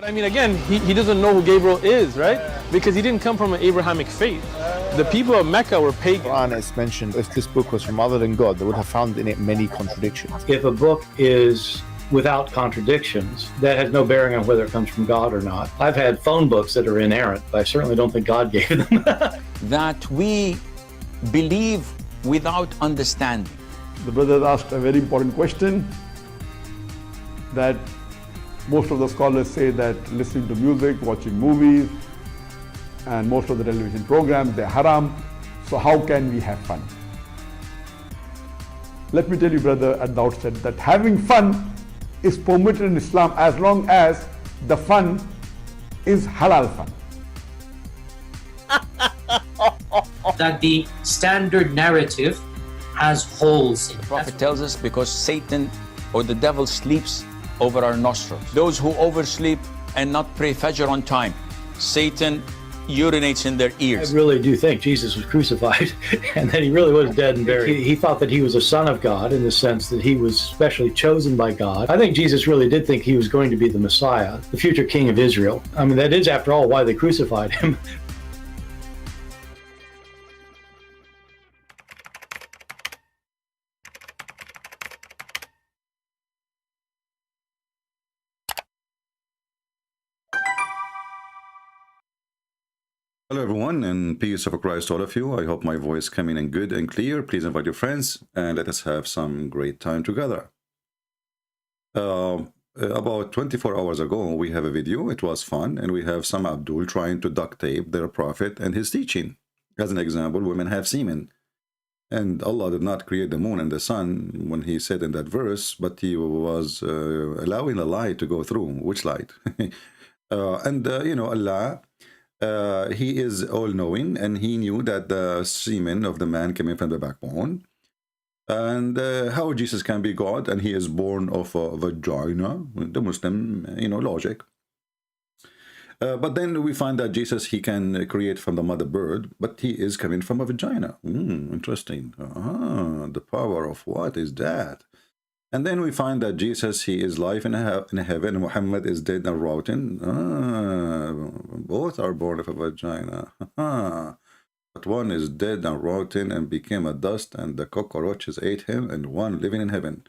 But I mean, again, he doesn't know who Gabriel is, right? Because he didn't come from an Abrahamic faith. The people of Mecca were pagan. Quran is mentioned, if this book was from other than God, they would have found in it many contradictions. If a book is without contradictions, that has no bearing on whether it comes from God or not. I've had phone books that are inerrant, but I certainly don't think God gave them. That we believe without understanding. The brother asked a very important question, that most of the scholars say that listening to music, watching movies, and most of the television programs, they're haram. So how can we have fun? Let me tell you, brother, at the outset, that having fun is permitted in Islam as long as the fun is halal fun. That the standard narrative has holes in it. The Prophet tells us because Satan or the devil sleeps over our nostrils. Those who oversleep and not pray Fajr on time, Satan urinates in their ears. I really do think Jesus was crucified and that he really was dead and buried. He thought that he was a son of God in the sense that he was specially chosen by God. I think Jesus really did think he was going to be the Messiah, the future king of Israel. I mean, that is, after all, why they crucified him. Hello everyone, and peace of Christ to all of you. I hope my voice coming in good and clear. Please invite your friends and let us have some great time together. About 24 hours ago, we have a video. It was fun, and we have some Abdul trying to duct tape their prophet and his teaching. As an example, women have semen. And Allah did not create the moon and the sun when he said in that verse, but he was allowing a light to go through. Which light? You know, Allah, he is all-knowing, and he knew that the semen of the man came in from the backbone. And how Jesus can be God, and he is born of a vagina, the Muslim, you know, logic. But then we find that Jesus, he can create from the mother bird, but he is coming from a vagina. Interesting. The power of what is that? And then we find that Jesus, he is life in heaven. Muhammad is dead and rotten. Both are born of a vagina. But one is dead and rotten and became a dust, and the cockroaches ate him, and one living in heaven.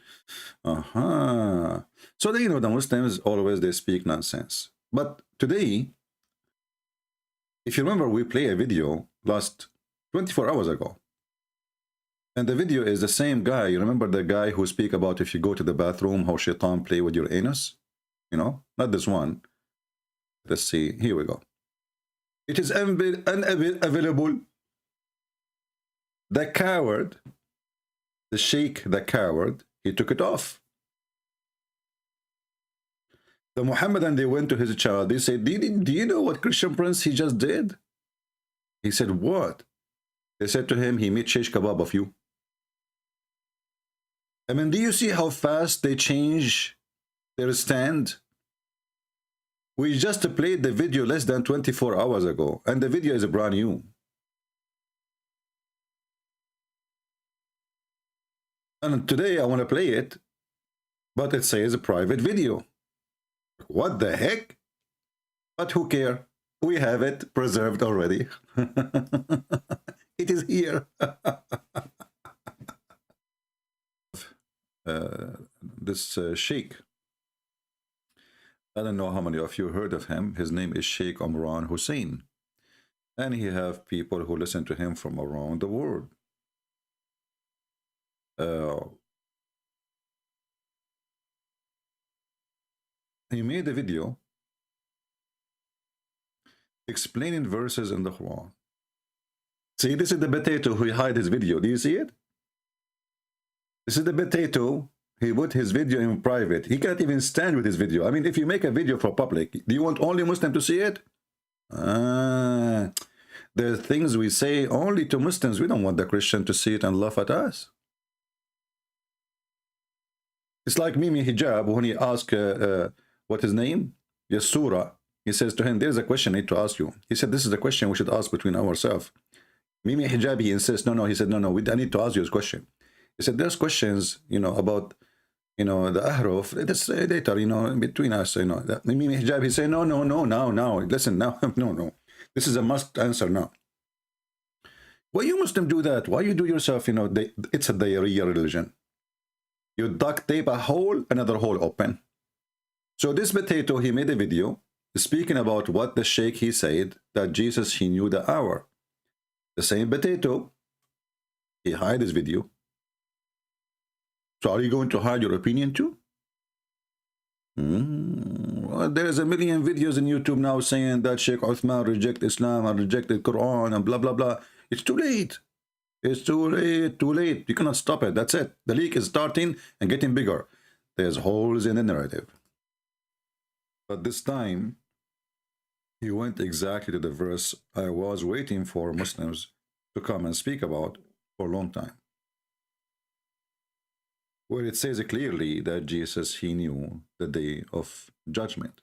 So, you know, the Muslims always, they speak nonsense. But today, if you remember, we play a video last 24 hours ago. And the video is the same guy. You remember the guy who speak about if you go to the bathroom, how shaitan play with your anus? You know, not this one. Let's see. Here we go. It is unavailable. The coward, the sheikh, the coward, he took it off. The Muhammadan, they went to his child. They said, do you know what Christian prince he just did? He said, what? They said to him, he made shish kebab of you. I mean, do you see how fast they change their stand? We just played the video less than 24 hours ago, and the video is brand new. And today I want to play it, but it says a private video. What the heck? But who cares? We have it preserved already. It is here. This sheikh, I don't know how many of you heard of him. His name is Sheikh Imran Hussain, and he have people who listen to him from around the world. He made a video explaining verses in the Quran. See, this is the potato who hide his video. Do you see it? This is the potato. He put his video in private. He can't even stand with his video. I mean, if you make a video for public, do you want only Muslim to see it? There are things we say only to Muslims. We don't want the Christian to see it and laugh at us. It's like Mimi Hijab when he asked, what his name? Yasura. He says to him, there's a question I need to ask you. He said, this is the question we should ask between ourselves. Mimi Hijab, he insists, no. He said, no, I need to ask you this question. He said, there's questions, you know, about, you know, the ahruf, this later, you know, between us, you know, that Mimi Hijab, he say, no, now, listen, now, no. This is a must answer now. Why you Muslim do that? Why you do yourself, you know, it's a diarrhea religion. You duct tape a hole, another hole open. So this potato, he made a video speaking about what the sheikh, he said, that Jesus, he knew the hour. The same potato, he hide his video. So are you going to hide your opinion too? Well, there's a million videos in YouTube now saying that Sheikh Uthman rejected Islam and rejected Quran and blah, blah, blah. It's too late. It's too late. You cannot stop it. That's it. The leak is starting and getting bigger. There's holes in the narrative. But this time, he went exactly to the verse I was waiting for Muslims to come and speak about for a long time, where it says clearly that Jesus, he knew the day of judgment.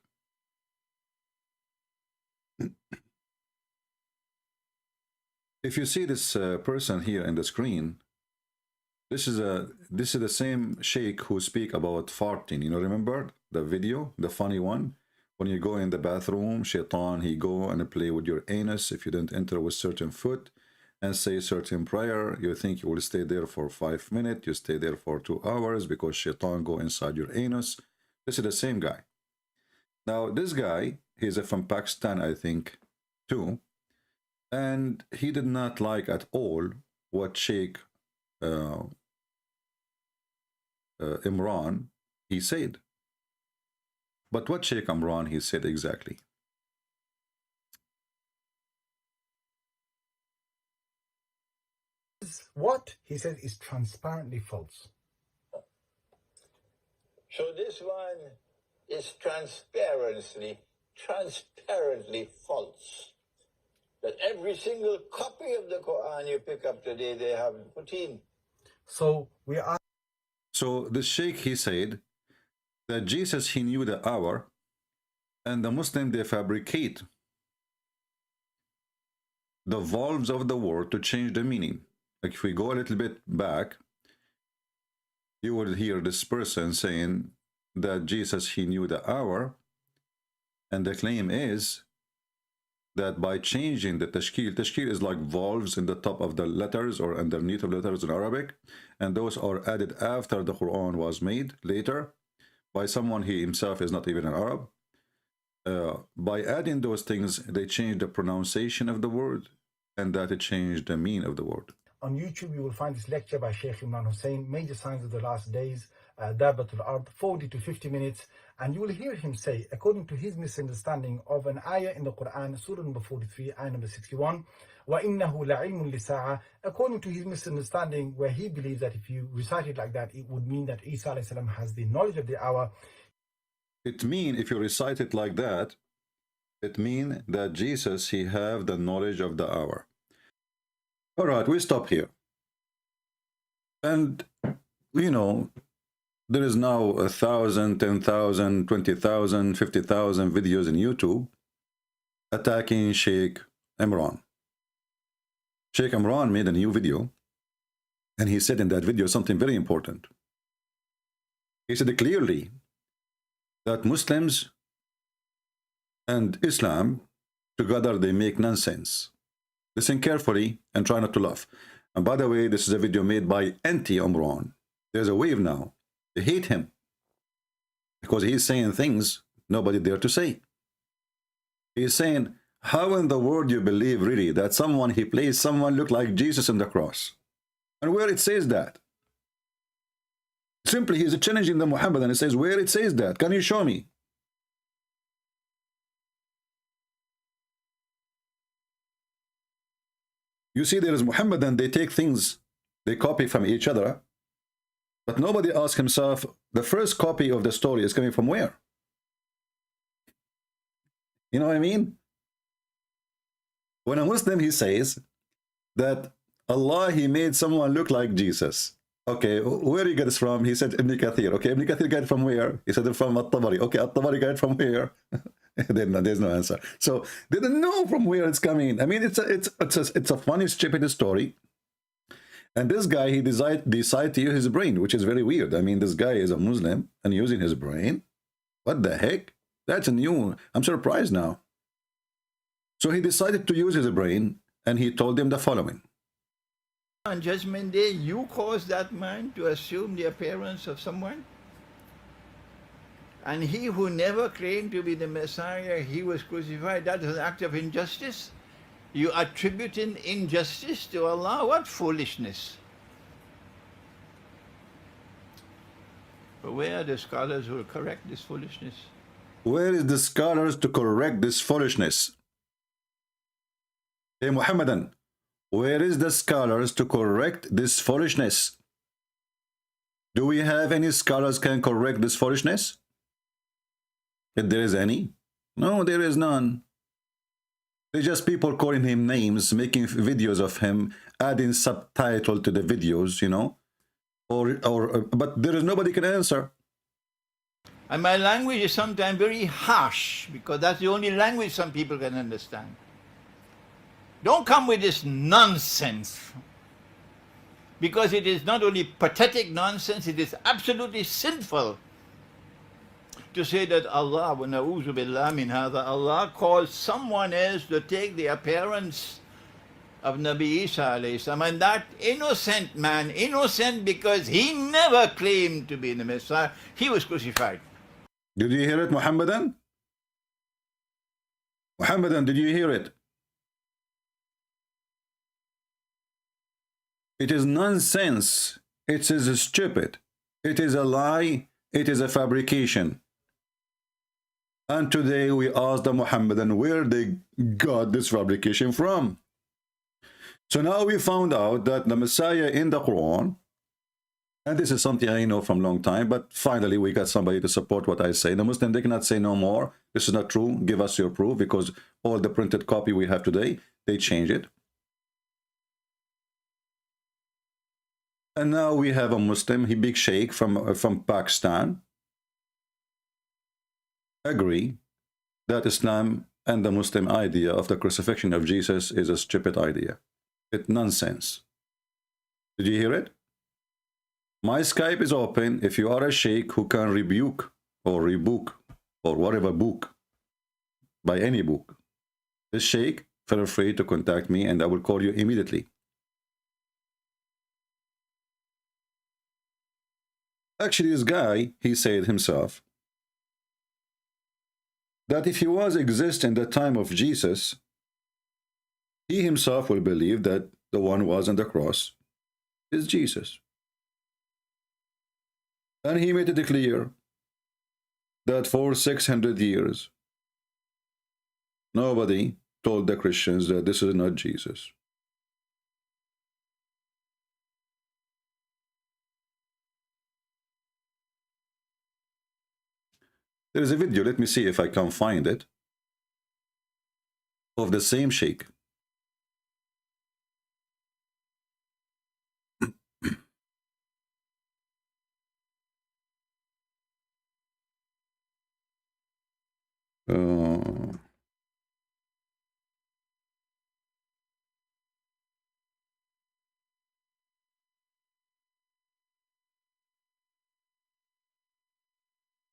If you see this person here in the screen, this is the same sheikh who speak about farting. You know, remember the video, the funny one? When you go in the bathroom, shaitan, he go and play with your anus. If you don't enter with certain foot and say certain prayer, you think you will stay there for 5 minutes. You stay there for 2 hours because shaitan go inside your anus. This is the same guy. Now, this guy, he's from Pakistan, I think, too. And he did not like at all what Sheikh Imran, he said. But what Sheikh Imran, he said exactly? What he said is transparently false. So this one is transparently false. That every single copy of the Quran you pick up today, they have put in. So we are. So the Sheikh, he said that Jesus, he knew the hour, and the Muslim, they fabricate the valves of the word to change the meaning. Like if we go a little bit back, you will hear this person saying that Jesus, he knew the hour, and the claim is that by changing the tashkil is like valves in the top of the letters or underneath of letters in Arabic, and those are added after the Quran was made later by someone he himself is not even an Arab. By adding those things, they change the pronunciation of the word, and that it changed the meaning of the word. On YouTube, you will find this lecture by Sheikh Imran Hussain, Major Signs of the Last Days, Dabatul Ard, 40 to 50 minutes. And you will hear him say, according to his misunderstanding of an ayah in the Quran, Surah number 43, ayah number 61, وَإِنَّهُ لَعِلْمٌ لِسَاعَةٍ, according to his misunderstanding, where he believes that if you recite it like that, it would mean that Isa alayhi salam has the knowledge of the hour. It means, if you recite it like that, it means that Jesus, he have the knowledge of the hour. All right, we stop here. And, you know, there is now 1,000, 10,000, 20,000, 50,000 videos in YouTube attacking Sheikh Imran. Sheikh Imran made a new video, and he said in that video something very important. He said clearly that Muslims and Islam together, they make nonsense. Listen carefully and try not to laugh. And by the way, this is a video made by anti-Imran. There's a wave now. They hate him because he's saying things nobody dare to say. He's saying, how in the world you believe really that someone, he plays someone look like Jesus on the cross? And where it says that? Simply, he's challenging the Muhammad, and it says, where it says that? Can you show me? You see, there is Muhammad, and they take things, they copy from each other, but nobody asks himself, the first copy of the story is coming from where? You know what I mean? When a Muslim, he says that Allah, he made someone look like Jesus. Okay, where you get this from? He said Ibn Kathir. Okay, Ibn Kathir got it from where? He said from At-Tabari. Okay, At-Tabari got it from where? There's no answer. So they don't know from where it's coming. I mean, it's a funny, stupid story. And this guy, he decided to use his brain, which is very weird. I mean, this guy is a Muslim and using his brain. What the heck? That's a new, I'm surprised now. So he decided to use his brain, and he told them the following. On Judgment Day, you cause that man to assume the appearance of someone? And he who never claimed to be the Messiah, he was crucified. That is an act of injustice? You attributing injustice to Allah? What foolishness. But where are the scholars who will correct this foolishness? Where is the scholars to correct this foolishness? Hey Muhammadan, where is the scholars to correct this foolishness? Do we have any scholars can correct this foolishness? If there is any? No, there is none. They're just people calling him names, making videos of him, adding subtitle to the videos, you know, but there is nobody can answer. And my language is sometimes very harsh, because that's the only language some people can understand. Don't come with this nonsense, because it is not only pathetic nonsense, it is absolutely sinful to say that Allah, wa na'udhu billah min hadha, Allah caused someone else to take the appearance of Nabi Isa alayhi salam, and that innocent man, innocent because he never claimed to be the Messiah, he was crucified. Did you hear it, Muhammadan? Muhammadan, did you hear it? It is nonsense. It is stupid. It is a lie. It is a fabrication. And today we ask the Muhammadan where they got this fabrication from. So now we found out that the Messiah in the Quran, and this is something I know from a long time, but finally we got somebody to support what I say. The Muslim, they cannot say no more. This is not true. Give us your proof, because all the printed copy we have today, they change it. And now we have a Muslim, he big sheikh from Pakistan, agree that Islam and the Muslim idea of the crucifixion of Jesus is a stupid idea. It's nonsense. Did you hear it? My Skype is open. If you are a sheikh who can rebuke or rebook or whatever book, by any book, this sheikh, feel free to contact me and I will call you immediately. Actually, this guy, he said himself that if he was exist in the time of Jesus, he himself will believe that the one was on the cross is Jesus. And he made it clear that for 600 years, nobody told the Christians that this is not Jesus. There is a video, let me see if I can find it, of the same sheikh.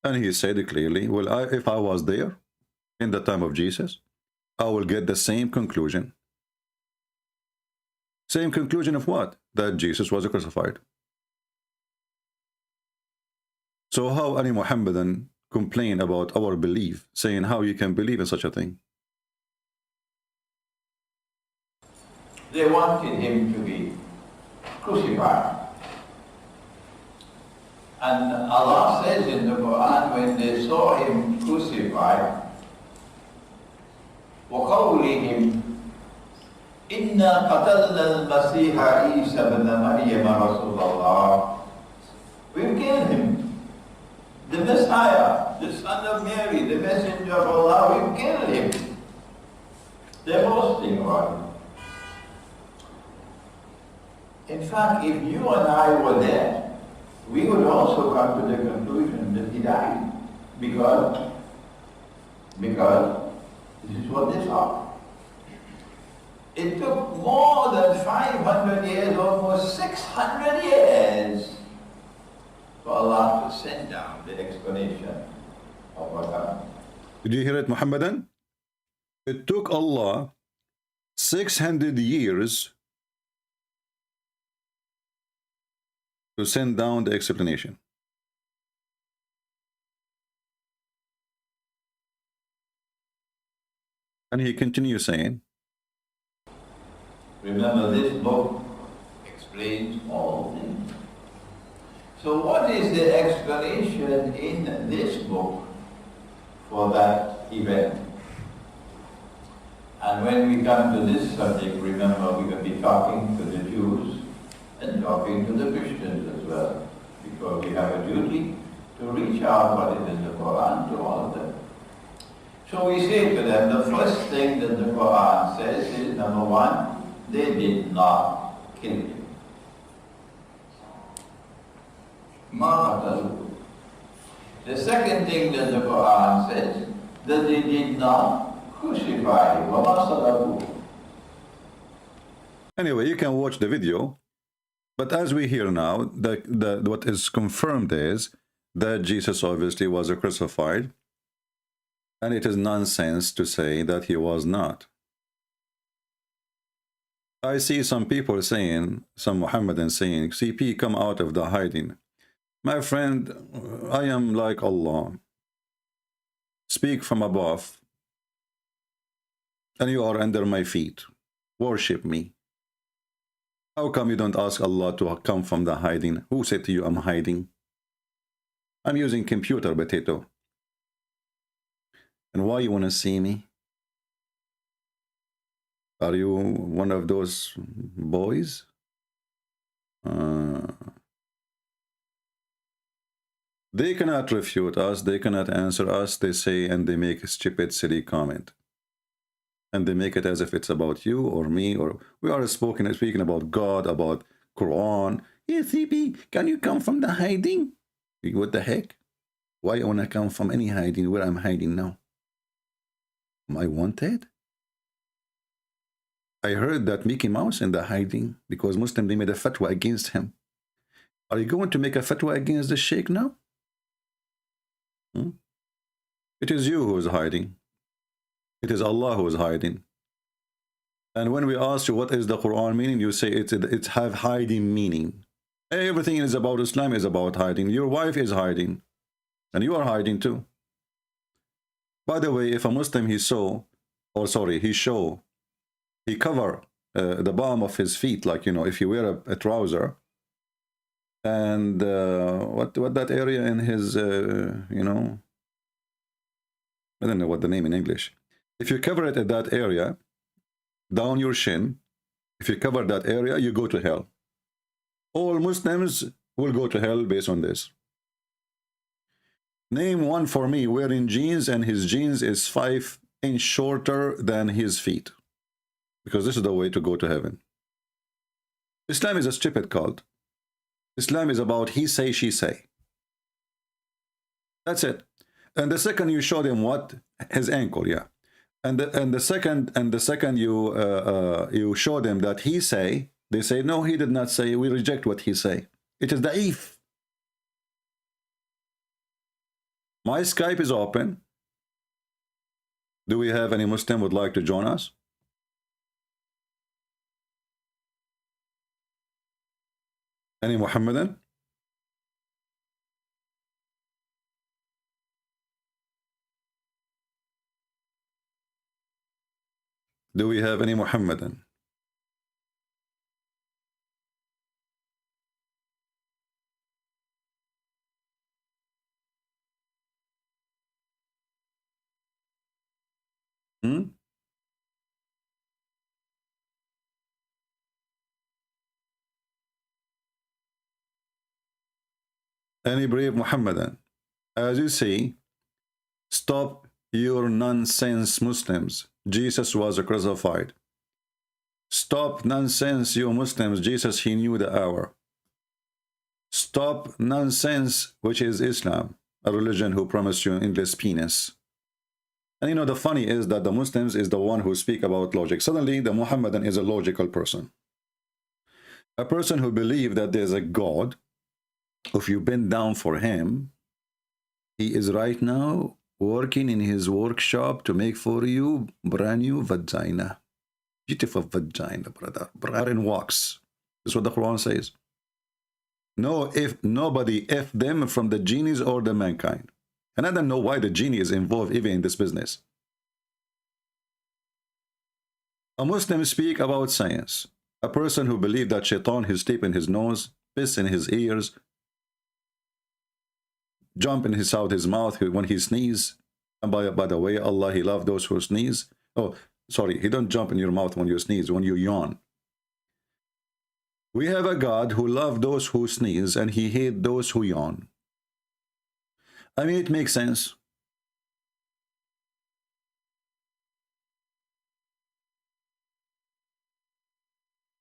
And he said clearly, well, if I was there in the time of Jesus, I will get the same conclusion. Same conclusion of what? That Jesus was crucified. So how any Muhammadan complain about our belief, saying how you can believe in such a thing? They wanted him to be crucified. And Allah says in the Quran, when they saw him crucified, وَقَوْلِهِمْ إِنَّا قَتَلْنَا الْمَسِيحَ عِيسَى بْنَ مَرْيَمَ رَسُولَ اللَّهِ. We've killed him. The Messiah, the son of Mary, the messenger of Allah, we've killed him. They're boasting about it. In fact, if you and I were there, we would also come to the conclusion that he died, because this is what they saw. It took more than 500 years, almost 600 years, for Allah to send down the explanation of what happened. Did you hear it, Muhammadan? It took Allah 600 years to send down the explanation. And he continues saying, remember, this book explains all things. So what is the explanation in this book for that event? And when we come to this subject, remember, we will be talking to the Jews and talking to the Christians as well, because we have a duty to reach out what is in the Quran to all of them. So we say to them, the first thing that the Quran says is, number one, they did not kill him. The second thing that the Quran says, that they did not crucify him. Anyway, you can watch the video, but as we hear now, what is confirmed is that Jesus obviously was crucified, and it is nonsense to say that he was not. I see some people saying, some Muhammadans saying, CP, come out of the hiding. My friend, I am like Allah. Speak from above, and you are under my feet. Worship me. How come you don't ask Allah to come from the hiding? Who said to you I'm hiding? I'm using computer, potato. And why you want to see me? Are you one of those boys? They cannot refute us. They cannot answer us. They say, and they make a stupid, silly comment. And they make it as if it's about you or me, or we are speaking about God, about Quran. Yeah, CP, can you come from the hiding? What the heck? Why I want to come from any hiding where I'm hiding now? Am I wanted? I heard that Mickey Mouse in the hiding because Muslim, they made a fatwa against him. Are you going to make a fatwa against the sheikh now? It is you who is hiding. It is Allah who is hiding. And when we ask you what is the Quran meaning, you say it's have hiding meaning. Everything is about Islam is about hiding. Your wife is hiding. And you are hiding too. By the way, if a Muslim he cover the bottom of his feet, like, you know, if you wear a trouser, and what that area in his, you know, I don't know what the name in English. If you cover it at that area, down your shin, if you cover that area, you go to hell. All Muslims will go to hell based on this. Name one for me wearing jeans and his jeans is 5 inches shorter than his feet. Because this is the way to go to heaven. Islam is a stupid cult. Islam is about he say, she say. That's it. And the second you show them what? His ankle, yeah. And the second you show them that he say, they say, no, he did not say. We reject what he say. It is da'if. My Skype is open. Do we have any Muslim would like to join us? Any Muhammadan? Do we have any Muhammadan? Any brave Muhammadan? As you see, stop your nonsense, Muslims. Jesus was crucified. Stop nonsense, you Muslims. Jesus, he knew the hour. Stop nonsense, which is Islam, a religion who promised you endless penis. And you know, the funny is that the Muslims is the one who speak about logic. Suddenly, the Muhammadan is a logical person. A person who believes that there's a God. If you bend down for him, he is right now working in his workshop to make for you brand new vagina. Beautiful vagina, brother. Iron wax. That's what the Quran says. No, if nobody F them from the genies or the mankind. And I don't know why the genie is involved even in this business. A Muslim speak about science. A person who believes that shaitan is deep in his nose, piss in his ears, jump in his out his mouth when he sneezes. And by the way, Allah, he loves those who sneeze. Oh, sorry, he don't jump in your mouth when you sneeze, when you yawn. We have a God who loves those who sneeze and he hates those who yawn. I mean, it makes sense.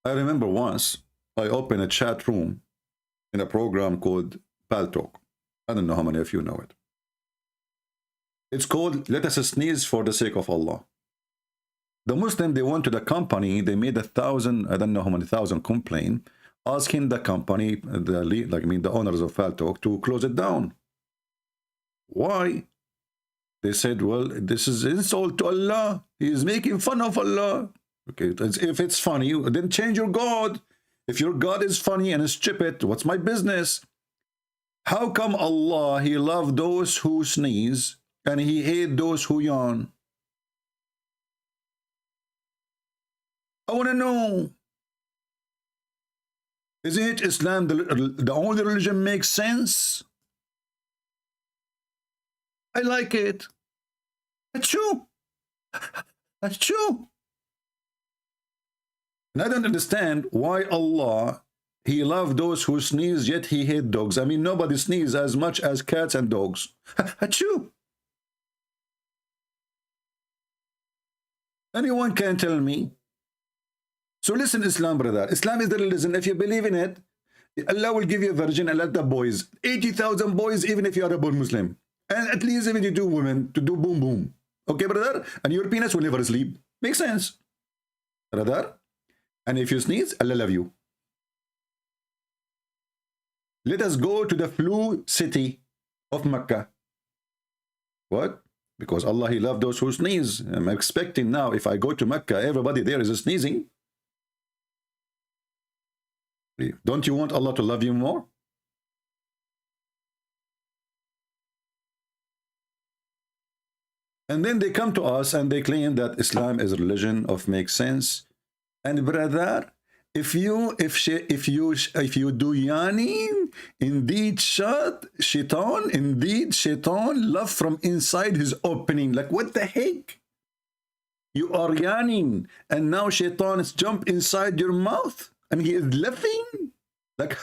I remember once I opened a chat room in a program called Pal Talk. I don't know how many of you know it. It's called Let Us Sneeze for the Sake of Allah. The Muslim, they went to the company, they made 1,000, I don't know how many thousand complaint, asking the company, the owners of Pal Talk, to close it down. Why? They said, well, this is insult to Allah. He is making fun of Allah. Okay, if it's funny, then change your God. If your God is funny and stupid, what's my business? How come Allah, he loved those who sneeze and he hate those who yawn? I want to know. Isn't Islam the only religion makes sense? I like it. That's true. That's true. And I don't understand why Allah, he loves those who sneeze, yet he hates dogs. I mean, nobody sneezes as much as cats and dogs. That's true. Anyone can tell me. So listen, Islam, brother. Islam is the religion. If you believe in it, Allah will give you a virgin and let the boys. 80,000 boys, even if you are a born Muslim. And at least even you do women, to do boom boom. Okay, brother? And your penis will never sleep. Makes sense. Brother? And if you sneeze, Allah love you. Let us go to the flu city of Mecca. What? Because Allah, he loves those who sneeze. I'm expecting now, if I go to Mecca, everybody there is sneezing. Don't you want Allah to love you more? And then they come to us and they claim that Islam is a religion of makes sense. And brother, if you do yawning, indeed shaitan love from inside his opening. Like, what the heck? You are yawning and now shaitan is jump inside your mouth and he is laughing. Like,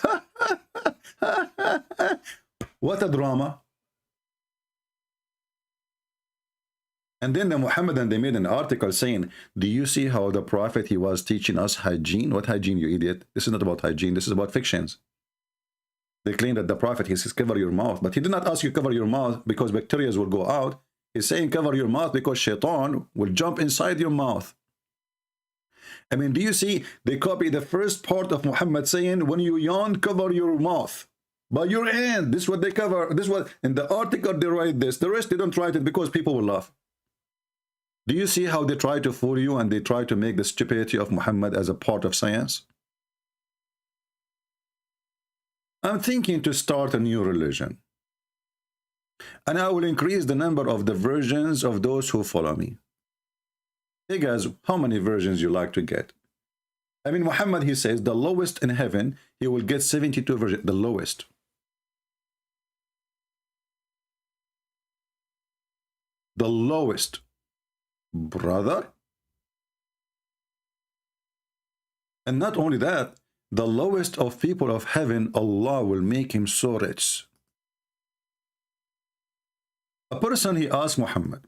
what a drama. And then the Muhammadan, they made an article saying, do you see how the Prophet, he was teaching us hygiene? What hygiene, you idiot? This is not about hygiene. This is about fictions. They claim that the Prophet, he says, cover your mouth. But he did not ask you cover your mouth because bacteria will go out. He's saying cover your mouth because shaitan will jump inside your mouth. I mean, do you see? They copy the first part of Muhammad saying, when you yawn, cover your mouth. By your hand. This is what they cover. This was in the article, they write this. The rest, they don't write it because people will laugh. Do you see how they try to fool you and they try to make the stupidity of Muhammad as a part of science? I'm thinking to start a new religion. And I will increase the number of the versions of those who follow me. Hey guys, how many versions you like to get? I mean, Muhammad, he says the lowest in heaven, he will get 72 versions, the lowest. The lowest. Brother. And not only that, the lowest of people of heaven, Allah will make him so rich. A person, he asked Muhammad,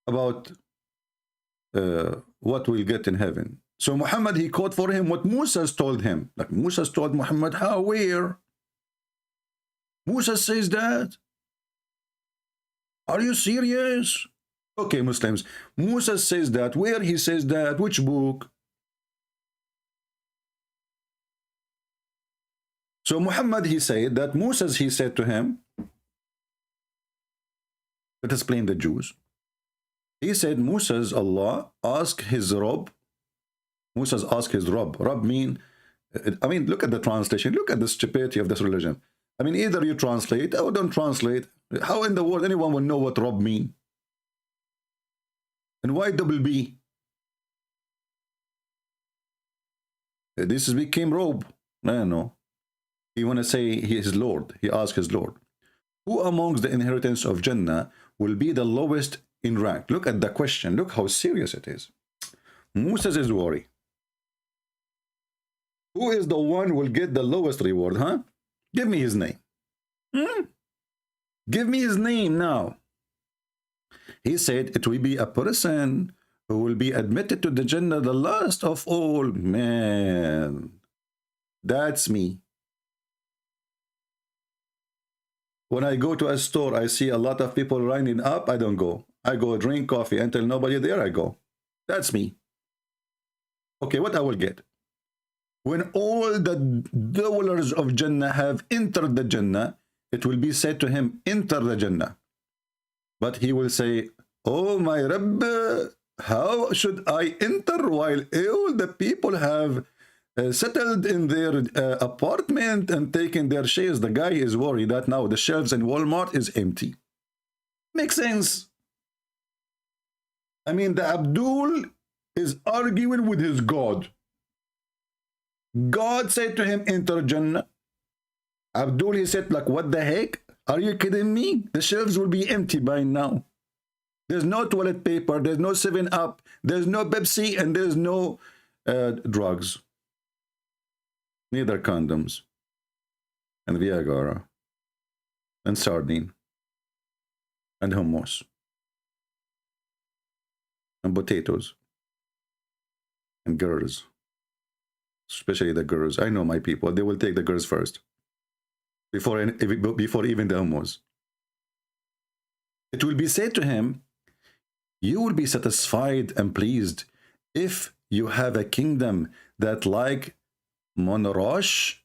about what we'll get in heaven. So Muhammad, he quote for him what Musa told him. Like Musa told Muhammad, how, where? Musa says that? Are you serious? Okay, Muslims. Musa says that. Where he says that? Which book? So Muhammad, he said that Musa, he said to him, let us blame the Jews. He said Musa's Allah asked his Rabb. Musa's asked his Rabb. Rabb mean, I mean, look at the translation. Look at the stupidity of this religion. I mean, either you translate or don't translate. How in the world anyone will know what Rabb mean? And why double B? This is became Rabb. No. He want to say he is Lord. He asked his Lord. Who amongst the inheritance of Jannah will be the lowest in rank? Look at the question. Look how serious it is. Musa is worried. Who is the one who will get the lowest reward, huh? Give me his name. Give me his name now. He said it will be a person who will be admitted to the Jannah, the last of all. Man, that's me. When I go to a store, I see a lot of people lining up. I don't go. I go drink coffee until nobody there. I go. That's me. Okay, what I will get? When all the dwellers of Jannah have entered the Jannah, it will be said to him, enter the Jannah. But he will say, oh my Rabb, how should I enter while all the people have settled in their apartment and taken their shares? The guy is worried that now the shelves in Walmart is empty. Makes sense. I mean, the Abdul is arguing with his God. God said to him, enter Jannah. Abdul, he said, like, what the heck? Are you kidding me? The shelves will be empty by now. There's no toilet paper, there's no 7-Up, there's no Pepsi, and there's no drugs. Neither condoms, and Viagra, and sardine, and hummus, and potatoes, and girls. Especially the girls. I know my people. They will take the girls first. Before even the hummus. It will be said to him, you will be satisfied and pleased if you have a kingdom that like Monorosh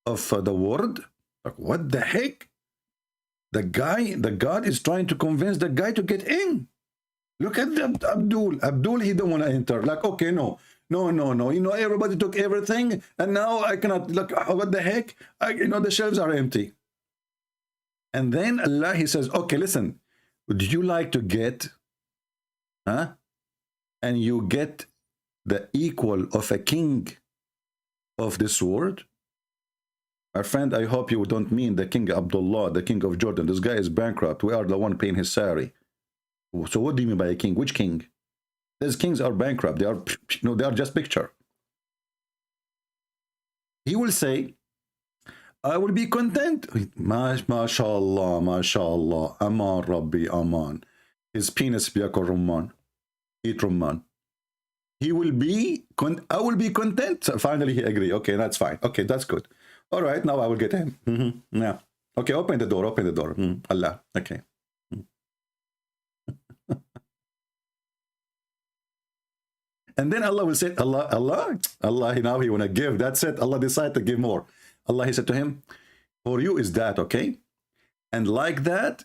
of the world. Like, what the heck? The God is trying to convince the guy to get in. Look at Abdul. Abdul, he don't want to enter. Like, okay, no. You know, everybody took everything, and now I cannot. Look, what the heck? You know, the shelves are empty. And then Allah, he says, okay, listen, would you like to get, and you get the equal of a king of this world? My friend, I hope you don't mean the King Abdullah, the king of Jordan. This guy is bankrupt. We are the one paying his salary. So what do you mean by a king? Which king? These kings are bankrupt. They are, they are just picture. He will say, I will be content. MashaAllah, MashaAllah. Aman, Rabbi, Aman. His penis biyakul rumman. Eat rumman. He will be, I will be content. So finally he agreed. Okay, that's fine. Okay, that's good. All right, now I will get him. Yeah. Okay, open the door, open the door. Allah. Okay. And then Allah will say, Allah, now he want to give. That's it. Allah decided to give more. Allah, he said to him, for you is that, okay? And like that,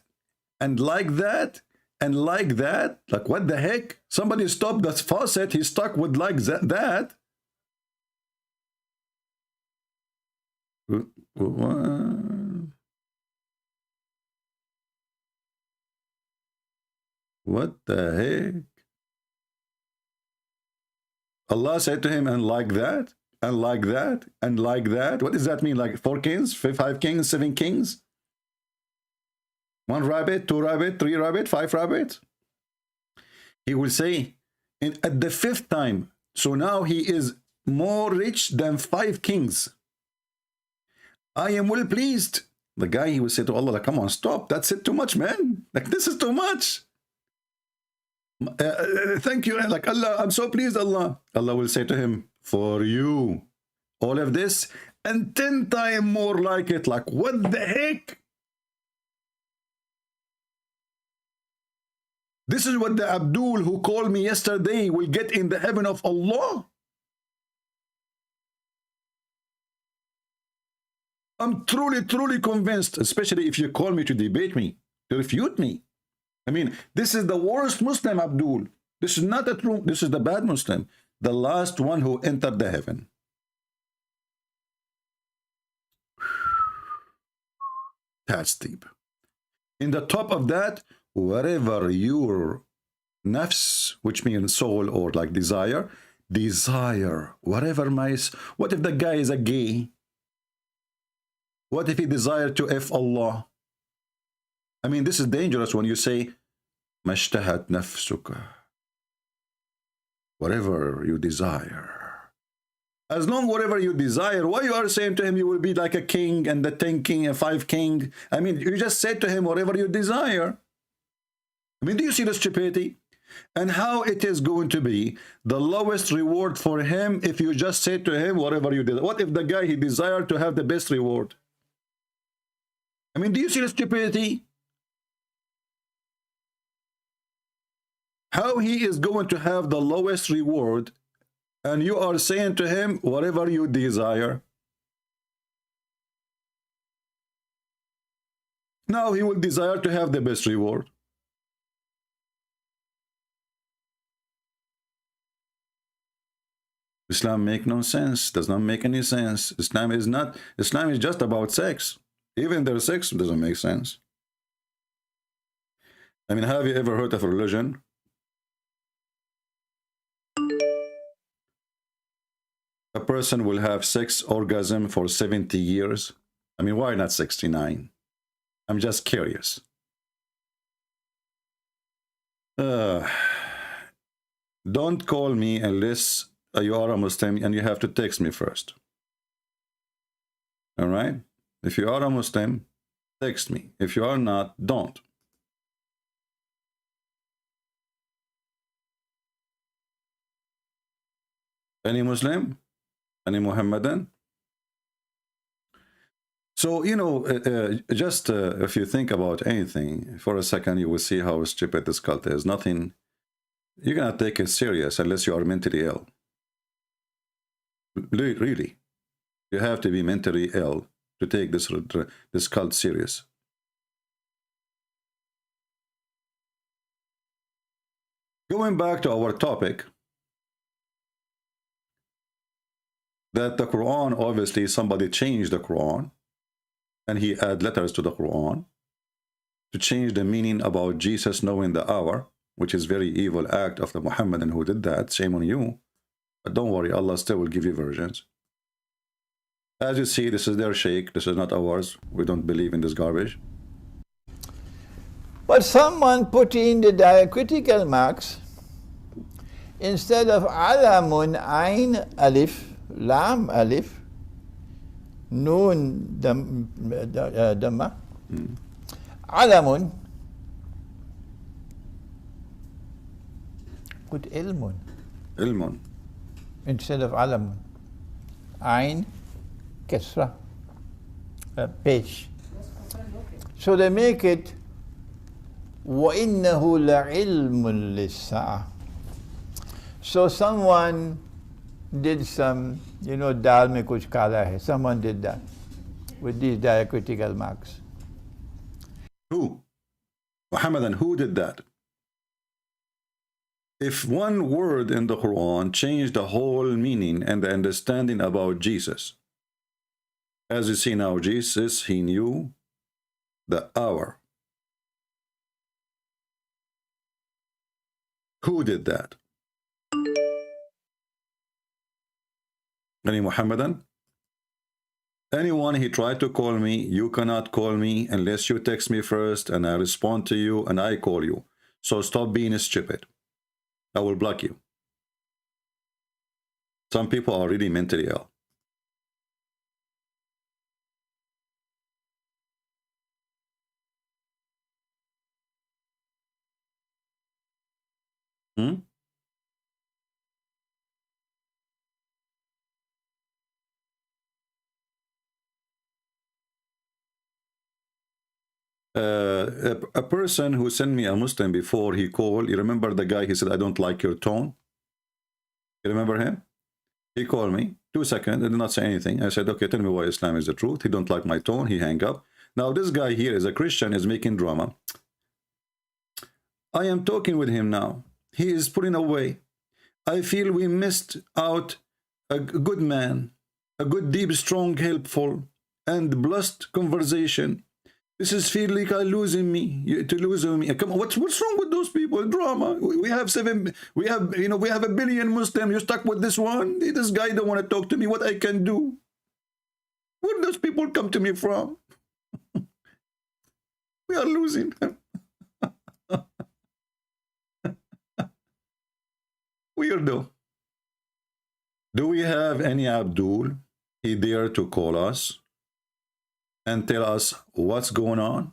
and like that, and like that. Like, what the heck? Somebody stopped the faucet. He's stuck with like that. What the heck? Allah said to him, and like that, and like that, and like that. What does that mean? Like 4 kings, 5 kings, 7 kings? 1 rabbit, 2 rabbit, 3 rabbit, 5 rabbits? He will say, at the 5th time, so now he is more rich than 5 kings. I am well pleased. The guy, he will say to Allah, like, come on, stop. That's it, too much, man. Like, this is too much. Thank you. Like, Allah, I'm so pleased, Allah. Allah will say to him, for you, all of this, and 10 times more like it. Like, what the heck? This is what the Abdul who called me yesterday will get in the heaven of Allah. I'm truly convinced, especially if you call me to debate me, to refute me. I mean, this is the worst Muslim, Abdul. This is not a true, this is the bad Muslim. The last one who entered the heaven. That's deep. In the top of that, wherever your nafs, which means soul or like desire, whatever what if the guy is a gay? What if he desired to F Allah? I mean, this is dangerous when you say, Mashtahat nafsuka. Whatever you desire. As long whatever you desire, why you are saying to him you will be like a king and the 10 king and 5 king? I mean, you just said to him whatever you desire. I mean, do you see the stupidity? And how it is going to be the lowest reward for him if you just say to him whatever you desire? What if the guy he desired to have the best reward? I mean, do you see the stupidity? How he is going to have the lowest reward and you are saying to him whatever you desire? Now he will desire to have the best reward. Islam make no sense, does not make any sense. Islam is just about sex. Even their sex doesn't make sense. I mean, have you ever heard of a religion a person will have sex orgasm for 70 years? I mean, why not 69? I'm just curious. Don't call me unless you are a Muslim and you have to text me first. All right? If you are a Muslim, text me. If you are not, don't. Any Muslim? Any Muhammadan? So, you know, if you think about anything for a second, you will see how stupid this cult is. Nothing, you're going to take it serious unless you are mentally ill. Really. You have to be mentally ill to take this cult serious. Going back to our topic, that the Quran, obviously somebody changed the Quran and he add letters to the Quran to change the meaning about Jesus knowing the hour, which is very evil act of the Muhammadan who did that. Shame on you. But don't worry, Allah still will give you versions. As you see, this is their sheikh, this is not ours. We don't believe in this garbage. But someone put in the diacritical marks instead of alamun ain alif lam alif nun dhamma alamun put ilmun instead of alamun ain Kesra, page. So they make it وَإِنَّهُ لَعِلْمٌ لِلسَّاعَةِ. So someone did some, you know, dal mein kuch kala hai. Someone did that with these diacritical marks. Who? Muhammadan, who did that? If one word in the Quran changed the whole meaning and the understanding about Jesus, as you see now, Jesus, he knew the hour. Who did that? Any Muhammadan? Anyone he tried to call me, you cannot call me unless you text me first and I respond to you and I call you. So stop being stupid. I will block you. Some people are really mentally ill. a person who sent me a Muslim before, he called. You remember the guy? He said, I don't like your tone. You remember him? He called me. 2 seconds. I did not say anything. I said, okay, tell me why Islam is the truth. He don't like my tone. He hang up. Now this guy here is a Christian, is making drama. I am talking with him now. He is pulling away. I feel we missed out a good man, a good, deep, strong, helpful, and blessed conversation. This is feel like I losing me, to losing me. Come on, what's wrong with those people? Drama. We have 1 billion Muslims. You're stuck with this one. This guy don't want to talk to me. What I can do? Where those people come to me from? We are losing them. Weirdo. Do we have any Abdul? He dare to call us and tell us what's going on?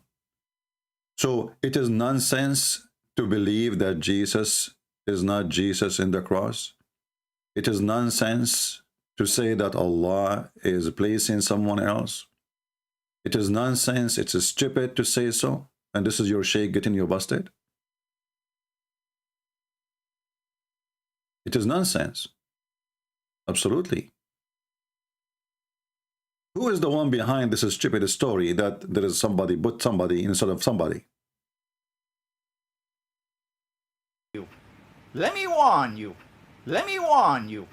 So it is nonsense to believe that Jesus is not Jesus in the cross. It is nonsense to say that Allah is placing someone else. It is nonsense. It's stupid to say so. And this is your sheikh getting you busted. It is nonsense. Absolutely. Who is the one behind this stupid story that there is somebody put somebody instead of somebody? Let me warn you. Let me warn you.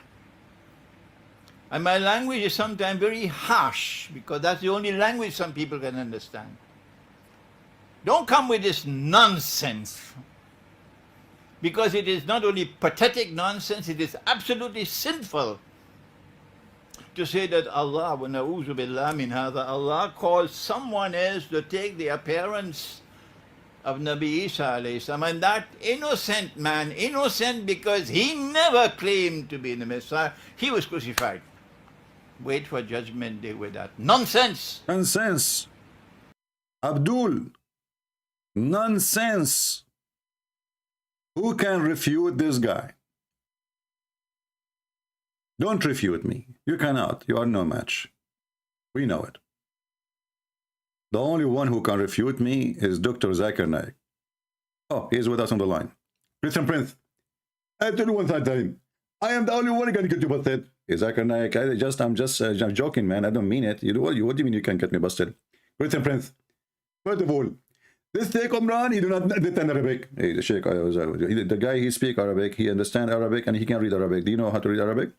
And my language is sometimes very harsh because that's the only language some people can understand. Don't come with this nonsense. Because it is not only pathetic nonsense, it is absolutely sinful to say that Allah, wa na'udhu billah min hadha, Allah calls someone else to take the appearance of Nabi Isa alayhi salam, and that innocent man, innocent because he never claimed to be the Messiah, he was crucified. Wait for judgment day with that nonsense. Nonsense. Abdul. Nonsense. Who can refute this guy? Don't refute me. You cannot. You are no match. We know it. The only one who can refute me is Dr. Zakir Naik. Oh, he's with us on the line. Listen, Prince. I tell you one time. I am the only one who can get you busted. Hey, Zakir Naik, I'm just joking, man. I don't mean it. What do you mean you can get me busted? Listen, Prince. First of all, this Sheikh Imran, he do not understand Arabic. Hey, the Sheikh, the guy, he speak Arabic, he understand Arabic, and he can read Arabic. Do you know how to read Arabic?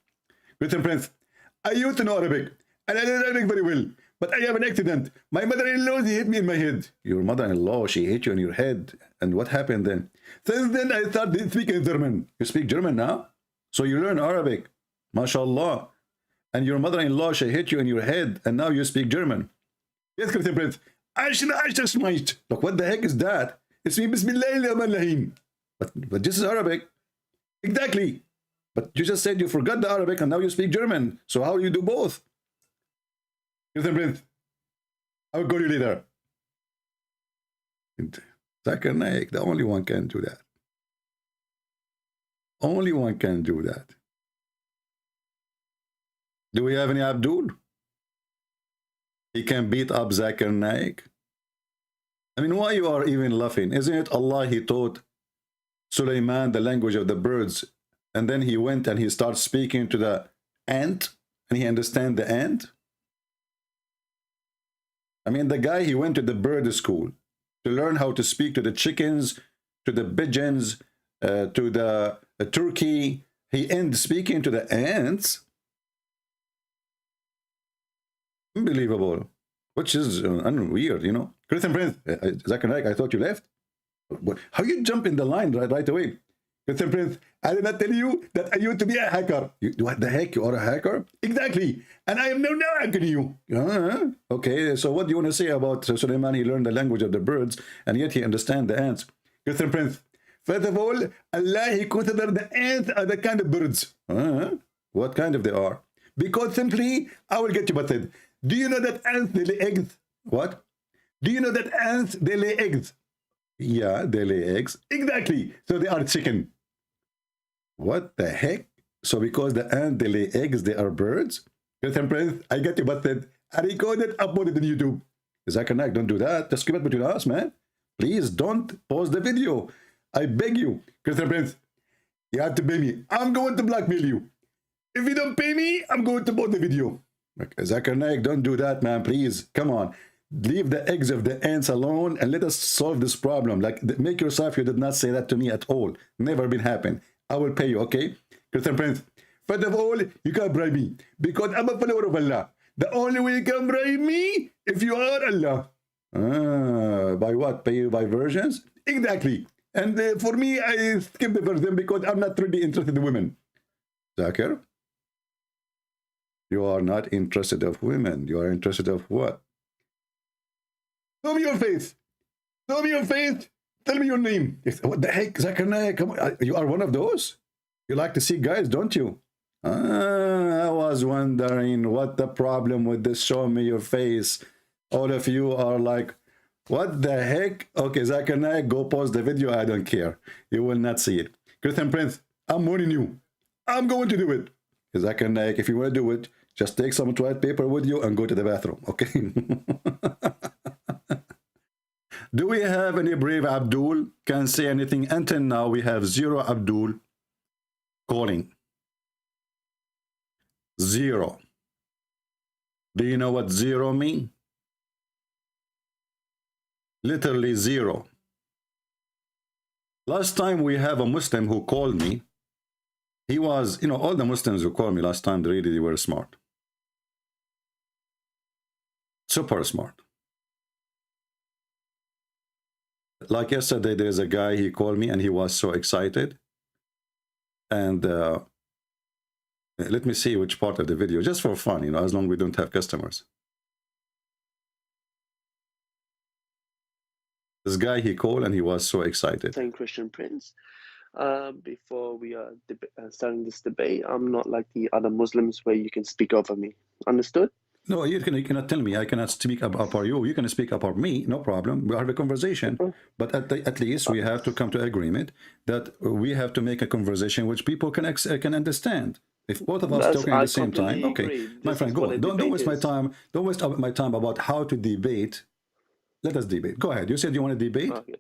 Listen, Prince, I used to know Arabic, and I know Arabic very well, but I have an accident. My mother-in-law, she hit me in my head. Your mother-in-law, she hit you in your head. And what happened then? Since then, I started speaking German. You speak German now? So you learn Arabic. MashaAllah. And your mother-in-law, she hit you in your head, and now you speak German. Yes, Christian Prince. Look, what the heck is that? It's me, Bismillahirrahmanirrahim. But this is Arabic. Exactly. But you just said you forgot the Arabic and now you speak German. So how do you do both? Listen, Prince. I will call you later. Zakir Naik, the only one can do that. Only one can do that. Do we have any Abdul? He can beat up Zakir Naik. I mean, why you are even laughing? Isn't it Allah, he taught Sulaiman the language of the birds, and then he went and he started speaking to the ant, and he understand the ant? I mean, the guy, he went to the bird school to learn how to speak to the chickens, to the pigeons, to the turkey. He ended speaking to the ants. Unbelievable. Which is weird, you know. Christian Prince, Zakir Naik, I thought you left. How you jump in the line right away? Christian Prince, I did not tell you that I used to be a hacker. What the heck? You are a hacker? Exactly. And I am now hacking you. Okay, so what do you want to say about Sulaiman? He learned the language of the birds, and yet he understands the ants. Christian Prince, first of all, Allah, he considered the ants are the kind of birds. What kind of they are? Because simply, I will get you busted. Do you know that ants, they lay eggs? What? Do you know that ants, they lay eggs? Yeah, they lay eggs. Exactly. So they are chicken. What the heck? So because the ants, they lay eggs, they are birds? Christian Prince, I get you busted. I recorded, uploaded on YouTube. Zakir Naik, don't do that. Just keep it between us, man. Please don't pause the video. I beg you. Christian Prince, you have to pay me. I'm going to blackmail you. If you don't pay me, I'm going to pause the video. Zakir Naik, don't do that, man. Please, come on. Leave the eggs of the ants alone and let us solve this problem. Like, make yourself, you did not say that to me at all. Never been happen. I will pay you, okay? Christian Prince, first of all, you can't bribe me because I'm a follower of Allah. The only way you can bribe me if you are Allah. By what? Pay you by versions? Exactly. And for me, I skip the version because I'm not really interested in women. Zakir, you are not interested of women. You are interested of what? Show me your face. Show me your face. Tell me your name. What the heck, Zakir Naik? Come on. You are one of those? You like to see guys, don't you? I was wondering what the problem with this show me your face. All of you are like, what the heck? Okay, Zakir Naik, go pause the video. I don't care. You will not see it. Christian Prince, I'm warning you. I'm going to do it. Zakir Naik, if you want to do it, just take some toilet paper with you and go to the bathroom, okay? Do we have any brave Abdul? Can say anything? Until now, we have 0 Abdul calling. 0. Do you know what 0 means? Literally 0. Last time we have a Muslim who called me. He was, you know, all the Muslims who called me last time, they were smart. Super smart. Like yesterday, there's a guy, he called me and he was so excited. And let me see which part of the video, just for fun, you know, as long as we don't have customers. This guy, he called and he was so excited. Saying Christian Prince, before we are starting this debate, I'm not like the other Muslims where you can speak over me. Understood? No, you cannot tell me. I cannot speak about you. You can speak about me. No problem. We have a conversation. But at least we have to come to agreement that we have to make a conversation which people can understand. If both of us talking at the same time, okay, my friend, go. Don't waste my time. Don't waste my time about how to debate. Let us debate. Go ahead. You said you want to debate. Okay.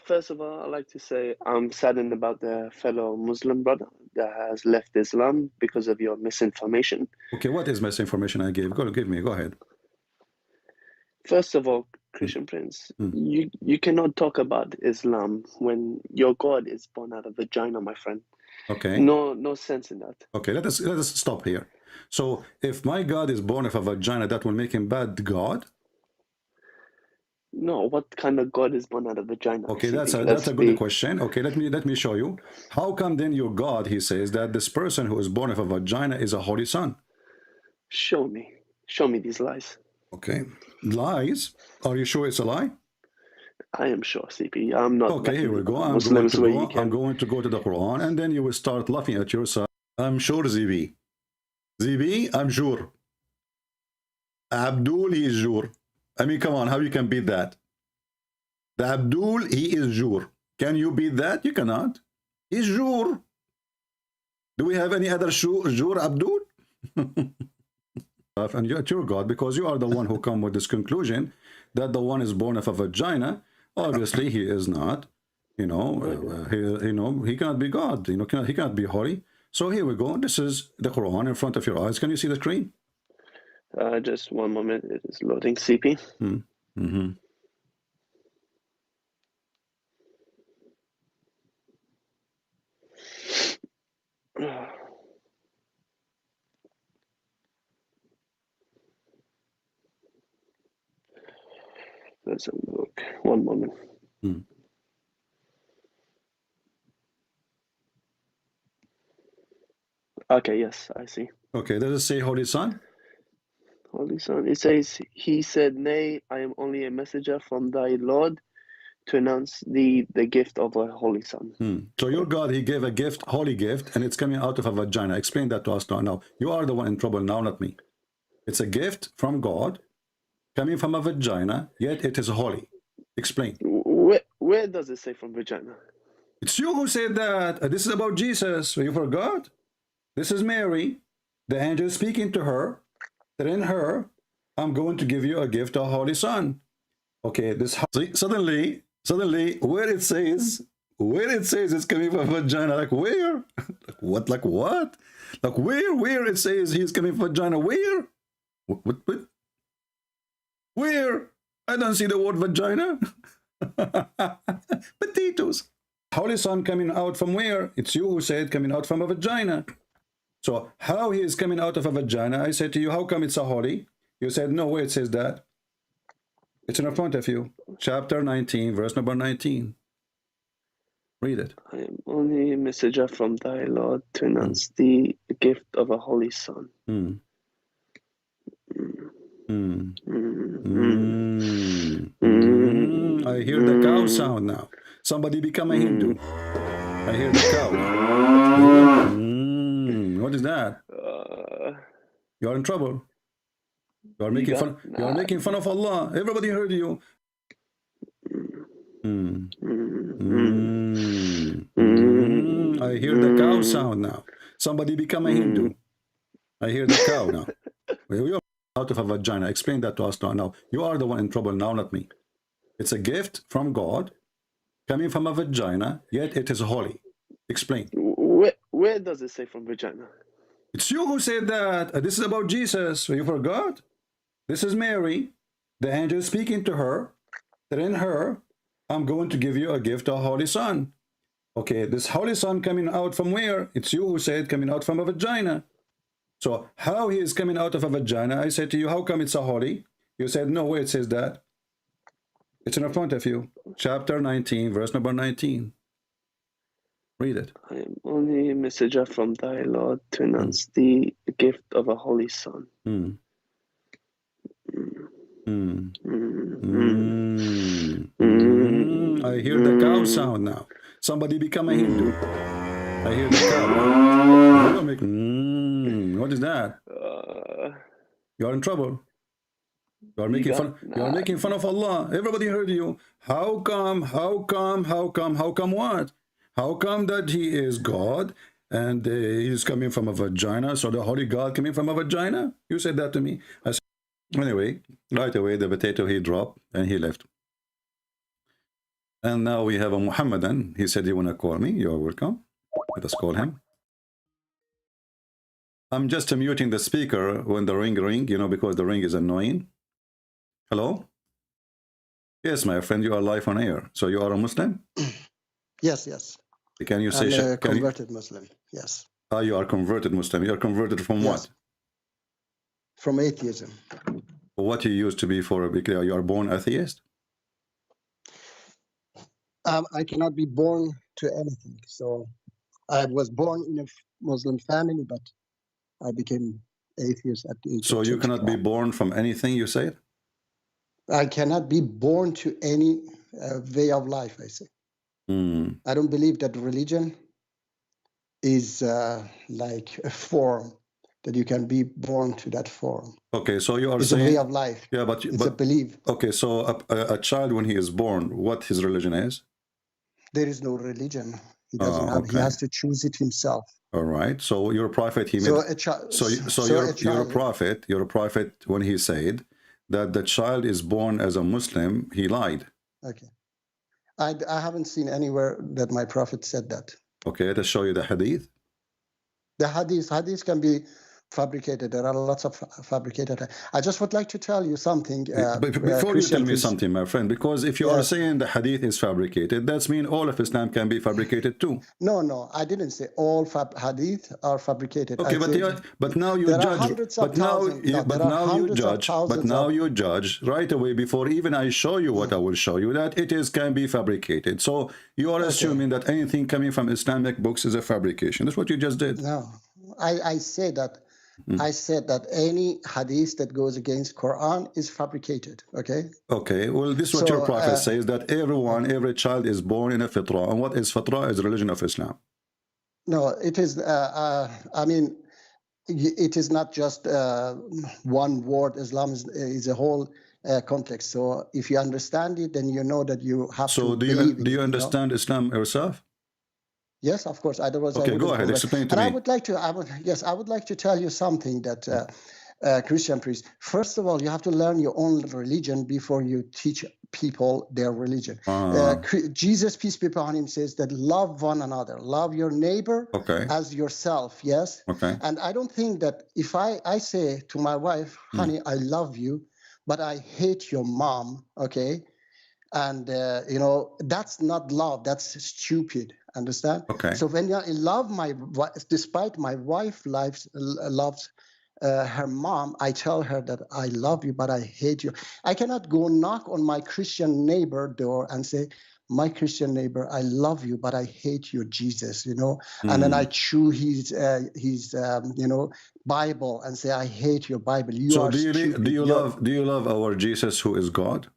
First of all, I'd like to say I'm saddened about the fellow Muslim brother that has left Islam because of your misinformation. Okay, what is misinformation I gave? Go ahead. First of all, Christian Prince, you cannot talk about Islam when your God is born out of vagina, my friend. Okay. No sense in that. Okay, let us stop here. So if my God is born of a vagina, that will make him bad God? No, what kind of God is born out of vagina? Okay, that's a good question. Okay, let me show you. How come then your God, he says, that this person who is born of a vagina is a holy son? Show me these lies. Okay, lies? Are you sure it's a lie? I am sure, CP. I'm not. Okay, here we go. I'm going to go to the Quran, and then you will start laughing at yourself. I'm sure, ZB. ZB, I'm sure. Abdul, he is sure. I mean, come on, how you can beat that? The Abdul, he is Jur. Can you beat that? You cannot. He's Jur. Do we have any other Jur Abdul? And you're your God, because you are the one who come with this conclusion that the one is born of a vagina. Obviously, he is not. You know, he cannot be God. You know, he cannot be holy. So here we go. This is the Quran in front of your eyes. Can you see the screen? Just one moment. It is loading, CP. Let's have a look. One moment. Okay, yes, I see. Okay, does it say Holy Son? Holy Son. It says, he said, nay, I am only a messenger from thy Lord to announce the gift of a Holy Son. So your God, he gave a gift, holy gift, and it's coming out of a vagina. Explain that to us now. Now, you are the one in trouble now, not me. It's a gift from God, coming from a vagina, yet it is holy. Explain. Where does it say from vagina? It's you who said that. This is about Jesus. You forgot? This is Mary. The angel is speaking to her. That in her, I'm going to give you a gift, a Holy Son. Okay, this see, suddenly, where it says it's coming from vagina, like where? Like what? Like where it says he's coming from vagina? Where? What? Where? I don't see the word vagina. Potatoes. Holy Son coming out from where? It's you who said coming out from a vagina. So how he is coming out of a vagina? I said to you, how come it's a holy? You said no, where it says that? It's in front of you. Chapter 19, verse number 19. Read it. I am only a messenger from thy Lord to announce the gift of a holy Son. I hear the cow sound now. Somebody become a Hindu. I hear the cow. What is that? You are in trouble. You are making fun. You are making fun of Allah. Everybody heard you. I hear the cow sound now. Somebody become a Hindu. I hear the cow now. We are out of a vagina. Explain that to us now. Now you are the one in trouble now, not me. It's a gift from God coming from a vagina, yet it is holy. Explain. Where does it say from vagina? It's you who said that. This is about Jesus. You forgot? This is Mary. The angel speaking to her. That in her, I'm going to give you a gift, a Holy Son. Okay, this Holy Son coming out from where? It's you who said coming out from a vagina. So how he is coming out of a vagina? I said to you, how come it's a holy? You said no, where it says that? It's in front of you. Chapter 19, verse number 19. Read it. I am only a messenger from thy Lord to announce the gift of a holy Son. I hear the cow sound now. Somebody become a Hindu. I hear the cow. What is that? You are in trouble. You are making fun. You are making fun of Allah. Everybody heard you. How come? How come? How come? How come what? How come that he is God and he is coming from a vagina? So the Holy God coming from a vagina? You said that to me. I said, anyway, right away the potato he dropped and he left. And now we have a Muhammadan. He said, you want to call me? You are welcome. Let us call him. I'm just muting the speaker when the ring, you know, because the ring is annoying. Hello? Yes, my friend, you are live on air. So you are a Muslim? Yes, yes. Can you say... I'm a converted Muslim, yes. Ah, you are converted Muslim. You are converted from what? From atheism. What you used to be for a... You are born atheist? I cannot be born to anything. So I was born in a Muslim family, but I became atheist at the age So of you cannot be born from anything, you say? I cannot be born to any way of life, I say. I don't believe that religion is like a form, that you can be born to that form. Okay, so you are it's saying... It's a way of life. Yeah, but... It's a belief. Okay, so a child, when he is born, what his religion is? There is no religion. He doesn't have. He has to choose it himself. All right. So your prophet, he made... You're a prophet when he said that the child is born as a Muslim, he lied. Okay. I haven't seen anywhere that my prophet said that. Okay, let us show you the hadith. The hadith can be fabricated. There are lots of fabricated. I just would like to tell you something. Before you tell me something, my friend, because if you are saying the hadith is fabricated, that means all of Islam can be fabricated too. No, I didn't say all hadith are fabricated. Okay, but now you judge. But now you judge right away before even I show you what I will show you that it can be fabricated. So you are assuming that anything coming from Islamic books is a fabrication. That's what you just did. No, I say that. I said that any hadith that goes against Quran is fabricated. Okay. Okay. Well, this is what your prophet says, that every child is born in a fitrah. And what is fitrah? Is the religion of Islam. No, it is. I mean, it is not just one word. Islam is a whole complex. So if you understand it, then you know that you have to. So do you understand Islam yourself? Yes, of course. Otherwise, okay, go ahead. Explain to me. I would like to. I would like to tell you something that Christian priest. First of all, you have to learn your own religion before you teach people their religion. Jesus, peace be upon him, says that love one another, love your neighbor as yourself. Yes. And I don't think that if I say to my wife, honey, I love you, but I hate your mom, okay? And you know, that's not love, that's stupid. Understand? So when I love my wife, despite my wife loves her mom, I tell her that I love you, but I hate you. I cannot go knock on my Christian neighbor door and say, my Christian neighbor, I love you, but I hate your Jesus, you know. And then I chew his you know, Bible and say, I hate your Bible. So do you love our Jesus who is God?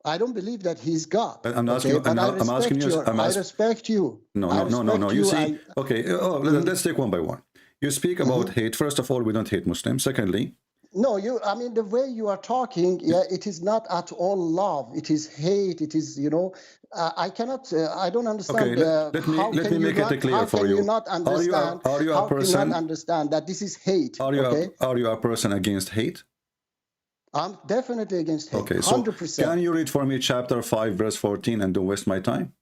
I don't believe that he's God. I'm asking, but I respect you. No. You see, let's take one by one. You speak about hate. First of all, we don't hate Muslims. Secondly, no, I mean, the way you are talking, it is not at all love. It is hate. It is, you know, I cannot, I don't understand. Let me make it clear for you. Not understand, are you a person? Can you not understand that this is hate? Are you a person against hate? I'm definitely against hate. Okay, so 100%. Can you read for me chapter 5, verse 14, and don't waste my time?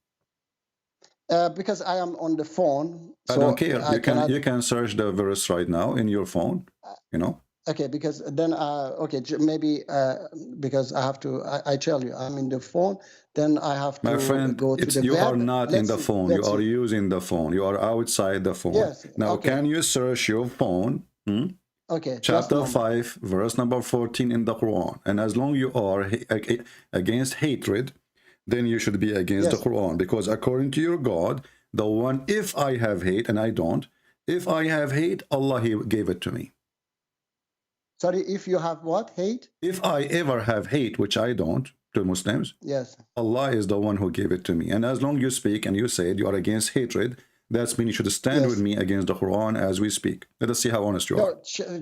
Because I am on the phone. I don't care. You can search the verse right now in your phone. You know. Okay, because then maybe because I have to. I tell you, I'm in the phone. Then I have to. My friend, go to the you web. are not in the phone. You are using the phone. You are outside the phone. Yes. Now, can you search your phone? Okay. Chapter 5, verse number 14 in the Quran. And as long you are against hatred, then you should be against the Quran. Because according to your God, the one, if I have hate, and I don't, if I have hate, Allah, He gave it to me. Sorry, if you have what? Hate? If I ever have hate, which I don't, to Muslims, yes, Allah is the one who gave it to me. And as long you speak and you say you are against hatred, that's mean you should stand with me against the Quran as we speak. Let us see how honest you are.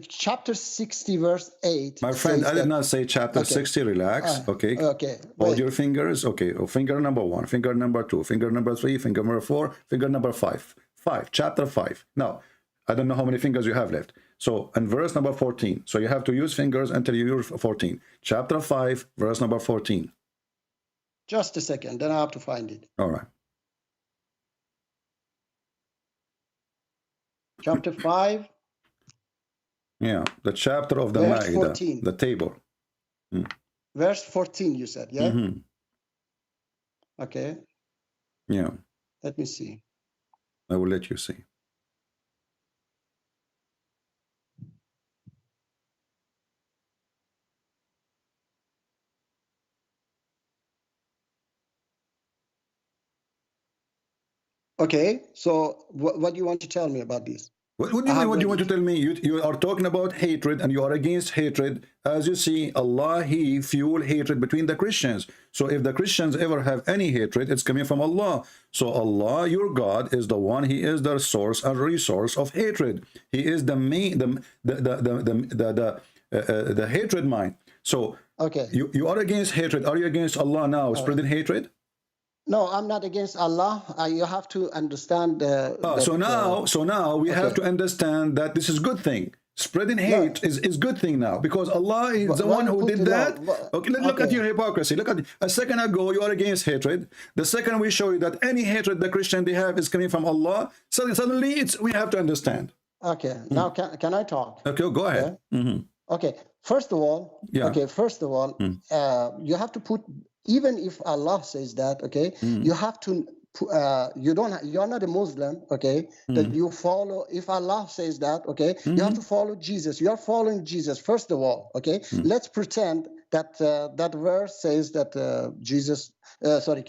Chapter 60, verse 8. My friend, I did not say chapter 60. Relax. Okay. Hold your fingers. Okay. Finger number 1, finger number 2, finger number 3, finger number 4, finger number 5. Chapter 5. Now, I don't know how many fingers you have left. So, in verse number 14. So, you have to use fingers until you use 14. Chapter 5, verse number 14. Just a second. Then I have to find it. All right. Chapter 5. Yeah, the chapter of the Ma'idah, the table. Verse 14, you said, yeah? Okay. Yeah. Let me see. I will let you see. Okay, so what do you want to tell me about this? What do you mean? What do you want to tell me? You are talking about hatred and you are against hatred. As you see, Allah, He fuel hatred between the Christians. So if the Christians ever have any hatred, it's coming from Allah. So Allah, your God, is the one. He is the source and resource of hatred. He is the main, the hatred mind. So you are against hatred. Are you against Allah now, spreading hatred? No, I'm not against Allah. You have to understand. So now we have to understand that this is good thing. Spreading hate is good thing now because Allah is the one who did that. Okay, look at your hypocrisy. Look at a second ago you are against hatred. The second we show you that any hatred the Christian they have is coming from Allah. Suddenly we have to understand. Okay, now can I talk? Okay, go ahead. Okay, first of all, you have to put. Even if Allah says that, okay, you have to, you're not a Muslim, okay, that you follow, if Allah says that, okay, you have to follow Jesus. You're following Jesus, first of all, okay. Let's pretend that that verse says that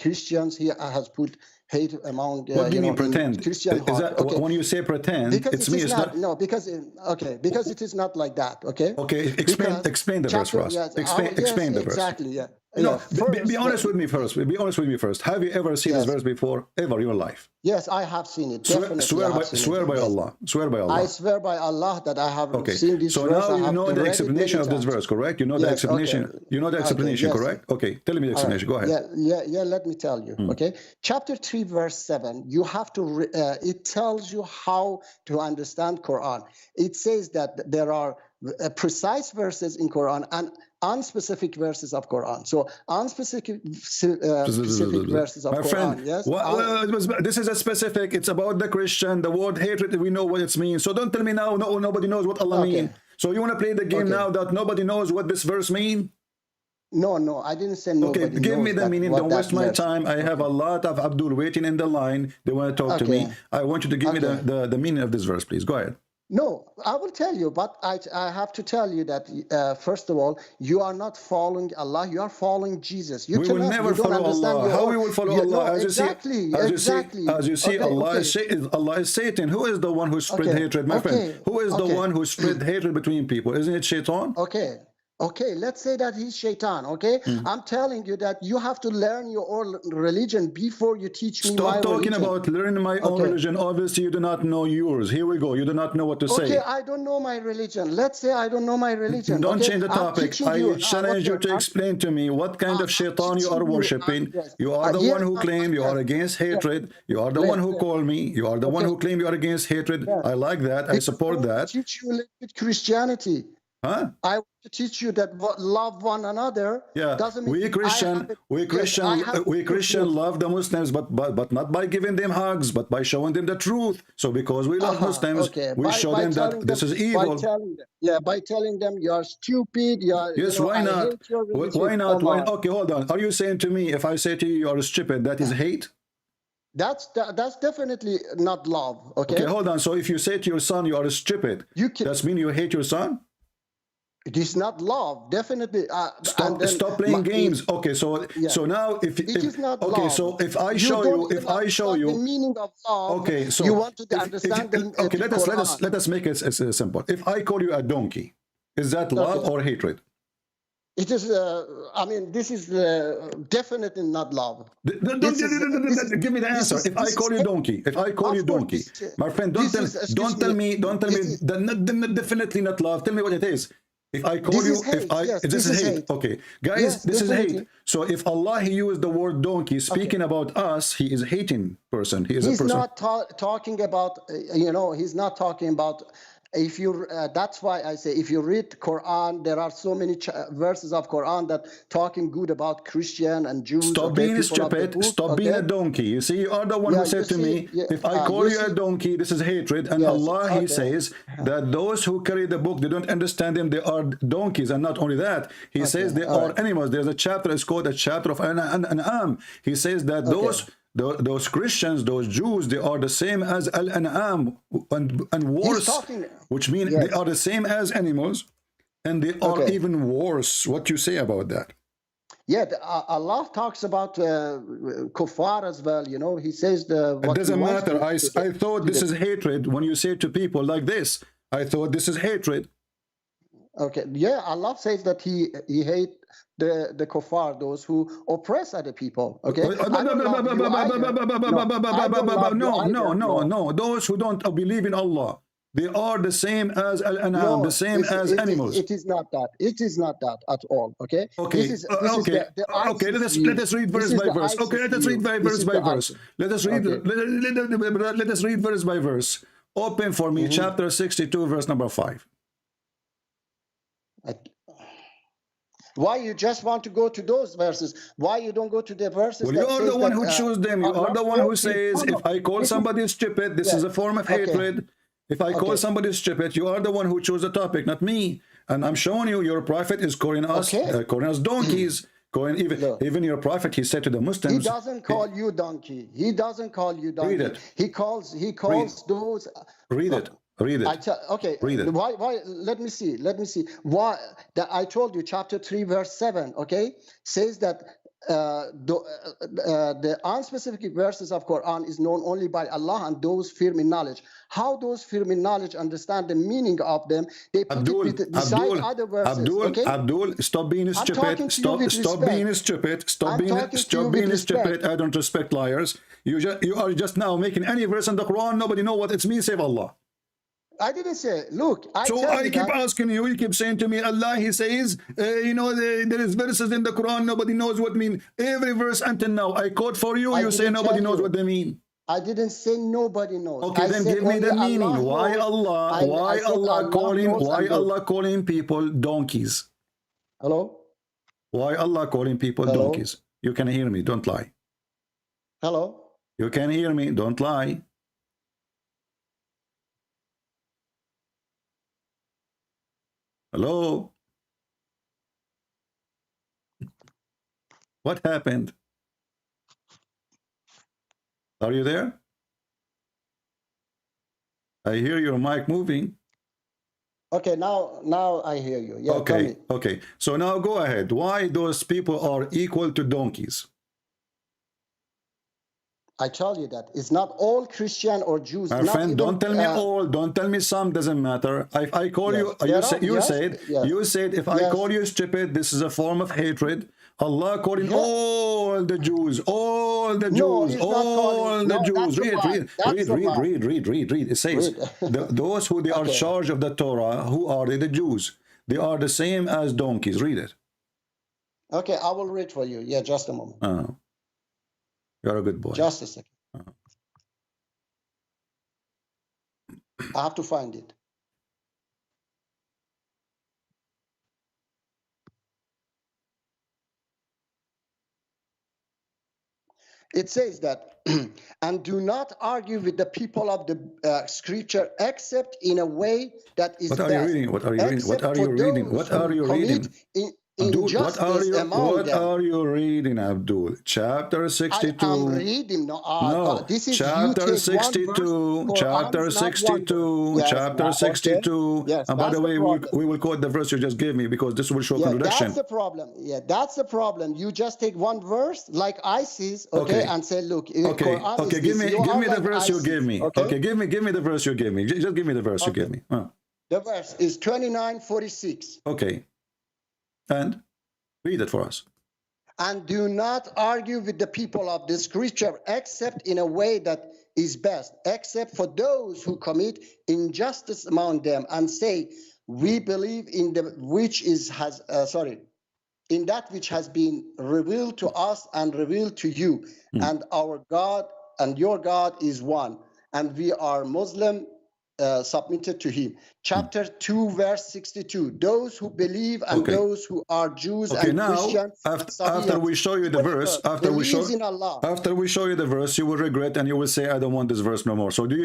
Christians, he has put hate among what do you mean pretend? Christian is that, when you say pretend, because it's not. No, because it is not like that, okay. Okay, explain the verse for us. Explain the verse. Exactly, yeah. Be honest with me first. Be honest with me first. Have you ever seen this verse before, ever in your life? Yes, I have seen it. Swear by Allah. Swear by Allah. I swear by Allah that I have seen this verse. So now you know the explanation of this verse, correct? You know the explanation. You know the explanation, correct? Okay, tell me the explanation. Go ahead. Yeah. Let me tell you. Okay, chapter 3, verse 7. You have to. It tells you how to understand Quran. It says that there are precise verses in Quran and unspecific verses of Quran. So unspecific specific verses of My Quran. friend, Yes. this is a specific. It's about the Christian. The word hatred, we know what it means. So don't tell me now, no, nobody knows what Allah means. So you want to play the game now that nobody knows what this verse means? No, I didn't say nobody. Okay, give me the meaning. Don't waste my time. I have a lot of Abdul waiting in the line. They want to talk to me. I want you to give me the meaning of this verse, please. Go ahead. No, I will tell you, but I have to tell you that first of all, you are not following Allah. You are following Jesus. We will never follow Allah. How we will follow Allah? As you see, Allah is Satan. Who is the one who spread hatred, my friend? Who is the one who spread hatred between people? Isn't it Shaitan? Okay, let's say that he's Shaitan, okay? I'm telling you that you have to learn your own religion before you teach me my religion. Stop talking about learning my own religion. Obviously, you do not know yours. Here we go. You do not know what to say. Okay, I don't know my religion. Let's say I don't know my religion. Don't change the topic. I challenge you to explain to me what kind of Shaitan you are worshipping. You are the one who claim you are against hatred. You are the one who call me. You are the one who claim you are against hatred. I like that. I support that. I teach you a little bit Christianity. Huh? I want to teach you that love one another. Yeah, doesn't mean we Christian love the Muslims, but not by giving them hugs, but by showing them the truth. So because we love Muslims, we show them that this is evil. By telling them you are stupid. Yes, why not? Why not? Okay, hold on. Are you saying to me, if I say to you you are stupid, that is hate? That's definitely not love. Okay, hold on. So if you say to your son you are stupid, that means you hate your son? It is not love, definitely. Stop playing games. Okay, so now if it is not okay, love. so if I show you the meaning of love, okay, so you want to understand okay, let us make it simple. If I call you a donkey, is that love or hatred? It is. I mean, this is definitely not love. Give me the answer. If I call you donkey, my friend, don't tell me. Definitely not love. Tell me what it is. If I call you, this is hate. Okay, guys, this is hate. So if Allah he used the word donkey, speaking about us, he is hating person. He is a person. He's not talking about. He's not talking about. If you, that's why I say, if you read Quran, there are so many verses of Quran that talking good about Christian and Jews. Stop being stupid. Stop being a donkey. You see, you are the one who said to me, if I call you a donkey, this is hatred. And Allah, he says that those who carry the book, they don't understand them. They are donkeys. And not only that, he says they are animals. There's a chapter, it's called a chapter of An'am. He says that those Christians, those Jews, they are the same as Al-An'am and worse, which means they are the same as animals, and they are even worse. What you say about that? Yeah, Allah talks about kuffar as well. He says it doesn't matter. I thought this is hatred when you say to people like this. I thought this is hatred. Okay, yeah, Allah says that He hates the kuffar, those who oppress other people. Okay, no, those who don't believe in Allah, they are the same as Al-An'am, the same as animals. It is not that. It is not that at all. Okay. Okay. Let us read verse by verse. Okay, let us read verse by verse. Let us read. Let us read verse by verse. Open for me, chapter 62, verse number 5. Why you just want to go to those verses? Why you don't go to the verses? Well, you are the one who choose them. You are the one who says, if I call somebody stupid, this is a form of hatred. If I call somebody stupid, you are the one who chose the topic, not me. And I'm showing you, your prophet is calling us donkeys. Even your prophet, he said to the Muslims, he doesn't call you donkey. He doesn't call you donkey. Read it. He calls those. Read it. Read it. Read it. Why? Let me see. Why? I told you, chapter 3, verse 7. Okay, says that the unspecific verses of Quran is known only by Allah and those firm in knowledge. How those firm in knowledge understand the meaning of them? They put it beside other verses. Abdul, stop being stupid. Stop being stupid. Stop being stupid. I don't respect liars. You are just now making any verse in the Quran. Nobody know what it means save Allah. I didn't say, look, I keep asking you, you keep saying to me, Allah, he says, there is verses in the Quran, nobody knows what mean. Every verse until now, I quote for you, you say nobody knows what they mean. I didn't say nobody knows. Okay, I then said give me the only meaning. Allah Why knows. Allah? I Why said Allah calling? knows Why and knows. Allah calling people donkeys? Hello? Why Allah calling people Hello? donkeys? You can hear me. Don't lie. Hello? You can hear me. Don't lie. Hello? What happened? Are you there? I hear your mic moving. Okay, now I hear you. Yeah, tell me. Okay. So now go ahead. Why those people are equal to donkeys? I told you that it's not all Christian or Jews. My not friend, even, don't tell me all. Don't tell me some. Doesn't matter. I call Yes. you. Yes. You said if I call you stupid, this is a form of hatred. Allah calling all the Jews, all the Jews, all the Jews. Read. It says those who they are charged of the Torah. Who are they? The Jews. They are the same as donkeys. Read it. Okay, I will read for you. Yeah, just a moment. You're a good boy. Just a second. I have to find it. It says that, and do not argue with the people of the scripture except in a way that is What are best. you reading? What are you reading? What are you reading? What are you reading? Abdul, what are you reading, Abdul? Chapter 62. I'm reading. No, this is chapter 62. Chapter 62. Yes, chapter 62. Okay. Yes, and by the way, we will quote the verse you just gave me because this will show contradiction. That's the problem. Yeah, that's the problem. You just take one verse like ISIS, and say, look, okay, give me the verse you gave me. Okay, give me the verse you gave me. Just give me the verse you gave me. The verse is 29:46. Okay. And read it for us. And do not argue with the people of the scripture except in a way that is best, except for those who commit injustice among them and say, we believe in the in that which has been revealed to us and revealed to you, and our God and your God is one, and we are Muslim submitted to him. Chapter 2 verse 62, those who believe and those who are Jews and Christians. After we show you the verse, after we show you the verse, you will regret and you will say, I don't want this verse no more. So do you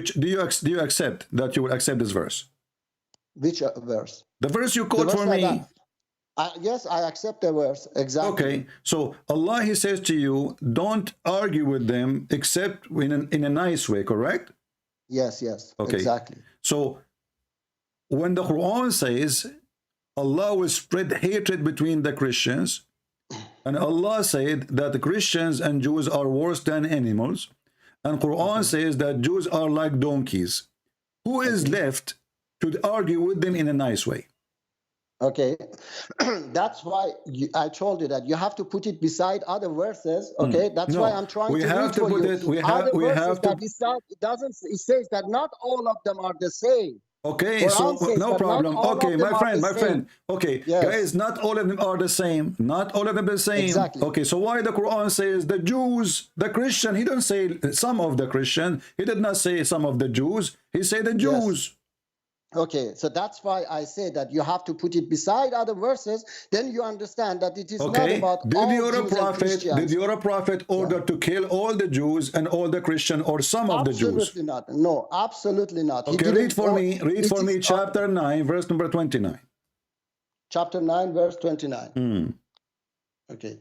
accept that you will accept this verse? Which verse? The verse you quote for me. Yes, I accept the verse. Exactly. Okay, so Allah, he says to you, don't argue with them except in a nice way, correct? Yes, okay. Exactly. So when the Quran says Allah will spread hatred between the Christians, and Allah said that the Christians and Jews are worse than animals, and Quran says that Jews are like donkeys, who is left to argue with them in a nice way? Okay, that's why I told you that you have to put it beside other verses. Okay, that's why I'm trying to read for you. It says that not all of them are the same. Okay, so no problem. Okay, my friend. Okay, guys, not all of them are the same. Not all of them the same. Exactly. Okay, so why the Quran says the Jews, the Christian? He didn't say some of the Christian. He did not say some of the Jews. He said the Jews. Okay, so that's why I say that you have to put it beside other verses. Then you understand that it is not about Did your prophet order to kill all the Jews and all the Christian or some of the Jews? Absolutely not. No, absolutely not. Okay, read for me. Read for me chapter 9, verse number 29. Chapter 9, verse 29. Okay.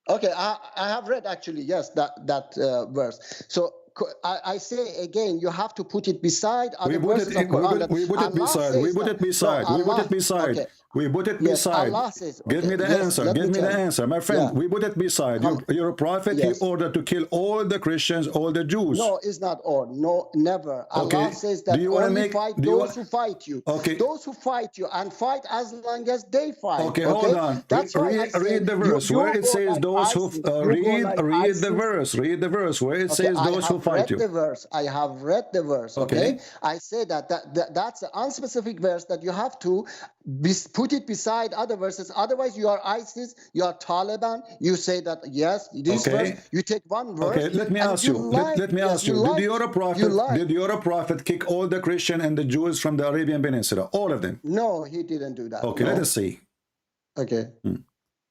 Okay, I have read actually, yes, that verse. So I say again, you have to put it beside other verses of Quran. We put it beside. Allah says, give me the answer. Give me the answer. My friend, we put it beside. You're a prophet. He ordered to kill all the Christians, all the Jews. No, it's not all. No, never. Allah says that only fight those who fight you. Okay. Those who fight you and fight as long as they fight. Okay, hold on. Read the verse where it says those who read the verse. Read the verse where it says those who fight you. I have read the verse. Okay. I say that's an unspecific verse that you have to put it beside other verses. Otherwise, you are ISIS, you are Taliban. You say that yes, this verse. You take one verse. Okay, let me ask you. Let me ask you. Did your prophet kick all the Christian and the Jews from the Arabian Peninsula? All of them? No, he didn't do that. Okay, let us see. Okay.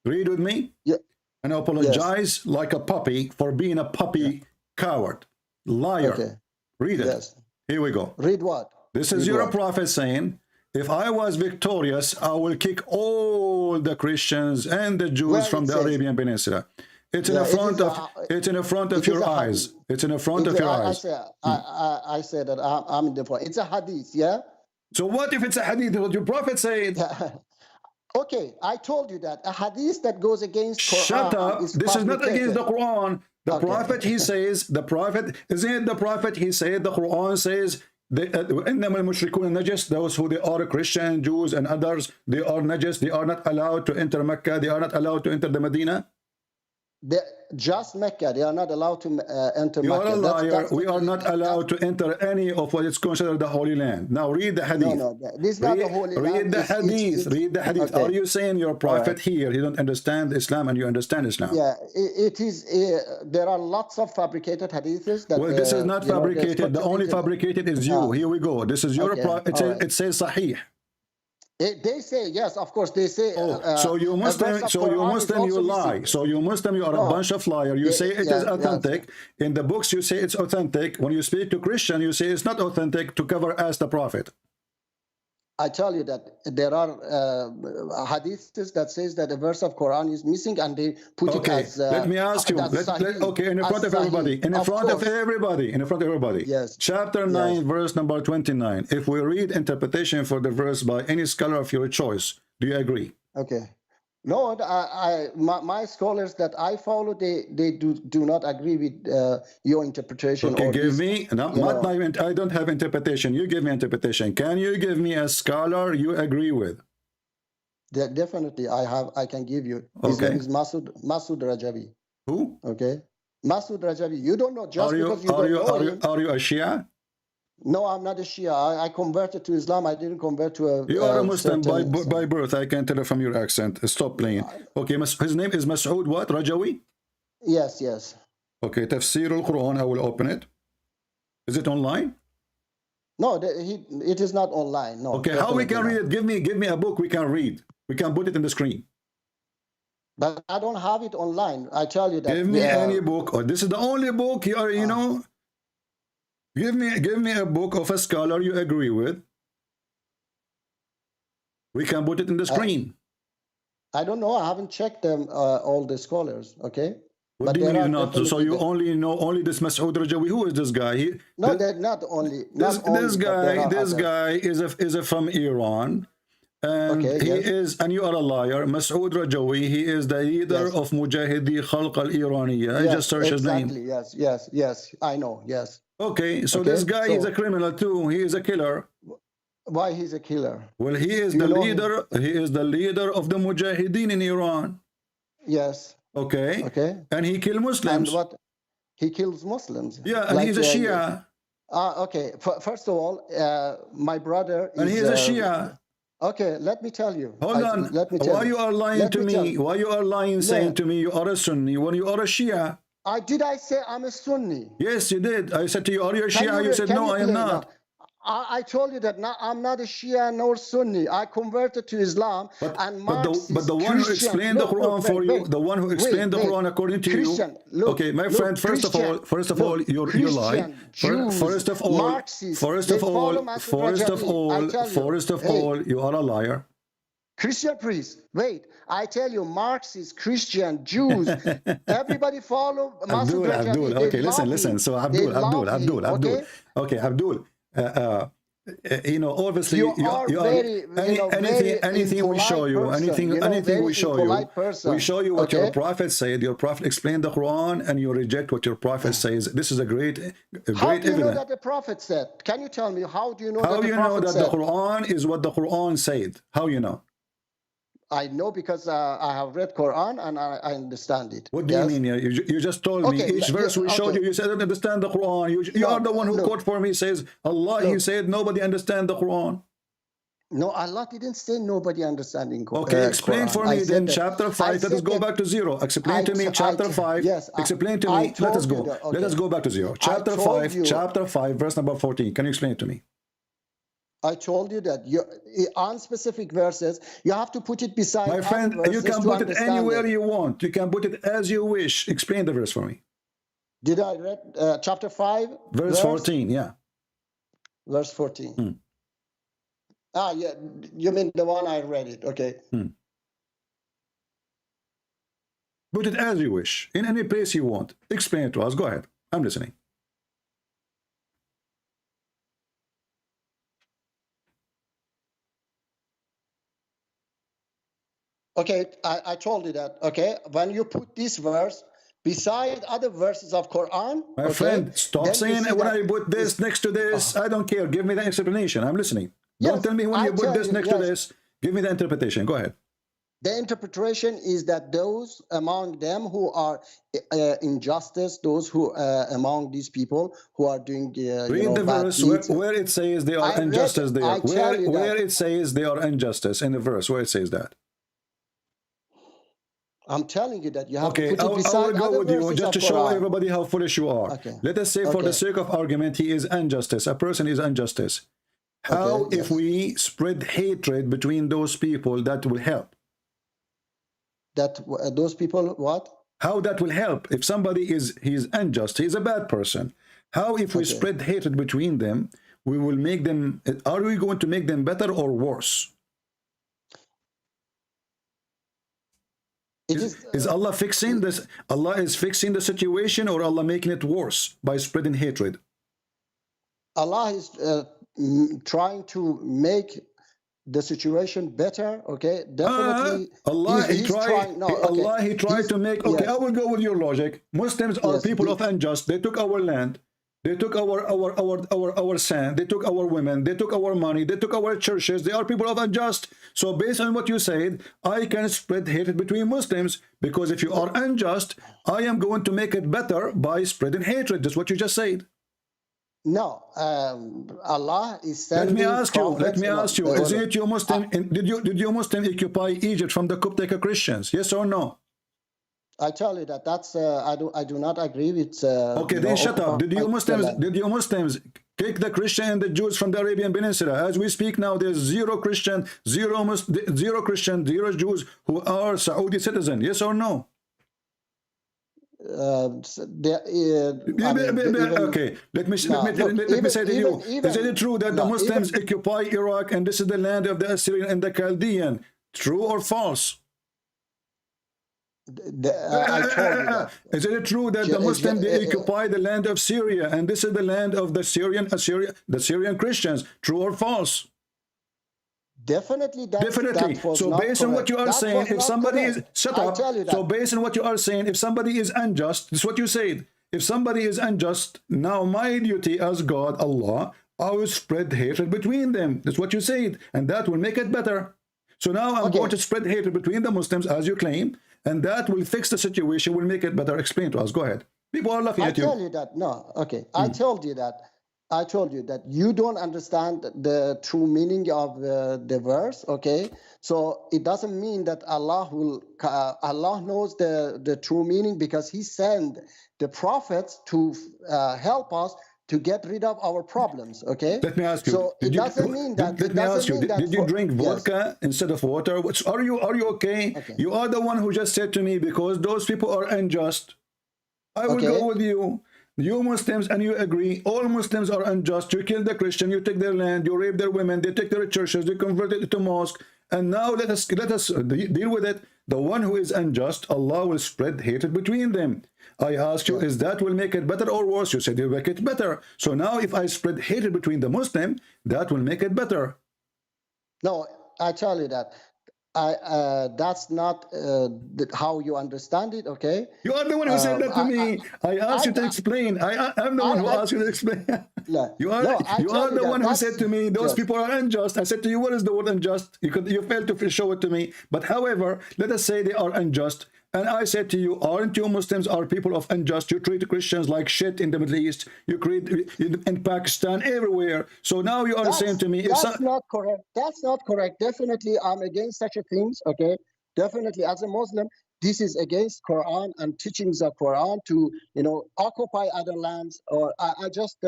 Read with me. Yeah. And apologize like a puppy for being a puppy coward, liar. Okay. Read it. Yes. Here we go. Read what? This is your prophet saying, if I was victorious, I will kick all the Christians and the Jews from the Arabian Peninsula. It's in the front of it's in the front of your eyes. It's in the front of your eyes. I say that I'm in the front. It's a hadith, yeah? So what if it's a hadith? What your prophet said? Okay, I told you that a hadith that goes against Quran. Shut up. This is not against the Quran. The prophet, he says, the prophet, isn't it the prophet? He said, the Quran says, إنما المشركون نجس, those who they are Christian, Jews and others, they are najis, they are not allowed to enter Mecca, they are not allowed to enter the Medina. Just Mecca, they are not allowed to enter Mecca. You are a liar. We are not allowed to enter any of what is considered the Holy Land. Now read the hadith. No, this is not the Holy Land. Read the hadith. Read the hadith. Okay. Are you saying your prophet here, he don't understand Islam and you understand Islam? Yeah, it is. There are lots of fabricated hadiths. That, well, this is not fabricated. The only fabricated is you. Here we go. This is your prophet. It says Sahih. They say yes, of course they say. So you Muslim, you lie. So you Muslim, you are a bunch of liars. You say it is authentic. In the books, you say it's authentic. When you speak to Christian, you say it's not authentic to cover as the prophet. I tell you that there are hadiths that says that a verse of Quran is missing, and they put it as. Let me ask you. Okay, in front of everybody. In front of everybody. In front of everybody. Yes. Chapter 9, verse number 29. If we read interpretation for the verse by any scholar of your choice, do you agree? Okay. No, my scholars that I follow, they do not agree with your interpretation. Okay, give me. No, not my. I don't have interpretation. You give me interpretation. Can you give me a scholar you agree with? Definitely, I can give you. His name is Masood Rajavi. Who? Okay, Masood Rajavi. You don't know just because you don't know him. Are you a Shia? No, I'm not a Shia. I converted to Islam. I didn't convert to a... You are a Muslim by birth. I can tell from your accent. Stop playing. Okay, his name is Masood what? Rajawi? Yes, yes. Okay, Tafsir al-Quran. I will open it. Is it online? No, it is not online. No. Okay, how we can read it? Give me a book we can read. We can put it in the screen. But I don't have it online. I tell you that. Give me any book. Oh, this is the only book you are, you know... Give me a book of a scholar you agree with. We can put it in the screen. I don't know. I haven't checked them, all the scholars. Okay. What do you mean not? So you only know this Masood Rajawi. Who is this guy? They're not only. This guy is from Iran. And and you are a liar. Masood Rajawi, he is the leader of Mujahidi Khalq al-Iraniya. I just searched his name. Yes, I know, yes. Okay, so this guy is a criminal too. He is a killer. Why he's a killer? Well, he is the leader. He is the leader of the Mujahideen in Iran. Yes. Okay. And he kills Muslims. And what? He kills Muslims. Yeah, and he's a Shia. Okay. First of all, my brother is... And he's a Shia. Okay, let me tell you. Hold on. Let me tell Why you are lying to me? Why you are lying, saying to me you are a Sunni when you are a Shia? Did I say I'm a Sunni? Yes, you did. I said to you, are you a Shia? You said, no, I am not. I told you that I'm not a Shia nor Sunni. I converted to Islam. But the one who explained the Quran for you, the one who explained the Quran according to you. Okay, my friend, first of all, you lie. First of all, you are a liar. Christian priest, wait, I tell you, Marxists, Christian, Jews, everybody follow Abdul. Okay, listen. So Abdul. Okay, Abdul. You know, obviously, anything we show you, we show you what your prophet said. Your prophet explained the Quran, and you reject what your prophet says. This is a great evidence. How do you know that the prophet said? Can you tell me how do you know? How do you know that the Quran is what the Quran said? How you know? I know because I have read Quran and I understand it. What do you mean? You just told me each verse we showed you. You said I don't understand the Quran. You are the one who quote for me says Allah. He said nobody understand the Quran. No, Allah didn't say nobody understanding. Okay, explain Quran. for I me said then that- chapter I 5. Let us said go that- back to 0. Explain to me chapter 5. Yes, explain to I me. Let us told go. you that, Let us okay. go back to 0. I Chapter told 5, you- chapter 5, verse number 14. Can you explain it to me? I told you that on specific verses, you have to put it beside My friend, other you verses can to put it understand anywhere it. you want. You can put it as you wish. Explain the verse for me. Did I read chapter 5? Verse 14, yeah. Verse 14. Ah, yeah, you mean the one I read it, okay. Put it as you wish, in any place you want. Explain it to us. Go ahead. I'm listening. Okay, I told you that, okay. When you put this verse beside other verses of Quran, My okay, friend, stop then you saying see when that I put this next to this. I don't care. Give me the explanation. I'm listening. Yes, Don't tell me when I you put tell this you, next to yes. this. Give me the interpretation. Go ahead. The interpretation is that those among them who are injustice, those who among these people who are doing Read the bad verse deeds. where it says they are I read- injustice there. I tell you Where that. it says they are injustice in the verse where it says that. I'm telling you that you have Okay, to put it I beside will go other with you verses just of to show Quran. everybody how foolish you are. Okay. Let us say for the Okay. sake of argument, he is injustice. A person is injustice. How Okay, if yes. we spread hatred between those people that will help? That those people what? How that will help? If somebody he's unjust, he's a bad person. How if we Okay. spread hatred between them, we will make them, are we going to make them better or worse? Is Allah fixing this? Allah is fixing the situation, or Allah making it worse by spreading hatred? Allah is trying to make the situation better. Okay, definitely. Allah he's trying. No, okay. Allah he tried to make. Okay, yes. I will go with your logic. Muslims are Yes, people of unjust. They took our land. They took our sand. They took our women. They took our money. They took our churches. They are people of unjust. So based on what you said, I can spread hatred between Muslims, because if you are unjust, I am going to make it better by spreading hatred. That's what you just said. No, Allah is Let sending. me ask you. Let prophets me and ask you. all- Is it you Muslim? Did you Muslim occupy Egypt from the Coptic Christians? Yes or no? I tell you that that's I do not agree with. Okay, then shut up. Did you occupying Muslims kick the Christian and the Jews from the Arabian Peninsula? As we speak now, there's zero Christian, zero Jews who are Saudi citizens. Yes or no? Okay, let me say to you. Is it true that the Muslims occupy Iraq and this is the land of the Assyrian and the Chaldean? True or false? I told you that. Is it true that the Muslims they occupy the land of Syria and this is the land of the Syrian Christians? True or false? Definitely. Definitely. That so based on what you are saying, if somebody is shut up. So based on what you are saying, if somebody is unjust, this is what you said. If somebody is unjust, now my duty as God, Allah, I will spread hatred between them. That's what you said, and that will make it better. So now I'm going to spread hatred between the Muslims, as you claim, and that will fix the situation, will make it better. Explain to us. Go ahead. People are laughing at you. I tell you that. No, okay. I told you that you don't understand the true meaning of the verse. Okay, so it doesn't mean that Allah knows the true meaning, because He sent the prophets to help us to get rid of our problems. Okay. Let me ask you. So it doesn't mean that. Let me ask you. Did you drink vodka instead of water? Are you okay? You are the one who just said to me, because those people are unjust. I will go with you. You Muslims, and you agree, all Muslims are unjust. You kill the Christian, you take their land, you rape their women, they take their churches, they convert it to mosque. And now let us deal with it. The one who is unjust, Allah will spread hatred between them. I asked you, is that will make it better or worse? You said you make it better. So now if I spread hatred between the Muslim, that will make it better. No, I tell you that. That's not how you understand it, okay? You are the one who said that to me. I asked you to explain. I'm the one who asked you to explain. You are the one who said to me, those people are unjust. I said to you, what is the word unjust? You failed to show it to me. But however, let us say they are unjust. And I said to you, aren't you Muslims are people of unjust? You treat Christians like shit in the Middle East. You create in Pakistan, everywhere. So now you are saying to me, that's not correct. That's not correct. Definitely, I'm against such a things. Okay, definitely, as a Muslim, this is against Quran and teachings of Quran to, you know, occupy other lands. Or I just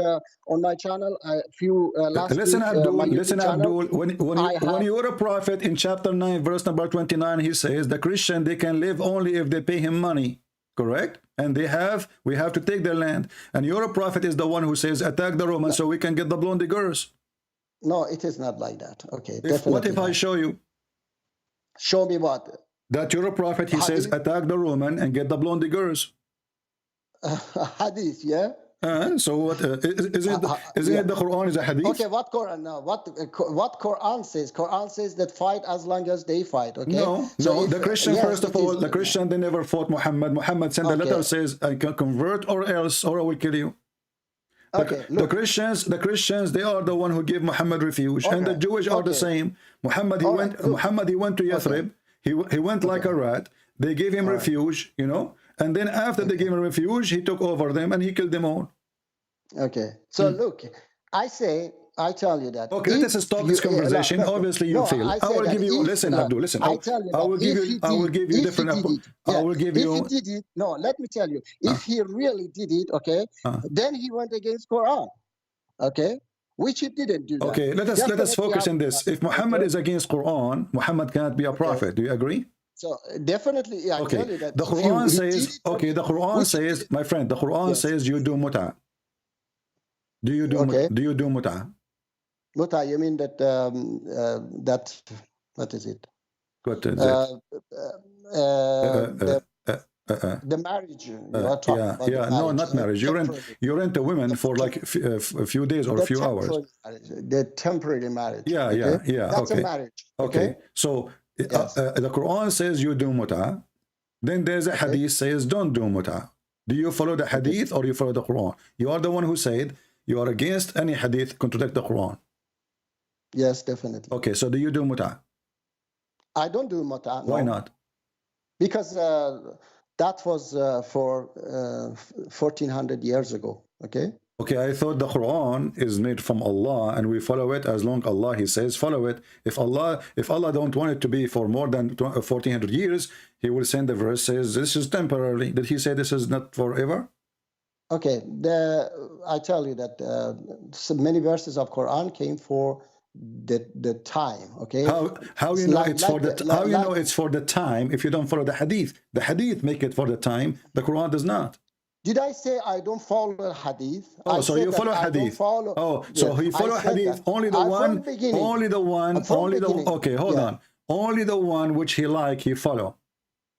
on my channel a few last listen, week, Abdul, my YouTube listen, channel, Abdul. When you're a prophet in chapter 9, verse number 29, he says the Christian, they can live only if they pay him money. Correct? And we have to take their land. And you're a prophet is the one who says attack the Romans so we can get the blonde girls. No, it is not like that. Okay, What if I show you? Show me what? That you're a prophet, he says attack the Roman and get the blonde girls. Hadith, yeah. So what isn't it the Quran is a hadith? Okay, what Quran now? What Quran says? Quran says that fight as long as they fight. Okay. No, the Christian first of all, the Christian they never fought Muhammad. Muhammad sent a letter says I can convert or else or I will kill you. The Christians they are the one who give Muhammad refuge, and the Jewish are the same. Muhammad he went to Yathrib. He went like a rat. They gave him refuge, you know. And then after they gave him refuge, he took over them and he killed them all. Okay. So look, I tell you that. Okay, let us stop this conversation. Obviously, you feel. I will give you. Listen, Abdul. Listen. I will give you. I will give you different. I will give you. If he did it, no. Let me tell you. If he really did it, okay, then he went against Quran. Okay. Which he didn't do. Okay. Let us focus on this. If Muhammad is against Quran, Muhammad cannot be a prophet. Do you agree? So definitely, yeah, I tell you that. The Quran says. Okay. The Quran says, my friend. The Quran says you do muta. Do you do? Do you do muta? Muta, you mean that that what is it? What is it? The marriage. No, not marriage. You rent a woman for like a few days or a few hours. The temporary marriage. Yeah. That's a marriage. Okay. So the Quran says you do muta. Then there's a hadith says don't do muta. Do you follow the hadith or you follow the Quran? You are the one who said you are against any hadith contradict the Quran. Yes, definitely. Okay, so do you do muta? I don't do muta. No. Why not? Because that was for 1400 years ago. Okay. Okay, I thought the Quran is made from Allah and we follow it as long Allah He says follow it. If Allah don't want it to be for more than 1400 years, He will send the verse says this is temporarily. Did He say this is not forever? Okay, I tell you that so many verses of Quran came for the time. Okay. How you know it's for the how you know it's for the time if you don't follow the hadith? The hadith make it for the time. The Quran does not. Did I say I don't follow hadith? Oh, so you follow hadith. So he follow hadith. Only the one. Okay, hold on. Only the one which he like he follow.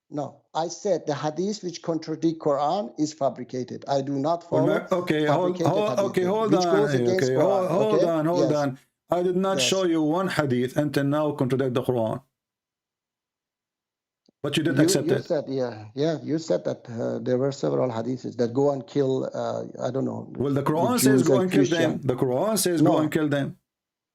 No, I said the hadith which contradict Quran is fabricated. I do not follow. Okay, hold on. I did not show you one hadith until now contradict the Quran. But you didn't accept it. Said, you said that there were several hadiths that go and kill, I don't know. Well, the Quran says go and kill them. The Quran says go and kill them.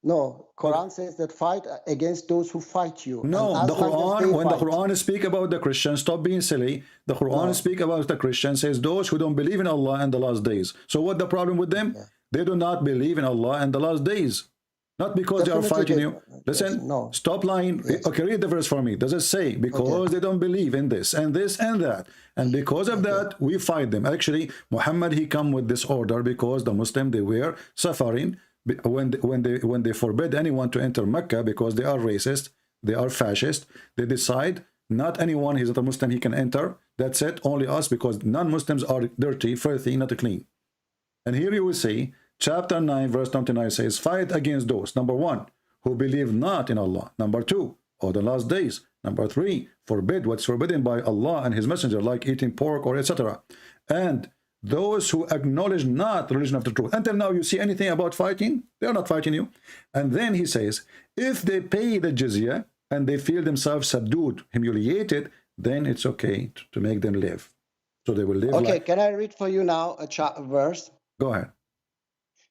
No, Quran says that fight against those who fight you. No, the Quran, when the Quran speak about the Christians, stop being silly. The Quran speak about the Christians, says those who don't believe in Allah and the last days. So what the problem with them? They do not believe in Allah and the last days. Not because they are fighting you. Listen, stop lying. Okay, read the verse for me. Does it say because they don't believe in this and this and that, and because of that we fight them? Actually, Muhammad he come with this order because the Muslim they were suffering when they forbid anyone to enter Mecca because they are racist, they are fascist. They decide not anyone he's not a Muslim he can enter. That's it. Only us because non-Muslims are dirty, filthy, not clean. And here you will see. Chapter 9 verse 29 says fight against those, number 1, who believe not in Allah, number 2, or the last days, number 3, forbid what's forbidden by Allah and his messenger like eating pork or etc., and those who acknowledge not the religion of the truth. Until now you see anything about fighting? They are not fighting you. And then he says if they pay the jizya and they feel themselves subdued, humiliated, then it's okay to make them live. So they will live. Okay, can I read for you now a verse? Go ahead.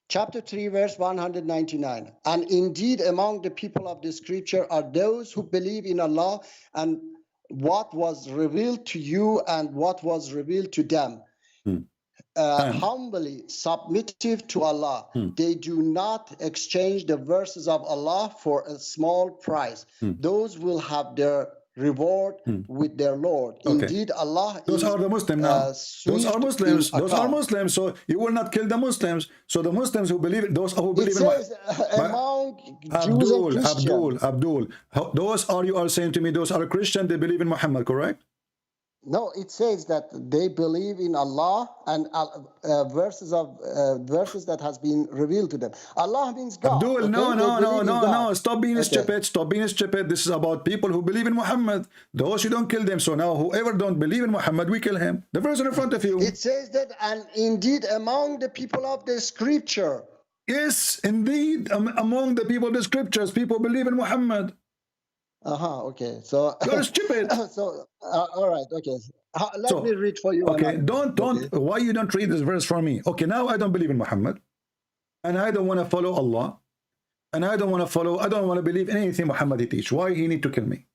Chapter 3, verse 199. And indeed among the people of the scripture are those who believe in Allah and what was revealed to you and what was revealed to them. Humbly submissive to Allah. They do not exchange the verses of Allah for a small price. Those will have their reward with their Lord. Indeed, Allah those are the Muslims now. Those are Muslims. Those are Muslims. So you will not kill the Muslims. So the Muslims who believe, those who believe among Jews and Christians. Abdul, those are, you are saying to me, those are Christians, they believe in Muhammad, correct? No, it says that they believe in Allah and verses that has been revealed to them. Allah means God. Abdul, okay? no. Stop being stupid. Stop being stupid. This is about people who believe in Muhammad. Those you don't kill them. So now whoever don't believe in Muhammad, we kill him. The verse in front of you. It says that, and indeed among the people of the scripture. Yes, indeed, among the people of the scriptures, people believe in Muhammad. Okay. So you're stupid. So all right, okay. Let me read for you. Okay, don't. Why you don't read this verse for me? Okay, now I don't believe in Muhammad, and I don't want to follow Allah, and I don't want to believe in anything Muhammad he teach. Why he need to kill me?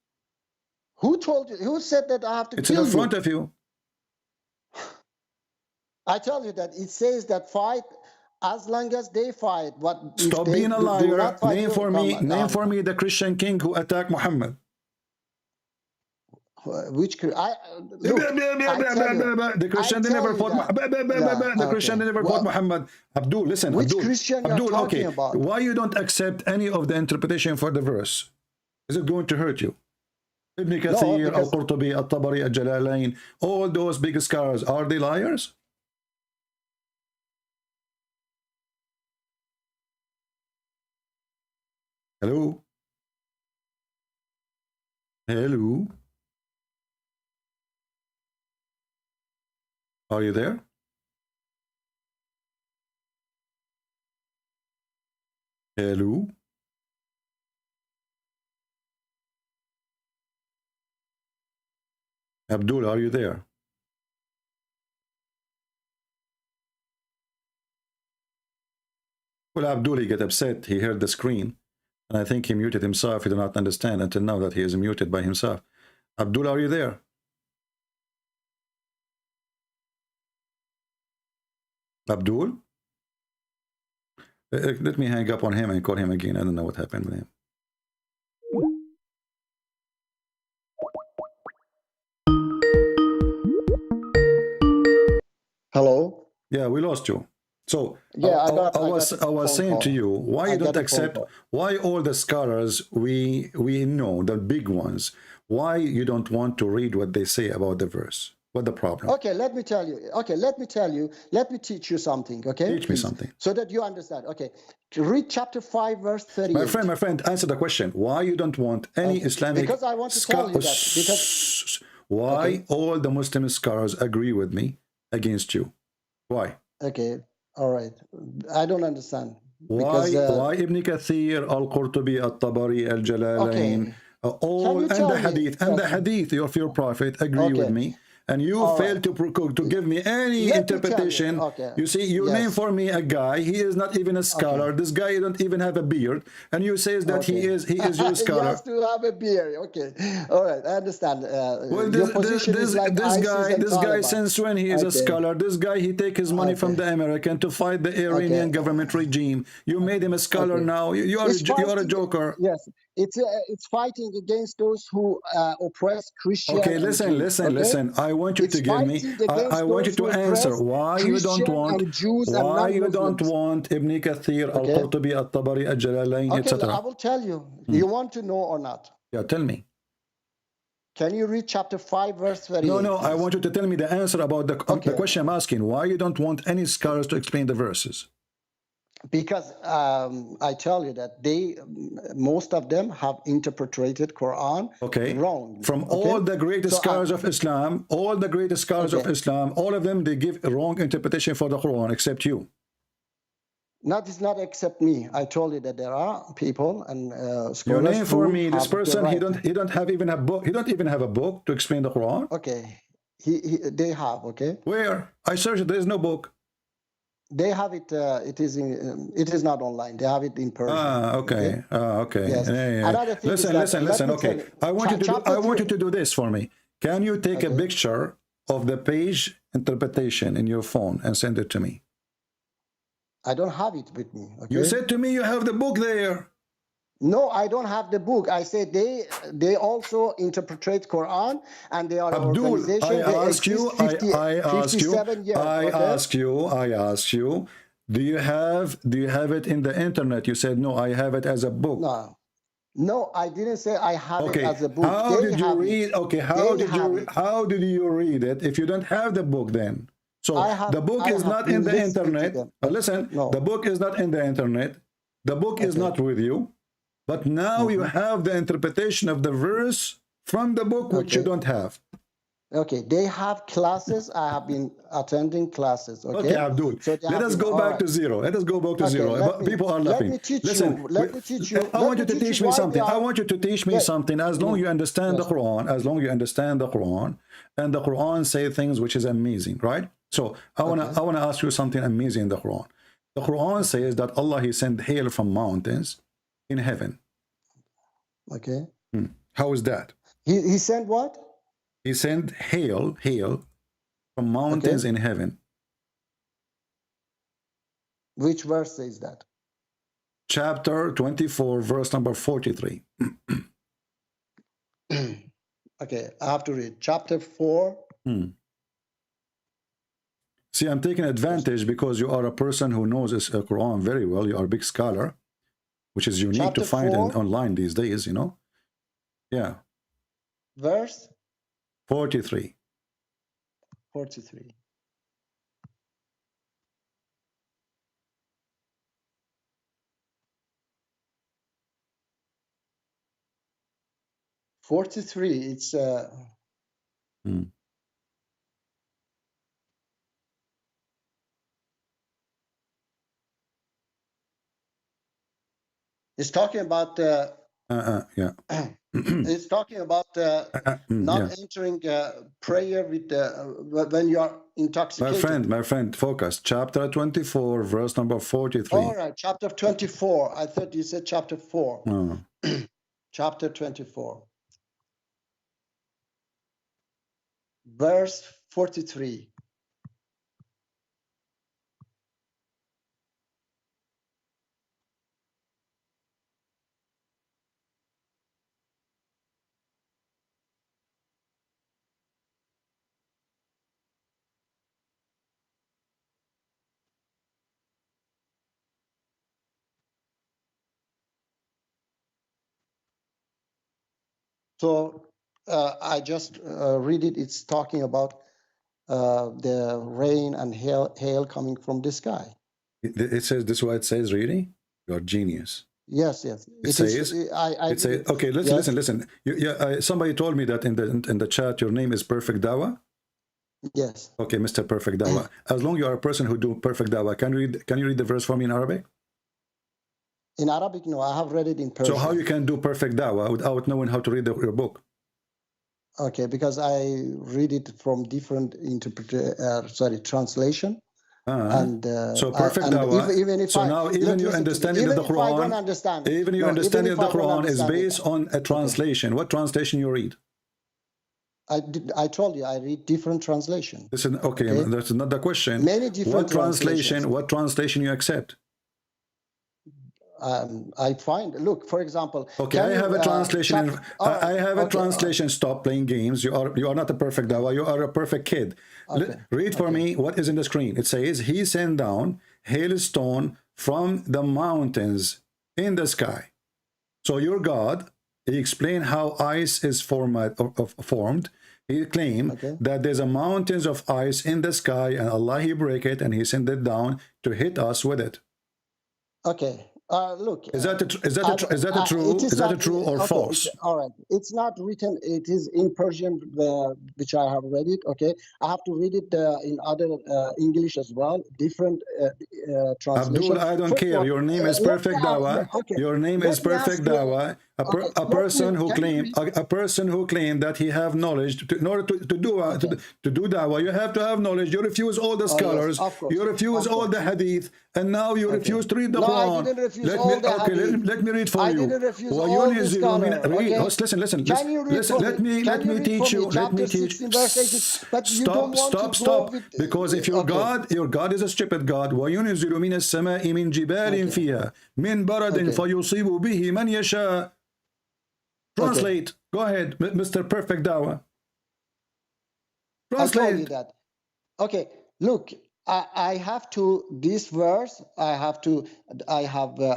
Who told you? Who said that I have to it's kill you? It's in front of you. I tell you that it says that fight. As long as they fight, stop being a liar. Name for me the Christian king who attacked Muhammad. Which the Christian they never fought. The Christian they never fought Muhammad. Abdul, listen. Which Christian you're talking about? Why you don't accept any of the interpretation for the verse? Is it going to hurt you? Ibn Kathir, Al-Qurtubi, Al-Tabari, Al-Jalalain, all those big scholars, are they liars? Hello? Hello? Are you there? Hello? Abdul, are you there? Well, Abdul, he get upset. He heard the screen. And I think he muted himself. He did not understand until now that he is muted by himself. Abdul, are you there? Abdul? Let me hang up on him and call him again. I don't know what happened with him. Hello? Yeah, we lost you. So yeah, I was saying to you, why you don't accept, why all the scholars we know, the big ones, why you don't want to read what they say about the verse? What the problem? Okay, let me tell you. Okay, let me teach you something. Okay, teach me something so that you understand. Okay, read chapter 5, verse 38. My friend, answer the question. Why you don't want any Islamic? Because I want to tell you that. Because why all the Muslim scholars agree with me against you? Why? Okay. All right, I don't understand. Why Ibn Kathir, Al-Qurtubi, Al-Tabari, Al-Jalalain, all and the hadith of your prophet agree with me, and you fail to give me any interpretation. You see, you name for me a guy, he is not even a scholar. This guy don't even have a beard, and you say that he is your scholar. He has to have a beard. Okay, all right, I understand. Well, this guy since when he is a scholar? This guy, he take his money from the American to fight the Iranian government regime. You made him a scholar now. You are a joker. Yes. It's fighting against those who oppress Christians. Okay, listen. I want you to give me. I want you to answer why you don't want. Why you don't want Ibn Kathir, Al-Qurtubi, Al-Tabari, Al-Jalalain, etc. I will tell you. You want to know or not? Yeah, tell me. Can you read chapter 5, verse 38? No. I want you to tell me the answer about the question I'm asking. Why you don't want any scholars to explain the verses? Because I tell you that most of them have interpreted Quran wrong. From all the greatest scholars of Islam, all of them, they give a wrong interpretation for the Quran, except you. It's not except me. I told you that there are people and scholars. Your name for me, this person, he don't have even a book. He don't even have a book to explain the Quran. Okay, they have. Okay. Where? I searched. There is no book. They have it. It is not online. They have it in Persian. Okay. Okay. Yes. Yeah. Another thing is that, Listen. let me tell Okay. you, I want you to do this for me. Can you take a Okay. picture of the page interpretation in your phone and send it to me? I don't have it with me. Okay? You said to me you have the book there. No, I don't have the book. I said they also interpret Quran, and they are an Abdul, organization. I ask you, 57 years. I ask you, do you have it in the internet? You said no, I have it as a book. No, I didn't say I have it Okay, as a book. how They did you have read? it. Okay, how did you read it if you don't have the book then? So the book is not in the internet. Listen, the book is not in the internet. The book is not with you. But now you have the interpretation of the verse from the book, which you don't have. Okay, they have classes. I have been attending classes. Okay, Abdul. So let us go back to zero. Let us go back to zero. People are laughing. Let me teach Listen, you. Let me teach you. I want you to teach me something. I want you to teach me something. As long as you understand the Quran, as long as you understand the Quran, and the Quran say things which is amazing, right? So I wanna ask you something amazing in the Quran. The Quran says that Allah He sent hail from mountains in heaven. Okay. How is that? He sent what? He sent hail from mountains in heaven. Which verse says that? Chapter 24, verse number 43. Okay, I have to read. Chapter 4. See, I'm taking advantage because you are a person who knows this Quran very well. You are a big scholar, which is unique Chapter to find 4. online these days, you know? Yeah. Verse? 43. 43. It's it's talking about Yeah. it's talking about not entering prayer with when you are intoxicated. My friend, focus. Chapter 24, verse number 43. All right, chapter 24. I thought you said chapter 4. Chapter 24. Verse 43. So I just read it. It's talking about the rain and hail coming from the sky. It says this is what it says, really? You're genius. Yes. It says, okay, listen. Somebody told me that in the chat, your name is Perfect Dawah. Yes. Okay, Mr. Perfect Dawah. As long as you are a person who do Perfect Dawah, can you read the verse for me in Arabic? In Arabic, no. I have read it in Persian. So how you can do Perfect Dawah without knowing how to read your book? Okay, because I read it from different translation. And so Perfect Dawah. Even if your understanding of the Quran, even your understanding of the Quran is based on a translation. What translation you read? I told you I read different translation. Listen, okay, that's not the question. Many different translations. What translation you accept? I find. Look, for example. Okay, I have a translation. I have a translation. Stop playing games. You are not a perfect Dawah. You are a perfect kid. Read for me what is in the screen. It says he sent down hailstone from the mountains in the sky. So your God, he explained how ice is formed. He claimed that there's a mountains of ice in the sky, and Allah he break it and he sent it down to hit us with it. Okay. Look, is that true or false? All right, it's not written. It is in Persian, which I have read it. Okay, I have to read it in other English as well, different translation. Abdul, I don't care. Your name is Perfect Dawah. Your name is Perfect Dawah. a person who claimed that he have knowledge in order to do dawah, you have to have knowledge. You refuse all the scholars, you refuse all the hadith, and now you refuse to read the Quran. I didn't refuse all the hadith. Let me read for you. I didn't refuse all the scholars. Listen. Let me teach you. Let me teach. Stop. Because if your God is a stupid God. وَيُنْزِلُ مِنَ السَّمَاءِ مِنْ جِبَالٍ فِيهَا مِنْ بَرَدٍ فَيُصِيبُ بِهِ مَنْ يَشَاءُ. Translate. Go ahead, Mr. Perfect Dawah. Translate. I told you that. Okay, look, I have to, this verse, I have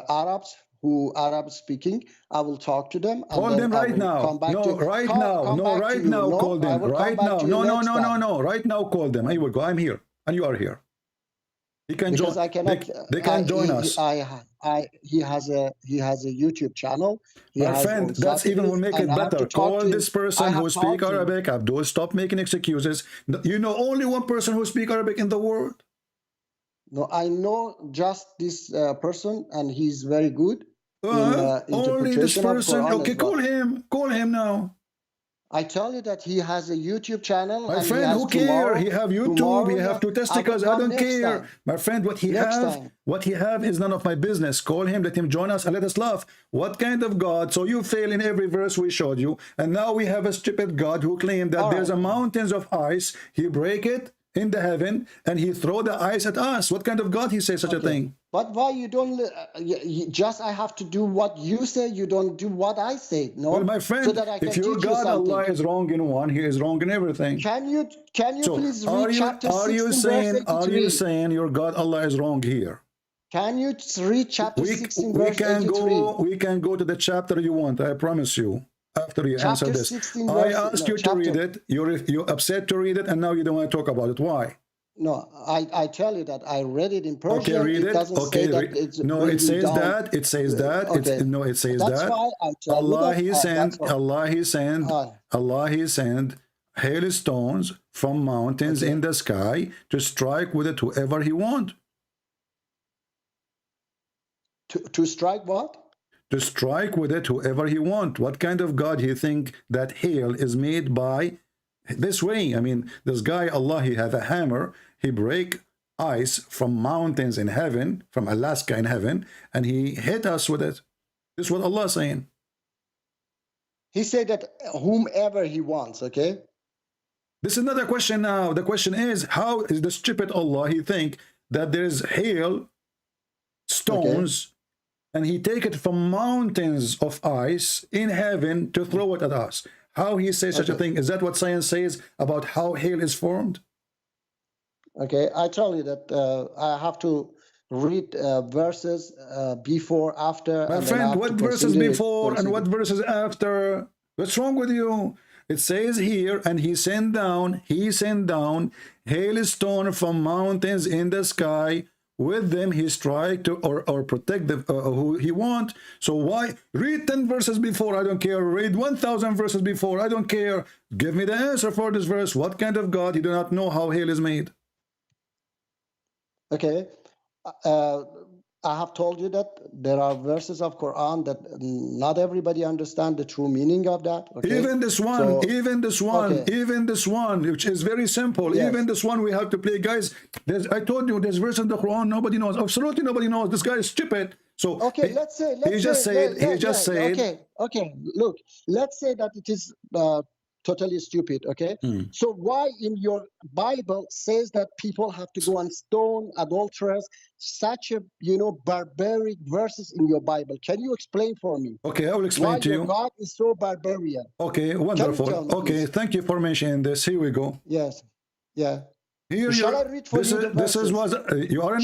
Arabs speaking. I will talk to them. Call them right now. No, right now. Call them. Right now. No. Right now, call them. I will go. I'm here. And you are here. He can join. They can join us. He has a YouTube channel. My friend, that's even will make it better. Call this person who speaks Arabic. Abdul, stop making excuses. You know only one person who speaks Arabic in the world. No, I know just this person, and he's very good. Only this person. Okay, call him now. I tell you that he has a YouTube channel. My friend, who cares? He have YouTube, he have 2 testicles. I don't care. My friend, what he have is none of my business. Call him, let him join us, and let us laugh. What kind of God? So you fail in every verse we showed you, and now we have a stupid God who claimed that there's a mountains of ice. He break it in the heaven, and he throw the ice at us. What kind of God he says such a thing? But why you don't just I have to do what you say, you don't do what I say? No. Well, my friend, so that I can if your God Allah is wrong in one, he is wrong in everything. Can you please read chapter 16 Are you saying your God Allah is wrong here? Can you read chapter 16 verse 83? We can go to the chapter you want, I promise you. After you answer this, I asked you to read it. You're upset to read it, and now you don't want to talk about it. Why? No, I tell you that I read it in Persian. Okay, read it. Okay, no, it says that. It says that. No, it says that. Allah He sent hailstones from mountains in the sky to strike with it whoever He want. To strike what? To strike with it whoever He want. What kind of God He think that hail is made by? This way, I mean, this guy Allah, he have a hammer, he break ice from mountains in heaven, from Alaska in heaven, and he hit us with it. This is what Allah is saying. He said that whomever He wants, okay? This is another question now. The question is, how is the stupid Allah, he think that there's hail, stones, and he take it from mountains of ice in heaven to throw it at us? How he says such a thing? Is that what science says about how hail is formed? Okay, I tell you that I have to read verses before, after. My friend, what verses before and what verses after? What's wrong with you? It says here, and he sent down hailstone from mountains in the sky. With them he strike to or protect the, who he want. So why read 10 verses before? I don't care. Read 1,000 verses before. I don't care. Give me the answer for this verse. What kind of God? You do not know how hail is made. Okay. I have told you that there are verses of Quran that not everybody understand the true meaning of that. Okay? Even this one, which is very simple. Yes. Even this one we have to play, guys. I told you, there's verse in the Quran nobody knows. Absolutely nobody knows. This guy is stupid. So okay, let's say. Okay. Look, let's say that it is totally stupid. Okay. So why in your Bible says that people have to go and stone adulterers? Such a barbaric verses in your Bible. Can you explain for me? Okay, I will explain to you. Your God is so barbarian. Okay, wonderful. Okay, thank you for mentioning this. Here we go. Yes. Yeah. Here shall I read for you the verses? This is what you are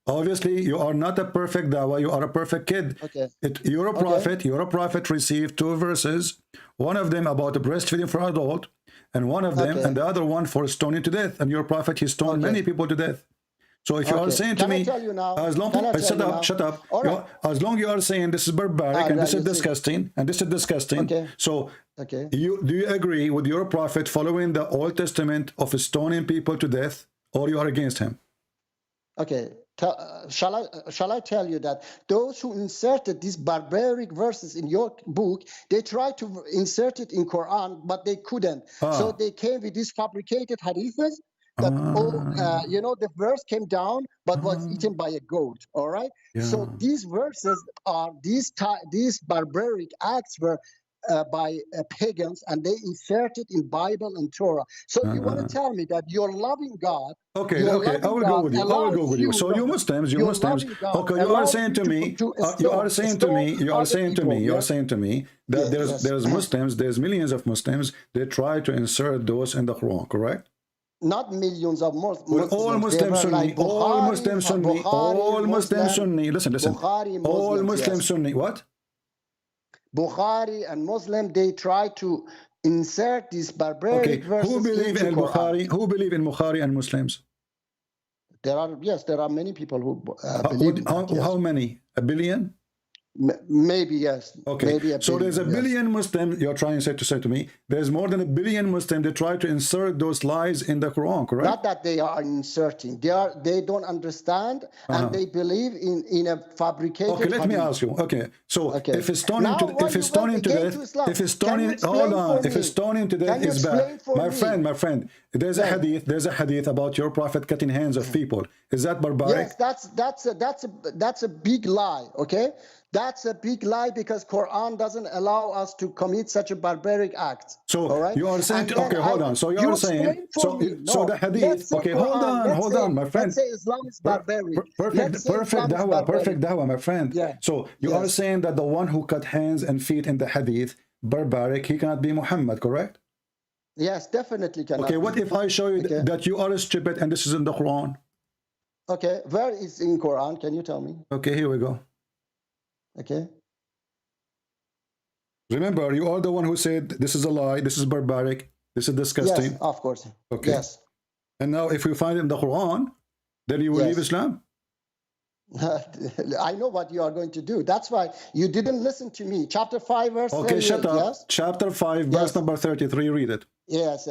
obviously you are not a perfect dawah, you are a perfect kid. Okay. You're a prophet. You're a prophet received 2 verses. One of them about breastfeeding for adult, and one of them and the other one for stoning to death. And your prophet, he stoned many people to death. So if you are saying to me, as long shut up. As long you are saying this is barbaric and this is disgusting and this is disgusting. So do you agree with your prophet following the Old Testament of stoning people to death, or you are against him? Okay, Shall I tell you that those who inserted these barbaric verses in your book, they tried to insert it in Quran, but they couldn't. So they came with these fabricated hadiths that the verse came down but was eaten by a goat. All right. Yeah. So these verses are these barbaric acts were by pagans, and they inserted in Bible and Torah. So you want to tell me that your loving God? Okay, I will go with you. I will go with you. So you Muslims, okay, you are saying to me, you are saying to me that there's Muslims, there's millions of Muslims, they try to insert those in the Quran, correct? Not millions of Muslims. Well, all Muslims Sunni, all Muslims Sunni, all Muslims Sunni. Listen. All Muslims Sunni. What? Bukhari and Muslim, they try to insert these barbaric verses. Who believe in Bukhari? Who believe in Bukhari and Muslims? There are many people who believe. How many? A billion? Maybe yes. Okay. Maybe a billion, so there's a billion Muslims. You're trying to say to me, there's more than a billion Muslims. They try to insert those lies in the Quran, correct? Not that they are inserting. They don't understand, and they believe in a fabricated. Okay, let me ask you. Okay, so if it's stoning to death, if it's stoning to death is bad, my friend, there's a hadith about your prophet cutting hands of people. Is that barbaric? Yes, that's a big lie. Okay. That's a big lie, because Quran doesn't allow us to commit such a barbaric act. So right? you are saying, okay, hold on. So you are saying, so the hadith, okay, hold on, my friend. Let's say Islam is barbaric. Perfect dawah, my friend. Yeah. So you are saying that the one who cut hands and feet in the hadith, barbaric, he cannot be Muhammad, correct? Yes, definitely cannot. Okay, what if I show you that you are stupid and this is in the Quran? Okay, where is in Quran? Can you tell me? Okay, here we go. Okay. Remember, you are the one who said this is a lie, this is barbaric, this is disgusting. Yes, of course. Okay. Yes. And now if you find it in the Quran, then you will leave Islam? I know what you are going to do. That's why you didn't listen to me. Chapter 5, verse 38. Okay, shut up. Yes? Chapter 5, verse number 33, read it. Yes.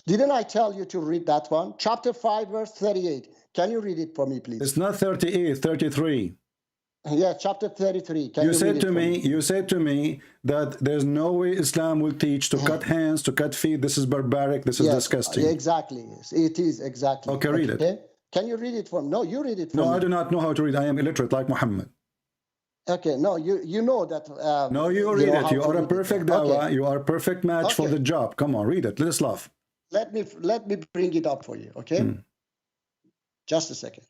Didn't I tell you to read that one? Chapter 5, verse 38. Can you read it for me, please? It's not 38, 33. Yeah, chapter 33. You said to me that there's no way Islam will teach to cut hands, to cut feet. This is barbaric. This is disgusting. Exactly. It is exactly. Okay, read it. Can you read it for me? No, you read it for me. No, I do not know how to read. I am illiterate like Muhammad. Okay, no, you know that. No, you read it. You are a perfect dawah. Okay. You are a perfect match for the job. Come on, read it. Let us laugh. Let me bring it up for you. Okay. Just a second.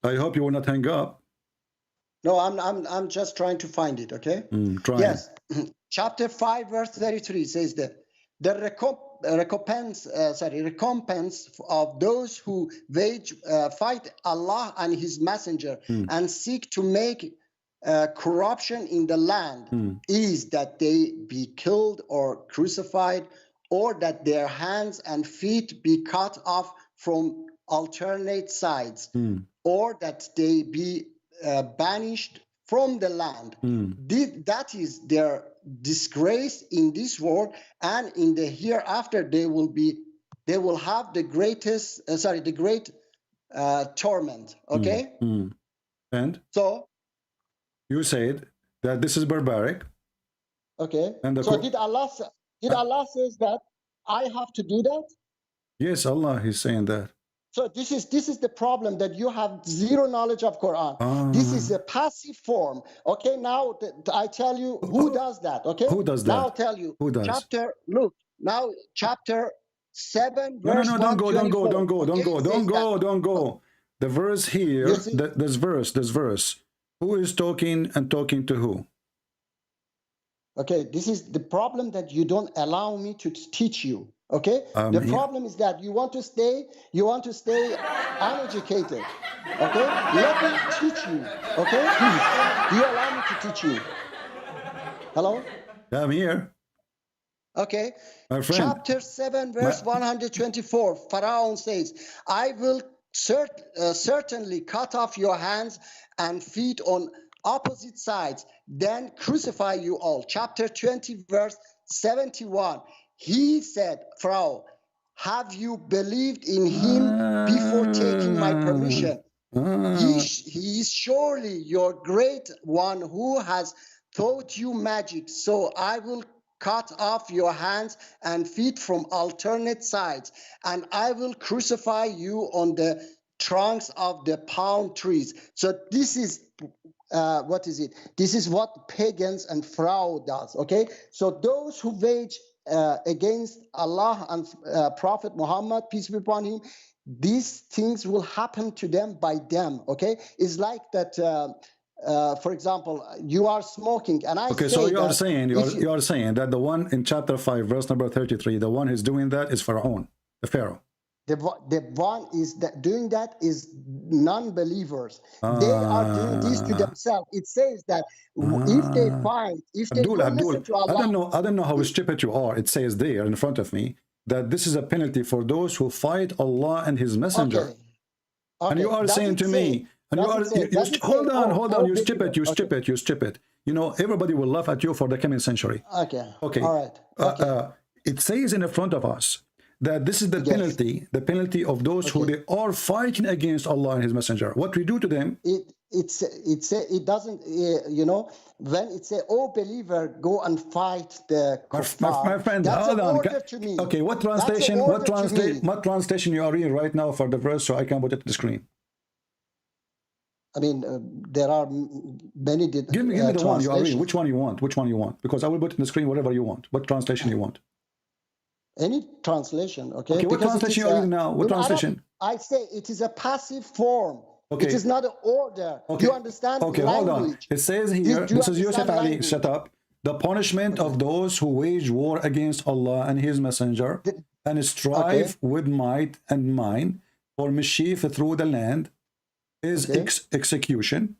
I hope you will not hang up. No, I'm just trying to find it. Okay. Yes. Chapter 5, verse 33 says that the recompense of those who fight Allah and His Messenger and seek to make corruption in the land is that they be killed or crucified, or that their hands and feet be cut off from alternate sides, or that they be banished from the land. That is their disgrace in this world, and in the hereafter they will have the great torment. Okay. And so you said that this is barbaric. Okay. And so did Allah says that I have to do that? Yes, Allah is saying that. So this is the problem, that you have zero knowledge of Quran. This is a passive form. Okay, now I tell you who does that. Okay, who does that? Now I'll tell you. Who does? Chapter 7, verse No, don't go. The verse here, this verse. Who is talking and talking to who? Okay, this is the problem, that you don't allow me to teach you. Okay, the problem is that you want to stay uneducated. Okay, let me teach you. Okay, please, do you allow me to teach you? Hello? I'm here. Okay. My friend. Chapter 7, verse 124. Pharaoh says, I will certainly cut off your hands and feet on opposite sides, then crucify you all. Chapter 20, verse 71. He said, Pharaoh, have you believed in him before taking my permission? He is surely your great one who has taught you magic. So I will cut off your hands and feet from alternate sides, and I will crucify you on the trunks of the palm trees. So this is what is it? This is what pagans and Pharaoh does. Okay, so those who wage against Allah and Prophet Muhammad, peace be upon him, these things will happen to them by them. Okay, it's like that. For example, you are smoking, and I okay, say so you are that saying you are saying that the one in chapter 5, verse number 33, the one who's doing that is Pharaoh, the Pharaoh. The one is that doing that is non-believers. They are doing this to themselves. It says that if they don't listen to Allah, I don't know how stupid you are. It says there in front of me that this is a penalty for those who fight Allah and His Messenger. Okay. And you are saying to me, and you are hold on, you stupid. You know, everybody will laugh at you for the coming century. Okay. All right. It says in the front of us that this is the penalty of those who they are fighting against Allah and His Messenger. What we do to them? It doesn't, you know, when it say, "Oh believer, go and fight the kuffar," my friend, that's hold on. order to me. Okay, what translation? What translation you are reading right now for the verse, so I can put it to the screen? I mean, there are many. Give me the one you are reading. Which one you want? Which one you want? Because I will put it in the screen whatever you want. What translation you want? Any translation, okay? Okay, what translation you are reading now? What translation? I say it is a passive form. Okay. It is not an order. Okay. You understand? Okay, language. hold on. It says here, this is Yusuf Ali, shut up. The punishment of those who wage war against Allah and His Messenger and strive with might and main for mischief through the land is execution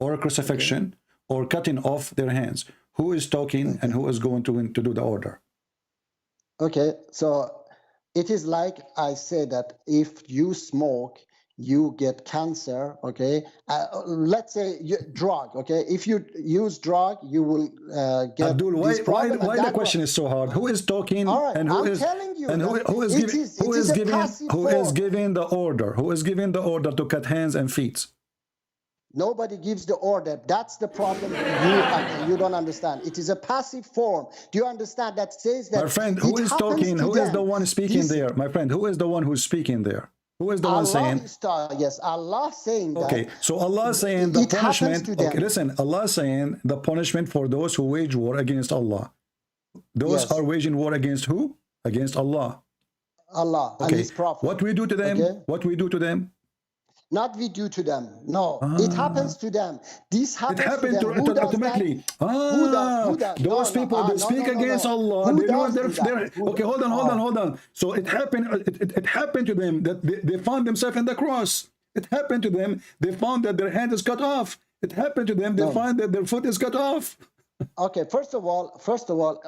or crucifixion or cutting off their hands. Who is talking and who is going to do the order? Okay, so it is like I say that if you smoke, you get cancer. Okay, let's say drug. Okay, if you use drug, you will get. Abdul, why the question is so hard? Who is talking and who is giving the order? Who is giving the order to cut hands and feet? Nobody gives the order. That's the problem. You don't understand. It is a passive form. Do you understand? That says that. My friend, who is talking? Who is the one speaking there? My friend, who is the one who's speaking there? Who is the one saying? Yes, Allah saying that. Okay, so Allah saying the punishment. Okay, listen, Allah saying the punishment for those who wage war against Allah. Those are waging war against who? Against Allah. Allah and His Prophet. What we do to them? What we do to them? Not we do to them. No, it happens to them. This happens to them. Who automatically. Those people that speak against Allah. Okay, hold on. So it happened. It happened to them that they found themselves in the cross. It happened to them. They found that their hand is cut off. It happened to them. They find that their foot is cut off. Okay, first of all,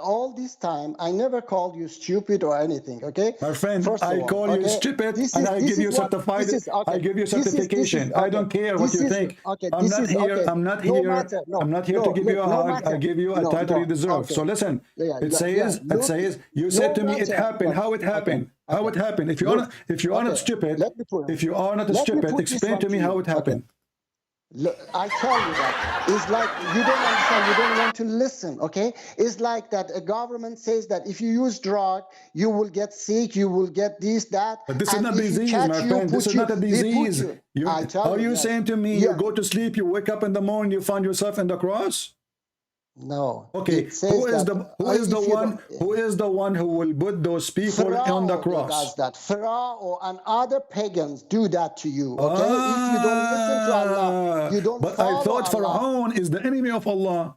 all this time I never called you stupid or anything. Okay, my friend, I call you stupid and I give you certified. I give you certification. I don't care what you think. I'm not here. I'm not here to give you a hug. I give you a title you deserve. So listen, it says. You said to me, it happened. How it happened? How it happened? If you are not stupid, explain to me how it happened. Look, I tell you that it's like you don't understand. You don't want to listen. Okay, it's like that. A government says that if you use drug, you will get sick. You will get this, that. But this is not disease, my friend. This is not a disease. Are you saying to me, you go to sleep, you wake up in the morning, you find yourself in the cross? No. Okay. Who is the one who will put those people on the cross? Does that. Pharaoh and other pagans do that to you. Okay. If you don't listen to Allah, you don't. But I thought Pharaoh is the enemy of Allah.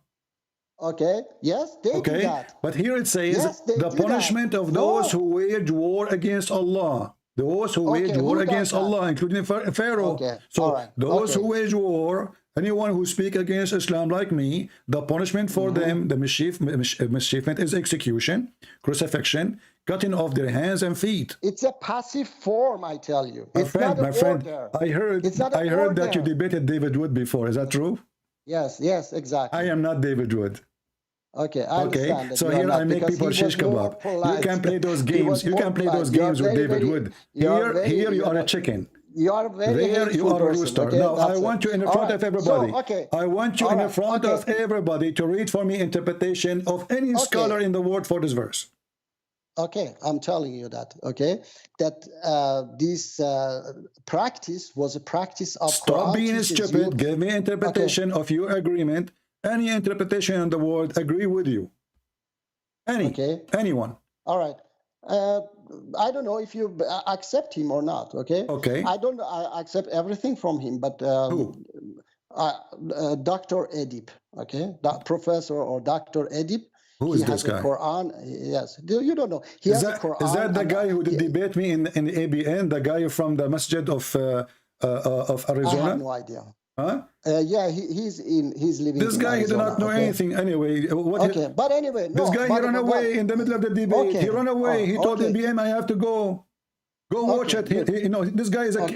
Okay. Yes, they do that. But here it says the punishment of those who wage war against Allah. Those who wage war against Allah, including Pharaoh. So those who wage war Anyone who speak against Islam like me, the punishment for them, the mischievement is execution, crucifixion, cutting off their hands and feet. It's a passive form, I tell you. My It's friend, not an order. I heard that you debated David Wood before. Is that true? Yes, exactly. I am not David Wood. Okay, I understand. So here I make people shish kebab. You can play those games. You can play those games with David Wood. Here you are a chicken. You are very there you are a rooster. Okay? Now I want you in front of everybody. So, I want you in front of everybody to read for me interpretation of any scholar in the world for this verse. Okay, I'm telling you that. Okay, that this practice was a practice of. Stop being stupid. Give me interpretation of your agreement. Any interpretation in the world agree with you. Anyone. All right. I don't know if you accept him or not. Okay. I don't. I accept everything from him, but who? Dr. Edip. Okay, Professor or Dr. Edip. Who is this guy? Quran. Yes. You don't know. He has a Quran. Is that the guy who did debate me in the ABN? The guy from the Masjid of Arizona? I have no idea. Huh? Yeah, he's living. This guy, he did not know anything anyway. But anyway, this guy he ran away in the middle of the debate. He ran away. He told ABM, "I have to go. Go watch it." You know, this guy is a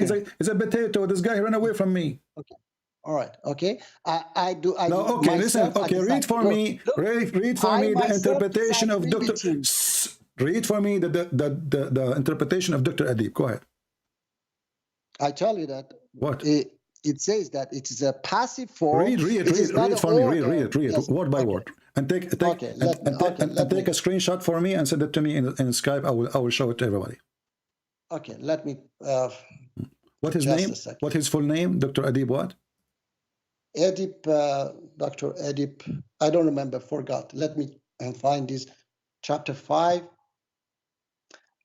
potato. This guy ran away from me. Okay. All right. Okay. I do. No. Okay. Listen. Okay. Read for me. Read for me the interpretation of Dr. Read for me the interpretation of Dr. Adib. Go ahead. I tell you that. What? It says that it is a passive form. Read for me. Read yes. Word by word, and take a screenshot for me and send it to me in Skype. I will show it to everybody. Okay, let me. What his name? What his full name? Dr. Adib what? Edip, Dr. Edip. I don't remember. Forgot. Let me find this. Chapter 5,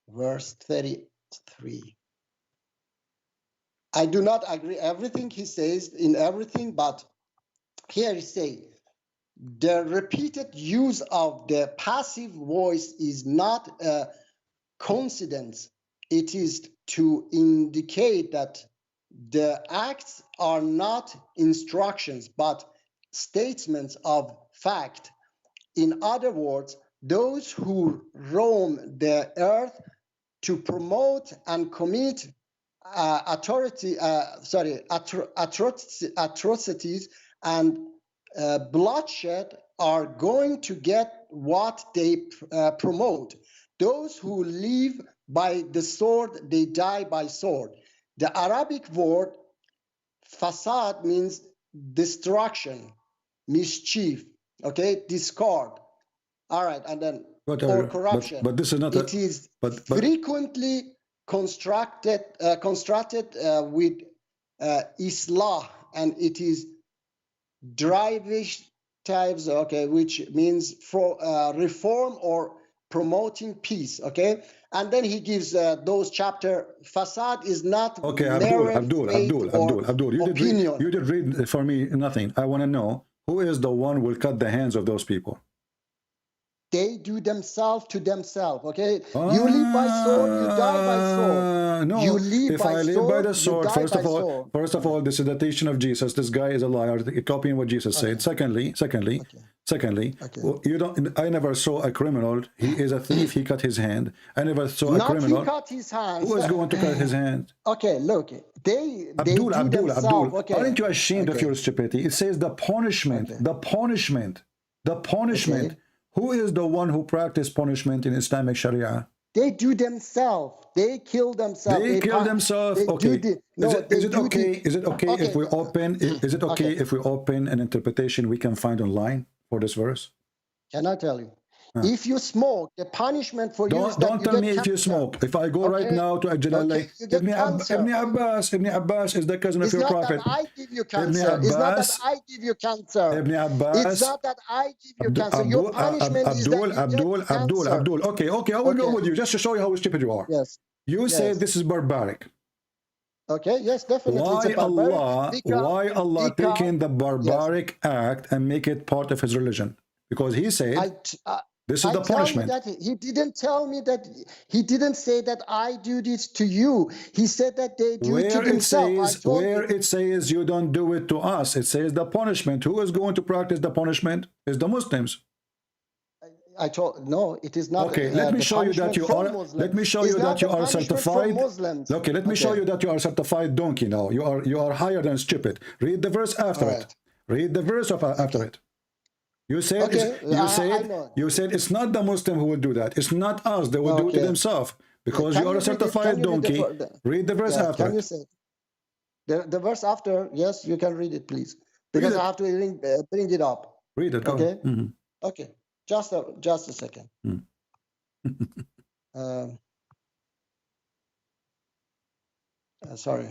verse 33. I do not agree everything he says in everything, but here he says, the repeated use of the passive voice is not a coincidence. It is to indicate that the acts are not instructions, but statements of fact. In other words, those who roam the earth to promote and commit atrocities and bloodshed are going to get what they promote. Those who live by the sword, they die by sword. The Arabic word fasad means destruction, mischief, okay, discord. All right, and then or corruption. But this is not. It is frequently constructed with islah, and it is drivish types, okay, which means for reform or promoting peace, okay. And then he gives those chapter. Fasad is not okay. Abdul, you did read for me nothing. I want to know who is the one who will cut the hands of those people. They do themselves to themselves, okay? You live by sword, you die by sword. No, you live if by I live sword, by the sword, you die by sword. first of all, this is the teaching of Jesus. This guy is a liar, copying what Jesus said. Secondly, you don't. I never saw a criminal. He is a thief. He cut his hand. I never saw a criminal. He cut his hand. Who is going to cut his hand? Okay, look, Abdul. Okay. Aren't you ashamed of your stupidity? It says the punishment. Okay. Who is the one who practiced punishment in Islamic Sharia? They do themselves. They kill themselves. They kill themselves. Okay. Is it okay if we open? Is it okay if we open an interpretation we can find online for this verse? Can I tell you? If you smoke, the punishment for you is that don't tell me if you smoke. If I go right now to Ajjalala, Ibn Abbas is the cousin of your prophet. It's not that I give you cancer. It's not that I give you cancer. Ibn Abbas. It's not that I give you cancer. Your punishment is that you get cancer. Abdul. Okay, I will go with you just to show you how stupid you are. Yes. You say this is barbaric. Okay, yes, definitely. Why Allah taking the barbaric act and make it part of his religion? Because he said This is the punishment. That he didn't tell me that. He didn't say that I do this to you. He said that they do it to themselves. Where it says you don't do it to us, it says the punishment. Who is going to practice the punishment? Is the Muslims. I told no, it is not. Okay, let me show you that you are. Let me show you that you are certified. Okay, let me show you that you are certified donkey. Now you are higher than stupid. Read the verse after it. Read the verse after it. You said you said it's not the Muslim who will do that. It's not us. They will do it to themselves because you are a certified donkey. Read the verse after. Can you say the verse after? Yes, you can read it, please, because I have to bring it up. Read it. Okay. Okay. Just a second. Sorry.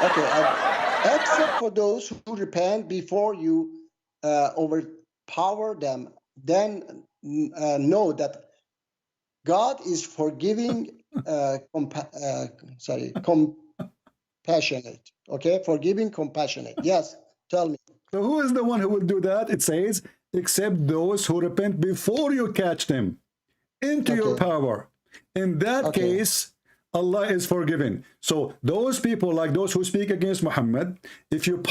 Okay. Except for those who repent before you overpower them, then know that God is forgiving, compassionate. Okay, forgiving, compassionate. Yes, tell me. So who is the one who will do that? It says, except those who repent before you catch them into your power. In that case, Allah is forgiving. So those people, like those who speak against Muhammad, if you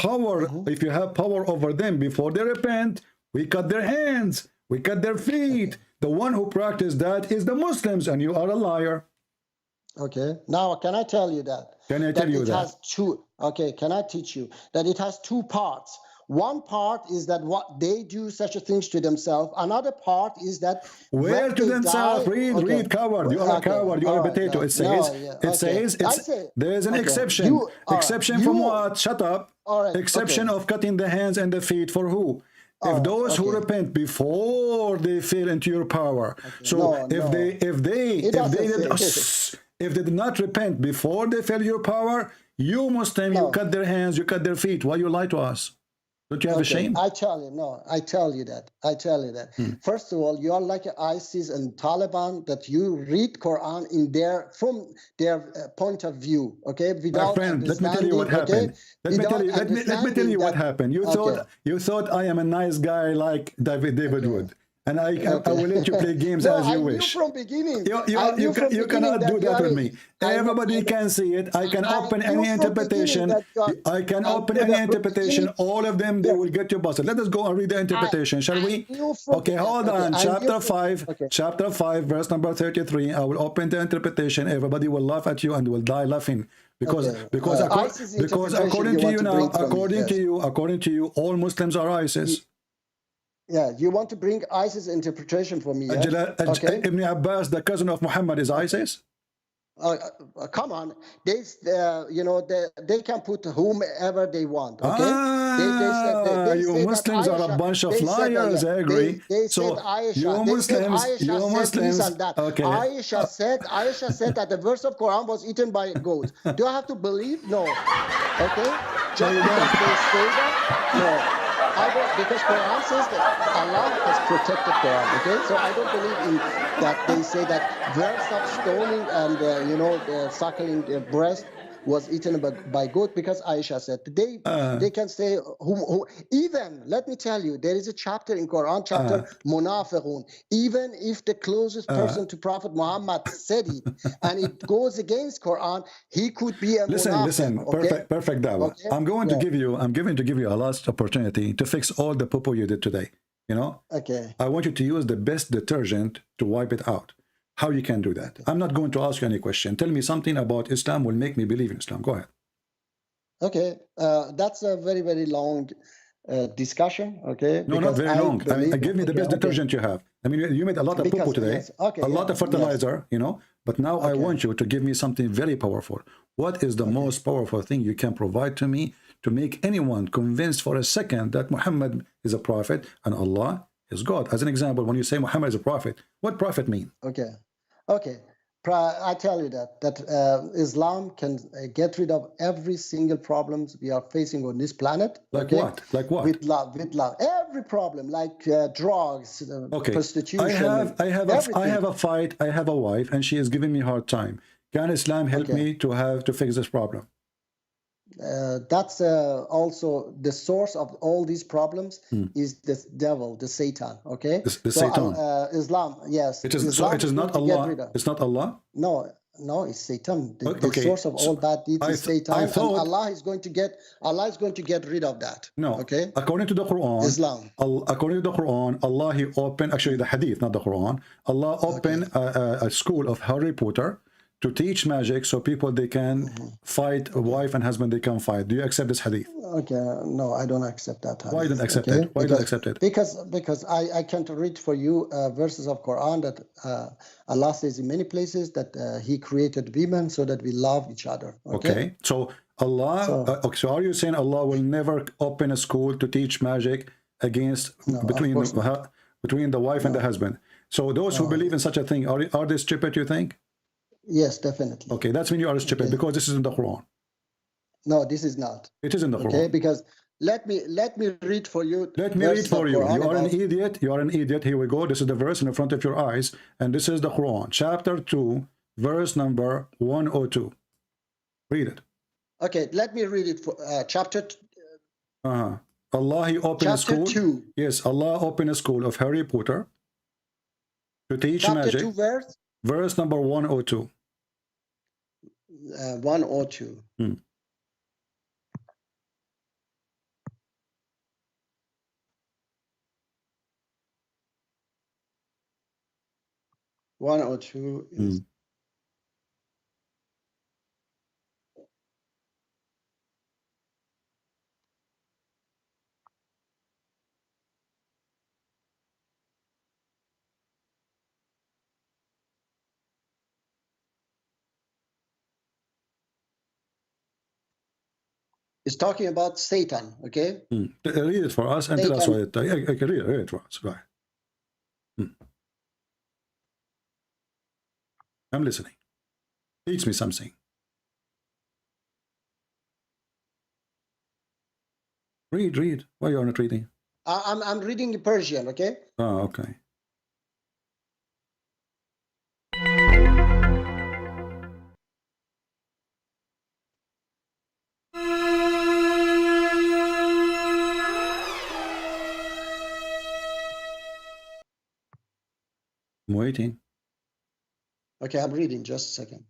have power over them before they repent, we cut their hands, we cut their feet. The one who practiced that is the Muslims, and you are a liar. Okay. Now, can I tell you that? Can I tell you that? It has two. Okay. Can I teach you that it has two parts? One part is that what they do such a things to themselves. Another part is that where to themselves. Read, coward. You are a coward. You are a potato. It says. There is an exception. Exception from what? Shut up. Exception of cutting the hands and the feet for who? If those who repent before they fall into your power. So if they did not repent before they fell your power, you Muslim, you cut their hands, you cut their feet. Why you lie to us? Don't you have a shame? I tell you that. First of all, you are like ISIS and Taliban, that you read Quran from their point of view. Okay, my friend, let me tell you what happened. Let me tell you what happened. You thought I am a nice guy like David Wood. And I will let you play games as you wish. From beginning. You cannot do that with me. Everybody can see it. I can open any interpretation. I can open any interpretation. All of them, they will get you busted. Let us go and read the interpretation, shall we? Okay, hold on. Chapter 5, verse number 33. I will open the interpretation. Everybody will laugh at you and will die laughing. Because according to you, all Muslims are ISIS. Yeah, you want to bring ISIS interpretation for me? Ibn Abbas, the cousin of Muhammad, is ISIS? Come on, they can put whomever they want. Okay, you Muslims are a bunch of liars. I agree. They said Aisha. Okay. Aisha said that the verse of Quran was eaten by goats. Do I have to believe? No. Okay. Just because they say that? No. I don't, because Quran says that Allah has protected Quran. Okay, so I don't believe in that. They say that verse of stoning and suckling the breast was eaten by goat, because Aisha said they can say even, let me tell you, there is a chapter in Quran, chapter Munafiqun. Even if the closest person to Prophet Muhammad said it and it goes against Quran, he could be a Listen, okay? perfect Dawah. Okay? I'm going to give you a last opportunity to fix all the poo-poo you did today. Okay. I want you to use the best detergent to wipe it out. How you can do that? I'm not going to ask you any question. Tell me something about Islam will make me believe in Islam. Go ahead. Okay, that's a very, very long discussion. Okay. No, not very long. Give me the best detergent you have. I mean, you made a lot of poo-poo today, a lot of fertilizer, but now I want you to give me something very powerful. What is the most powerful thing you can provide to me to make anyone convinced for a second that Muhammad is a prophet and Allah is God? As an example, when you say Muhammad is a prophet, what prophet mean? Okay. I tell you that Islam can get rid of every single problems we are facing on this planet. Like what? With love. Every problem, like drugs, prostitution. I have a fight. I have a wife, and she is giving me a hard time. Can Islam help me to fix this problem? That's also the source of all these problems is the devil, the Satan. Okay, the Satan. Islam, yes. It is Islam so. It is not Allah. It's not Allah. No, it's Satan. The Okay, source of all bad deeds is Satan, I thought, and Allah is going to get rid of that. No. Okay. According to the Quran, Islam. According to the Quran, Allah he opened, actually the Hadith, not the Quran. Allah opened a school of Harry Potter to teach magic, so people they can fight, a wife and husband they can fight. Do you accept this Hadith? Okay. No, I don't accept that hadith. Why don't accept it? Why don't accept it? Because I can't read for you verses of Quran that Allah says in many places that He created women so that we love each other. Okay. So Allah. So are you saying Allah will never open a school to teach magic against between the wife and the husband? So those who believe in such a thing are they stupid? You think? Yes, definitely. Okay, that's when you are stupid because this is in the Quran. No, this is not. It is in the Quran. Okay, because let me read for you. Let me read for you. You are an idiot. You are an idiot. Here we go. This is the verse in the front of your eyes, and this is the Quran, chapter 2, verse number 102. Read it. Okay, let me read it for chapter. Allah he opened a school. 2. Yes, Allah opened a school of Harry Potter to teach chapter magic. 2 verse. Verse number 102. 102. 102 is it's talking about Satan, okay? Read it for us and tell us what it is. I can read it for us. Go ahead. I'm listening. Teach me something. Read. Why are you not reading? I'm reading in Persian, okay? Oh, okay. I'm waiting. Okay, I'm reading. Just a second.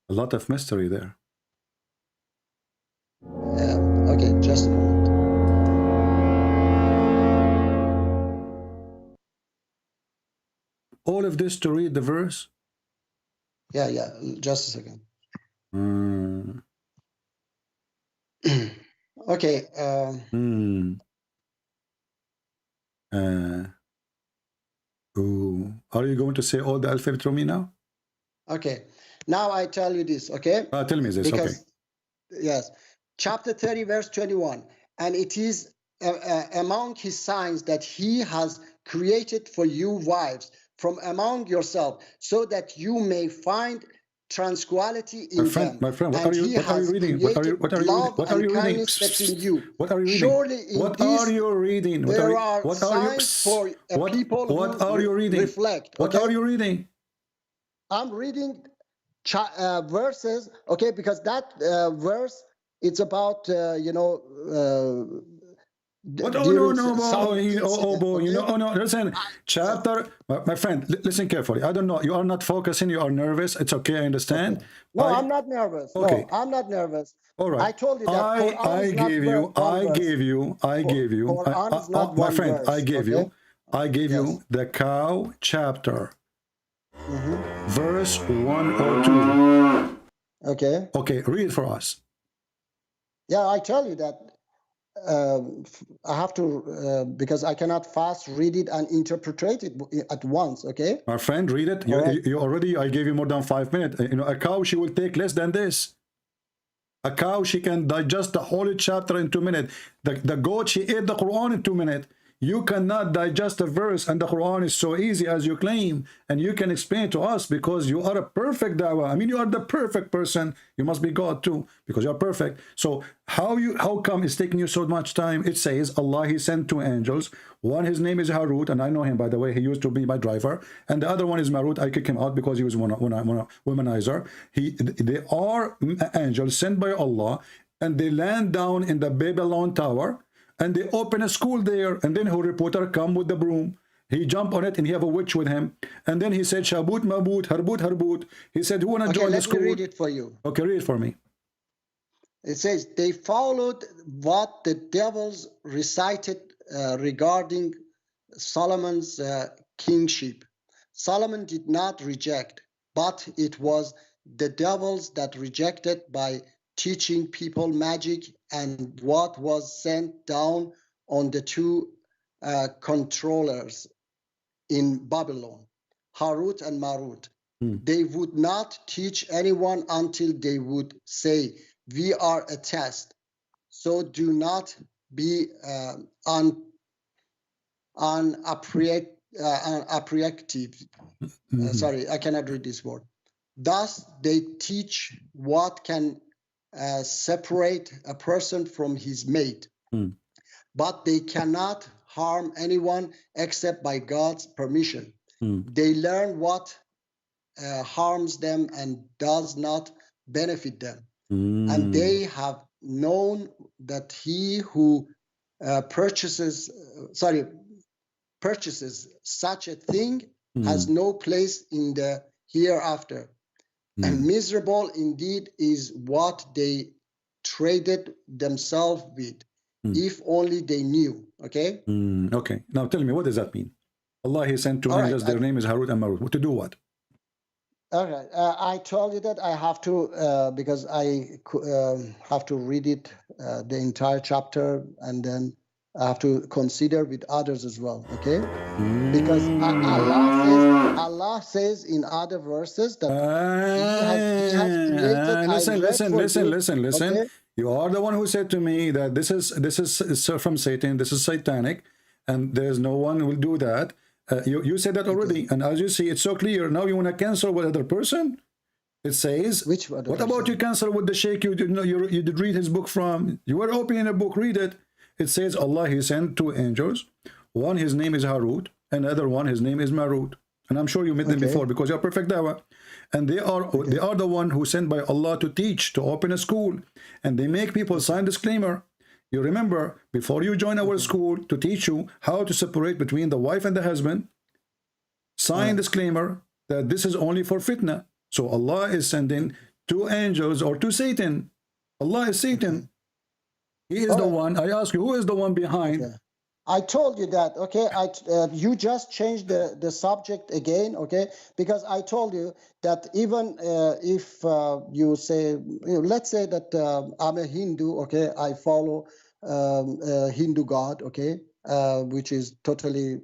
A lot of mystery there. Okay, just a moment. All of this to read the verse? Yeah, just a second. Okay. Are you going to say all the alphabet to me now? Okay. Now I tell you this, okay? Tell me this, okay. Yes. Chapter 30, verse 21. And it is among his signs that he has created for you wives from among yourself, so that you may find tranquility in them. My friend, what are you reading? What are you reading? What are you reading? Surely in what are you reading? There are signs for people who reflect. What are you reading? I'm reading verses, okay, because that verse, it's about, What? Listen, chapter, my friend, listen carefully. I don't know. You are not focusing. You are nervous. It's okay. I understand. Okay. No, I'm not nervous. Okay. No, I'm not nervous. All right. I told you that. I gave you. My friend, I gave you the cow chapter, verse 102. Okay. Okay. Read for us. Yeah, I tell you that. I have to because I cannot fast read it and interpret it at once. Okay, my friend, read it. You already. I gave you more than 5 minutes. A cow, she will take less than this. A cow, she can digest the whole chapter in 2 minutes. The goat, she ate the Quran in 2 minutes. You cannot digest a verse and the Quran is so easy as you claim, and you can explain to us because you are a perfect dawah. I mean, you are the perfect person. You must be God too because you are perfect. So how come it's taking you so much time? It says Allah, he sent 2 angels. One, his name is Harut, and I know him, by the way. He used to be my driver. And the other one is Marut. I kicked him out because he was one womanizer. They are angels sent by Allah, and they land down in the Babylon tower, and they open a school there, and then a reporter come with the broom. He jump on it, and he have a witch with him. And then he said, Shabut, Mabut, Harbut, Harbut. He said, who want to join the school? Let me read it for you. Okay, read it for me. It says, they followed what the devils recited regarding Solomon's kingship. Solomon did not reject, but it was the devils that rejected by teaching people magic and what was sent down on the 2 controllers in Babylon, Harut and Marut. They would not teach anyone until they would say, we are a test. So do not be unappreciative. Sorry, I cannot read this word. Thus, they teach what can separate a person from his mate, but they cannot harm anyone except by God's permission. They learn what harms them and does not benefit them. And they have known that he who purchases such a thing has no place in the hereafter. And miserable indeed is what they traded themselves with, if only they knew. Okay? Okay. Now tell me, what does that mean? Allah, he sent 2 angels, their name is Harut and Marut. To do what? All right. I told you that I have to, because I have to read it, the entire chapter, and then I have to consider with others as well, okay? Because Allah says in other verses that he has created. Listen. Okay? You are the one who said to me that this is from Satan, this is satanic, and there's no one who will do that. You said that already, and as you see, it's so clear. Now you want to cancel with other person? It says, what about you cancel with the sheikh you did read his book from? You were opening a book, read it. It says Allah, he sent 2 angels. One, his name is Harut, and the other one, his name is Marut. And I'm sure you met them before because you're perfect dawah. And they are the one who sent by Allah to teach, to open a school. And they make people sign disclaimer. You remember, before you join our school, to teach you how to separate between the wife and the husband, sign disclaimer that this is only for fitna. So Allah is sending 2 angels or to Satan. Allah is Satan. He is the one. I ask you, who is the one behind? I told you that, okay? You just changed the subject again, okay? Because I told you that even if you say, let's say that I'm a Hindu, okay? I follow Hindu God, okay? Which is totally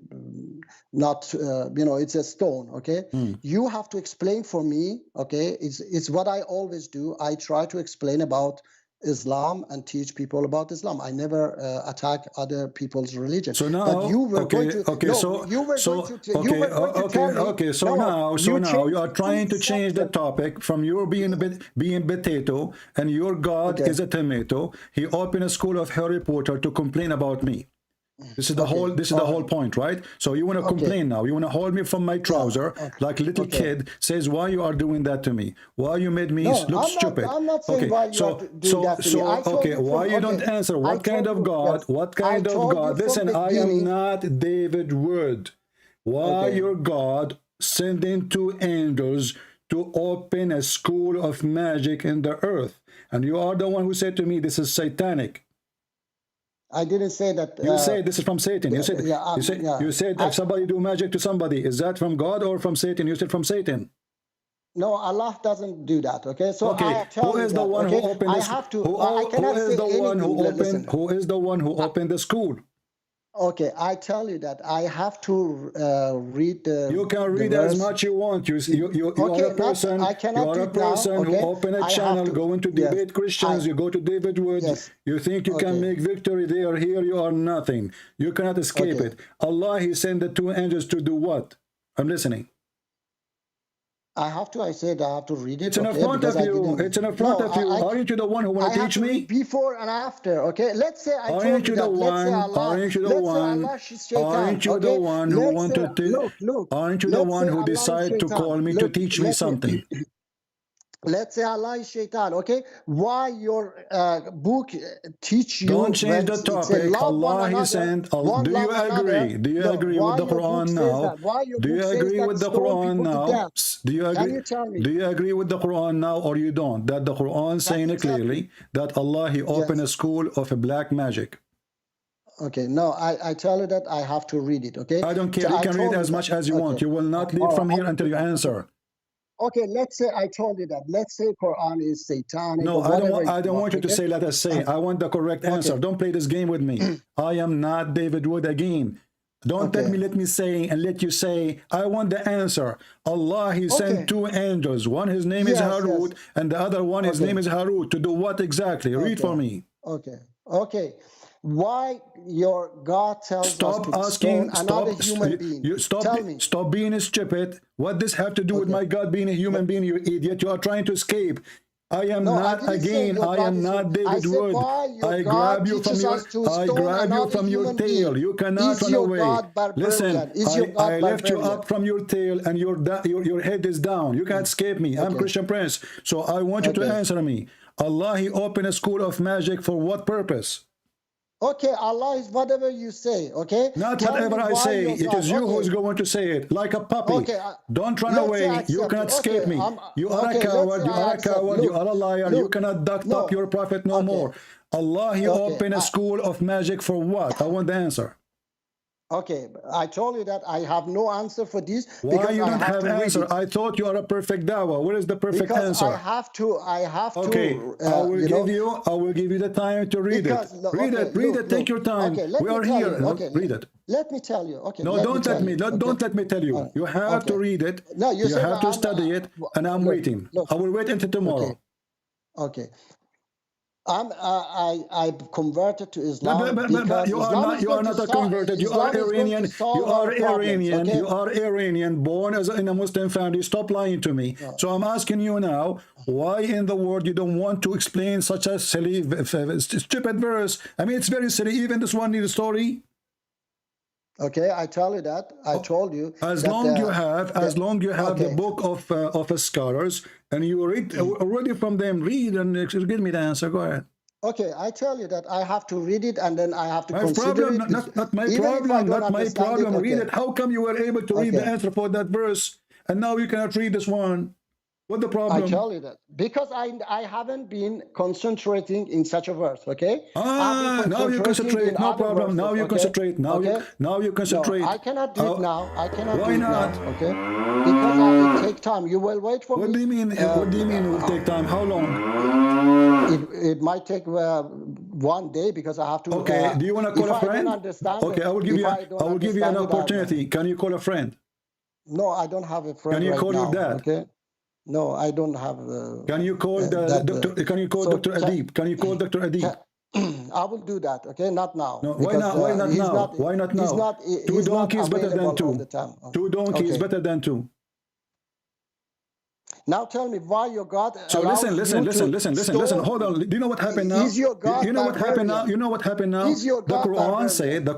not, it's a stone, okay? You have to explain for me, okay? It's what I always do. I try to explain about Islam and teach people about Islam. I never attack other people's religion. So now, but you were going to now you are trying to change the topic from your being potato and your God is a tomato. He opened a school of Harry Potter to complain about me. This is the whole point, right? So you want to complain now. You want to hold me from my trouser like a little kid says, why you are doing that to me? Why you made me look stupid? I'm not saying why you are doing that to me. Why you don't answer? What kind of God? What kind of God? Listen, I am not David Wood. Why your God sending 2 angels to open a school of magic in the earth? And you are the one who said to me, this is satanic. I didn't say that. You said this is from Satan. You said, you said if somebody do magic to somebody, is that from God or from Satan? You said from Satan. No, Allah doesn't do that. Okay, so who is the one who opened this? Who is the one who opened the school? Okay, I tell you that I have to read the. You can read the as verse. much you want. You Okay, are a person. I cannot You are do a it now, person who okay? open a I have channel, to- go into yes, debate Christians. You go to David Wood. Yes. You think you can Okay. make victory there. Here you are nothing. You cannot escape Okay. it. Allah, He sent the two angels to do what? I'm listening. I have to. I said I have to read it. It's in okay, front because of I you. didn't- It's in front No, of you. Aren't you the one who want I to have teach to me? read before and after. Okay, let's say I told Aren't you you the that. Let's say one? Allah. Aren't you the let's say one? Allah is shaitan. Aren't you the okay? one who Let's want say, to? Look. Aren't you the let's one say who Allah is decide to shaitan. call me to Look, teach me let something? Let's say Allah is shaitan. Okay, why your book teach you? Don't change the when it say topic. love one Allah He another, sent. one Do you love agree? another? Do you No, agree why with the your book Quran says now? that? Why your Do book you says agree that with the stone Quran people to now? death? Do you agree? Can you tell me? Do you agree with the Quran now, or you don't? That the Quran saying it clearly that Allah He opened a school of a black magic. Okay, no, I tell you that I have to read it. Okay, I don't care. You I can read told as you much that. as you want. You will not leave from here until you answer. Okay, let's say I told you that. Let's say Quran is satanic. No, or I whatever don't want you to okay? say let us say. I want the correct answer. Don't play this game with me. I am not David Wood again. Don't let me say and let you say. I want the answer. Allah He sent two angels. One his name is Harut, and the other one his name is Harut. To do what exactly? Read for me. Okay. Why your God tells us to stone another human being? Tell me. Stop being stupid. What does have to do with my God being a human being, you idiot? You are trying to escape. I am not again. I am not David Wood. I grab you from your tail. You cannot run away. Listen, I lift you up from your tail, and your head is down. You can't escape me. I'm Christian Prince. So I want you to answer me. Allah He opened a school of magic for what purpose? Okay, Allah is whatever you say, okay? Not whatever I say. It is you who is going to say it, like a puppy. Don't run away. You cannot escape me. You are a coward. You are a coward. You are a liar. You cannot duck up your prophet no more. Allah He opened a school of magic for what? I want the answer. Okay, I told you that I have no answer for this. Why you don't have an answer? I thought you are a perfect Dawah. Where is the perfect answer? I have to. Okay, I will give you the time to read it. Read it. Take your time. We are here. Read it. Let me tell you. Okay. No, don't let me tell you. You have to read it. No, you have to study it, and I'm waiting. I will wait until tomorrow. Okay. I converted to Islam. But you are not a converted. You are Iranian. You are Iranian, born in a Muslim family. Stop lying to me. So I'm asking you now, why in the world you don't want to explain such a silly, stupid verse? I mean, it's very silly. Even this one needs a story. Okay, I tell you that. I told you. As long you have the book of scholars, and you read already from them, read and give me the answer. Go ahead. Okay, I tell you that I have to read it, and then I have to my consider problem, it. Not my problem. Not my problem. Read it. How come you were able to read the answer for that verse, and now you cannot read this one? What the problem? I tell you that because I haven't been concentrating in such a verse. Okay. Now you concentrate. No problem. Now you concentrate. Now you concentrate. No, I cannot do it now. I cannot. Why not? Okay. Because it take time. You will wait for me. What do you mean? What do you mean it will take time? How long? It might take 1 day because I have to. Okay. Do you want to call a friend? Okay, I will give you. I will give you an opportunity. Can you call a friend? No, I don't have a friend. Can you call your dad? Okay. No, I don't have. Can you call doctor? Can you call Dr. Adib? Can you call Dr. Adib? I will do that. Okay, not now. No, why not? Why not now? Why not now? Two donkeys better than two. Two donkeys better than two. Now tell me why your God. So listen. Hold on. Do you know what happened now? Is your God you know what happened now? You know what happened now? The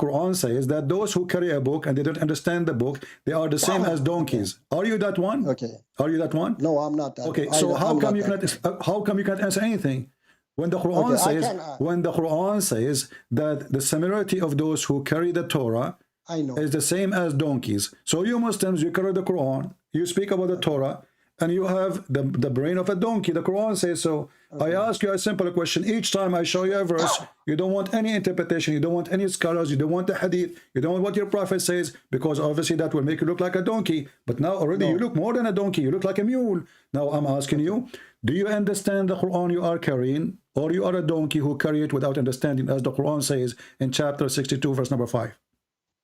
Quran says that those who carry a book and they don't understand the book, they are the same as donkeys. Are you that one? Okay. Are you that one? No, I'm not that. Okay. So how come you can't answer anything? When the Quran says that the similarity of those who carry the Torah is the same as donkeys. So you Muslims, you carry the Quran, you speak about the Torah, and you have the brain of a donkey. The Quran says so. I ask you a simple question. Each time I show you a verse, you don't want any interpretation, you don't want any scholars, you don't want the hadith, you don't want what your prophet says, because obviously that will make you look like a donkey. But now already you look more than a donkey, you look like a mule. Now I'm asking you, do you understand the Quran you are carrying, or you are a donkey who carry it without understanding, as the Quran says in chapter 62, verse number 5?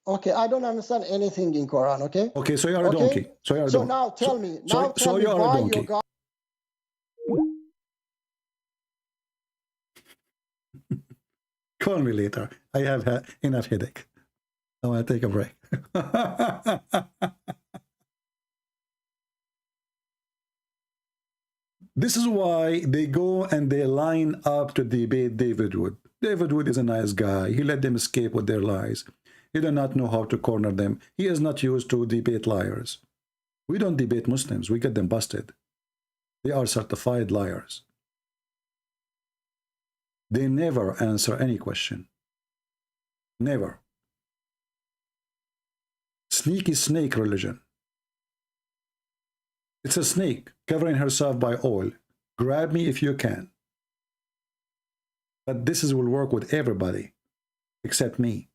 Okay, I don't understand anything in Quran, okay? Okay, so you're a donkey. So you're a donkey. Now tell me, so you're a why donkey. your God... Call me later. I have enough headache. I want to take a break. This is why they go and they line up to debate David Wood. David Wood is a nice guy. He let them escape with their lies. He does not know how to corner them. He is not used to debate liars. We don't debate Muslims. We get them busted. They are certified liars. They never answer any question. Never. Sneaky snake religion. It's a snake covering herself by oil. Grab me if you can. But this will work with everybody except me.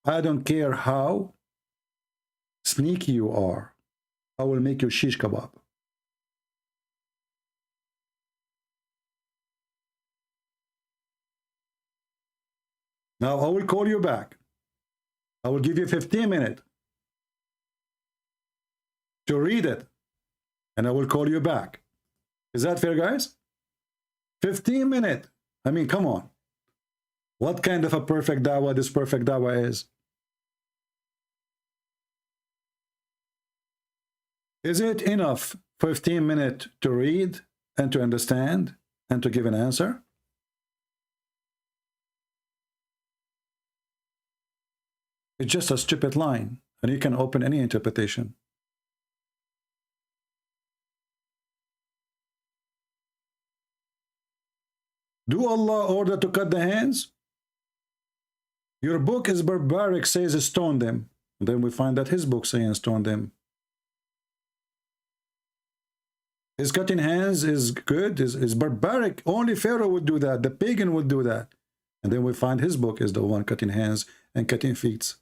I don't care how sneaky you are. I will make you shish kebab. Now I will call you back. I will give you 15 minutes to read it, and I will call you back. Is that fair, guys? 15 minutes. I mean, come on. What kind of a perfect dawah this perfect dawah is? Is it enough 15 minutes to read and to understand and to give an answer? It's just a stupid line, and you can open any interpretation. Do Allah order to cut the hands? Your book is barbaric, says stone them. And then we find that his book saying stone them. His cutting hands is good, is barbaric. Only Pharaoh would do that. The pagan would do that. And then we find his book is the one cutting hands and cutting feet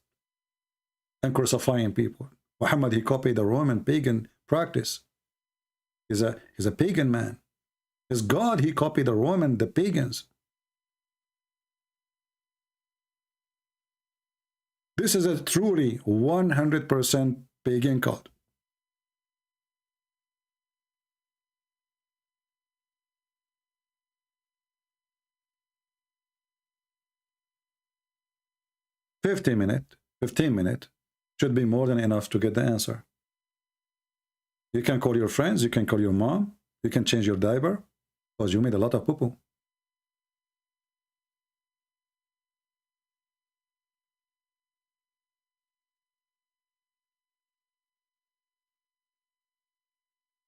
and crucifying people. Muhammad, he copied the Roman pagan practice. He's a pagan man. His God, he copied the Roman, the pagans. This is a truly 100% pagan cult. Fifteen minutes should be more than enough to get the answer. You can call your friends, you can call your mom, you can change your diaper, because you made a lot of poo-poo.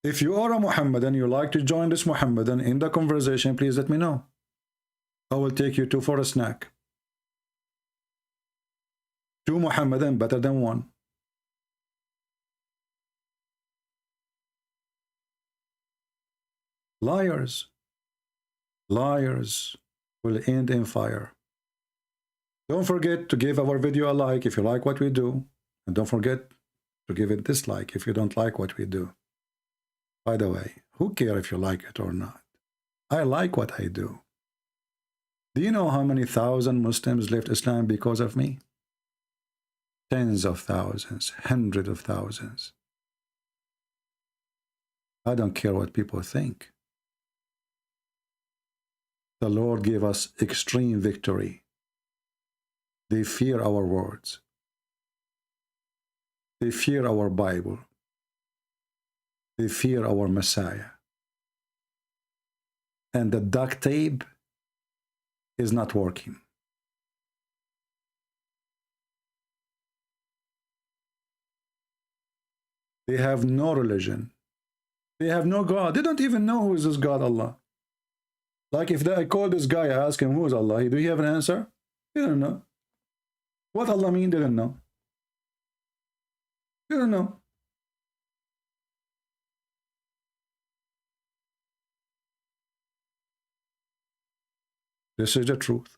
If you are a Muhammadan and you like to join this Muhammadan in the conversation, please let me know. I will take you two for a snack. Two Muhammadan better than one. Liars. Liars will end in fire. Don't forget to give our video a like if you like what we do. And don't forget to give it a dislike if you don't like what we do. By the way, who cares if you like it or not? I like what I do. Do you know how many thousand Muslims left Islam because of me? Tens of thousands, hundreds of thousands. I don't care what people think. The Lord gave us extreme victory. They fear our words. They fear our Bible. They fear our Messiah. And the duct tape is not working. They have no religion. They have no God. They don't even know who is this God, Allah. Like if I call this guy, I ask him, who is Allah? Do you have an answer? He don't know. What Allah mean? They don't know. They don't know. This is the truth.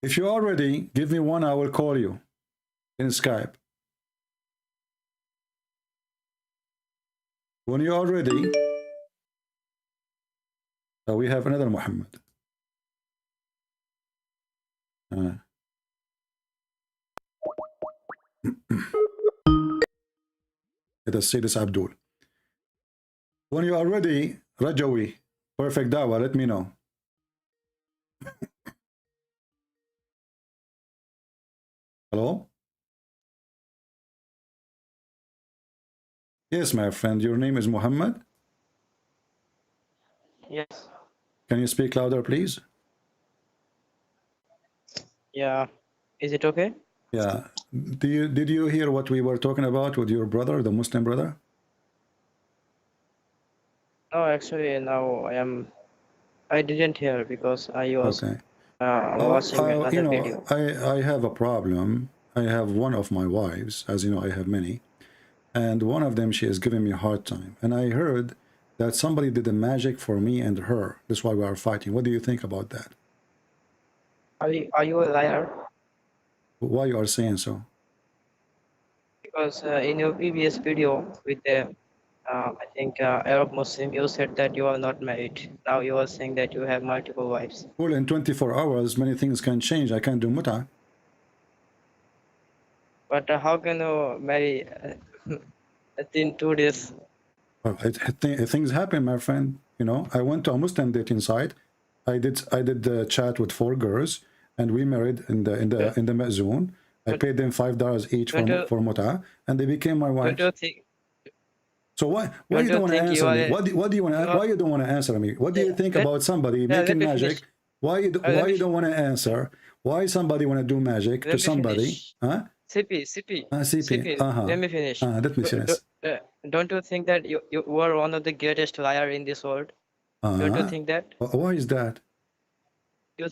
If you are ready, give me one, I will call you in Skype. When you are ready, So we have another Muhammad. Let us see this Abdul. When you are ready, Rajawi, perfect Dawah, let me know. Hello? Yes, my friend, your name is Muhammad? Yes. Can you speak louder, please? Yeah. Is it okay? Yeah. Did you hear what we were talking about with your brother, the Muslim brother? No, actually, now I didn't hear because I was Okay. watching another video. I have a problem. I have one of my wives, as you know, I have many, and one of them, she is giving me a hard time. And I heard that somebody did a magic for me and her. That's why we are fighting. What do you think about that? Are you a liar? Why you are saying so? Because in your previous video with the I think Arab Muslim, you said that you are not married. Now you are saying that you have multiple wives. Well, in 24 hours, many things can change. I can't do muta. But how can you marry within 2 days? Well, things happen, my friend. You know, I went to a Muslim dating site. I did the chat with 4 girls, and we married in the Ma'zoon. I paid them $5 each for muta, and they became my wives. Don't you think? So why you don't want to answer me? What do you want? Why you don't want to answer me? What do you think about somebody making magic? Why you don't want to answer? Why somebody want to do magic to somebody? Huh? CP. Let me finish. Let me finish. Don't you think that you were one of the greatest liar in this world? Don't you think that? Why is that? You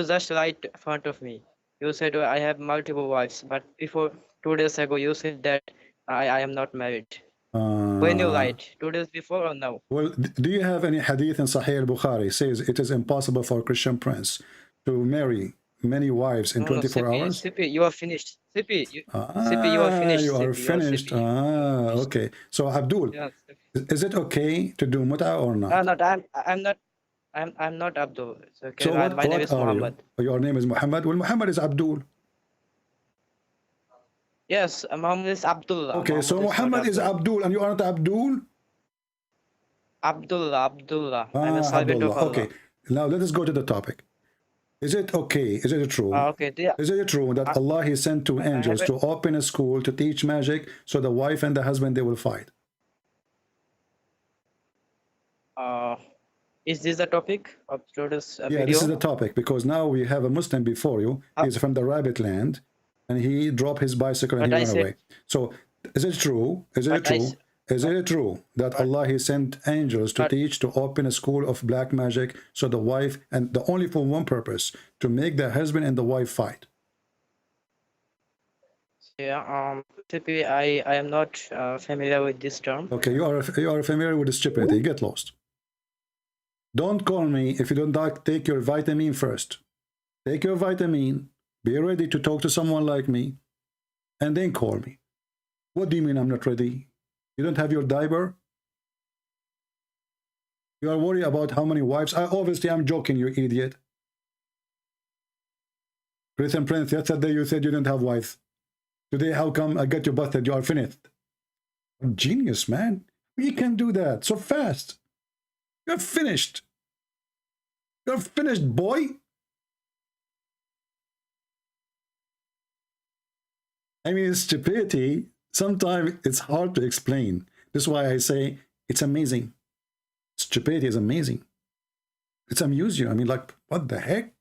just lied in front of me. You said I have multiple wives, but before 2 days ago you said that I am not married. When you lied, 2 days before or now? Well, do you have any hadith in Sahih al-Bukhari says it is impossible for a Christian prince to marry many wives in 24 hours? CP, you are finished. CP, you are finished. You are finished. Okay. So Abdul, yes, is it okay to do muta or not? I'm not Abdul. It's okay. So my name is Muhammad. Your name is Muhammad. Well, Muhammad is Abdul. Yes, Muhammad is Abdullah. Okay, so Muhammad is Abdul and you are not Abdul? Abdullah. I'm a servant of Allah. Okay, now let us go to the topic. Is it okay? Is it true? Is it true that Allah He sent 2 angels to open a school to teach magic so the wife and the husband they will fight? Is this the topic of today's video? Yeah, this is the topic because now we have a Muslim before you. He's from the rabbit land. And he dropped his bicycle and he ran away. So, is it true? Is it true? Is it true that Allah He sent angels to teach, to open a school of black magic, so the wife, and the only for one purpose, to make the husband and the wife fight? Yeah, typically I am not familiar with this term. Okay, you are familiar with the stupidity. Get lost. Don't call me if you don't take your vitamin first. Take your vitamin. Be ready to talk to someone like me, and then call me. What do you mean I'm not ready? You don't have your diaper? You are worried about how many wives? Obviously, I'm joking, you idiot. Christian Prince, yesterday you said you didn't have wives. Today, how come I got you busted? You are finished. Genius, man. You can do that so fast. You're finished. You're finished, boy. I mean, stupidity, sometimes it's hard to explain. This is why I say it's amazing. Stupidity is amazing. It's amuse you. I mean, like, what the heck?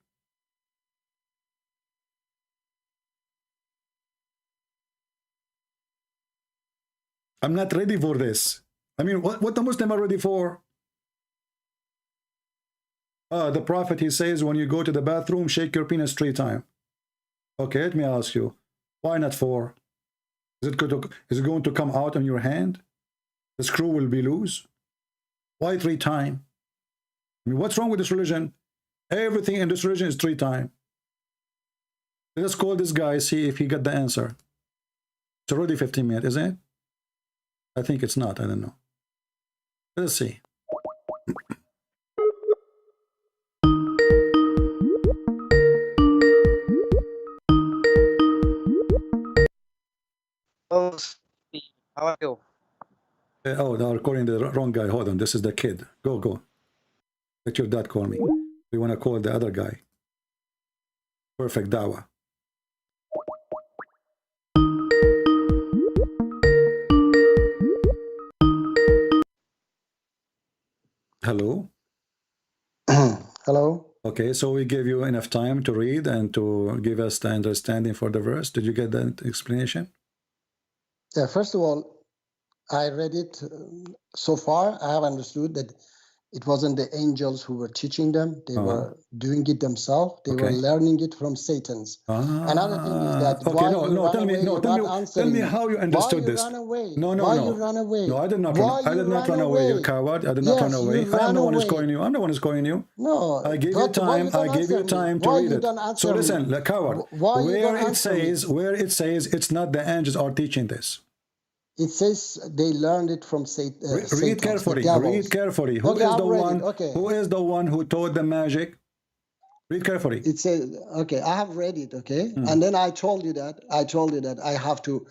I'm not ready for this. I mean, what the Muslim are ready for? The Prophet, he says, when you go to the bathroom, shake your penis 3 times. Okay, let me ask you. Why not 4? Is it going to come out on your hand? The screw will be loose? Why 3 times? I mean, what's wrong with this religion? Everything in this religion is 3 times. Let's call this guy, see if he got the answer. It's already 15 minutes, isn't it? I think it's not. I don't know. Let's see. How are you? Oh, they're calling the wrong guy. Hold on. This is the kid. Go. Let your dad call me. We want to call the other guy. Perfect Dawah. Hello. Hello. Okay, so we gave you enough time to read and to give us the understanding for the verse. Did you get that explanation? Yeah, first of all, I read it. So far, I have understood that it wasn't the angels who were teaching them. They were doing it themselves. They were learning it from Satan's. Another thing is that okay, tell me how you understood this. Why you run away? No, Why you run away? No, I did not run away, you coward. I did not run away. I am the one who's calling you. I'm the one who's calling you. No, I gave you time. I gave you time to read it. So listen, coward. Where it says it's not the angels are teaching this. It says they learned it from Satan. Read carefully. Read carefully. Who is the one who taught the magic? Read carefully. It says, okay, I have read it, okay? And then I told you that I have to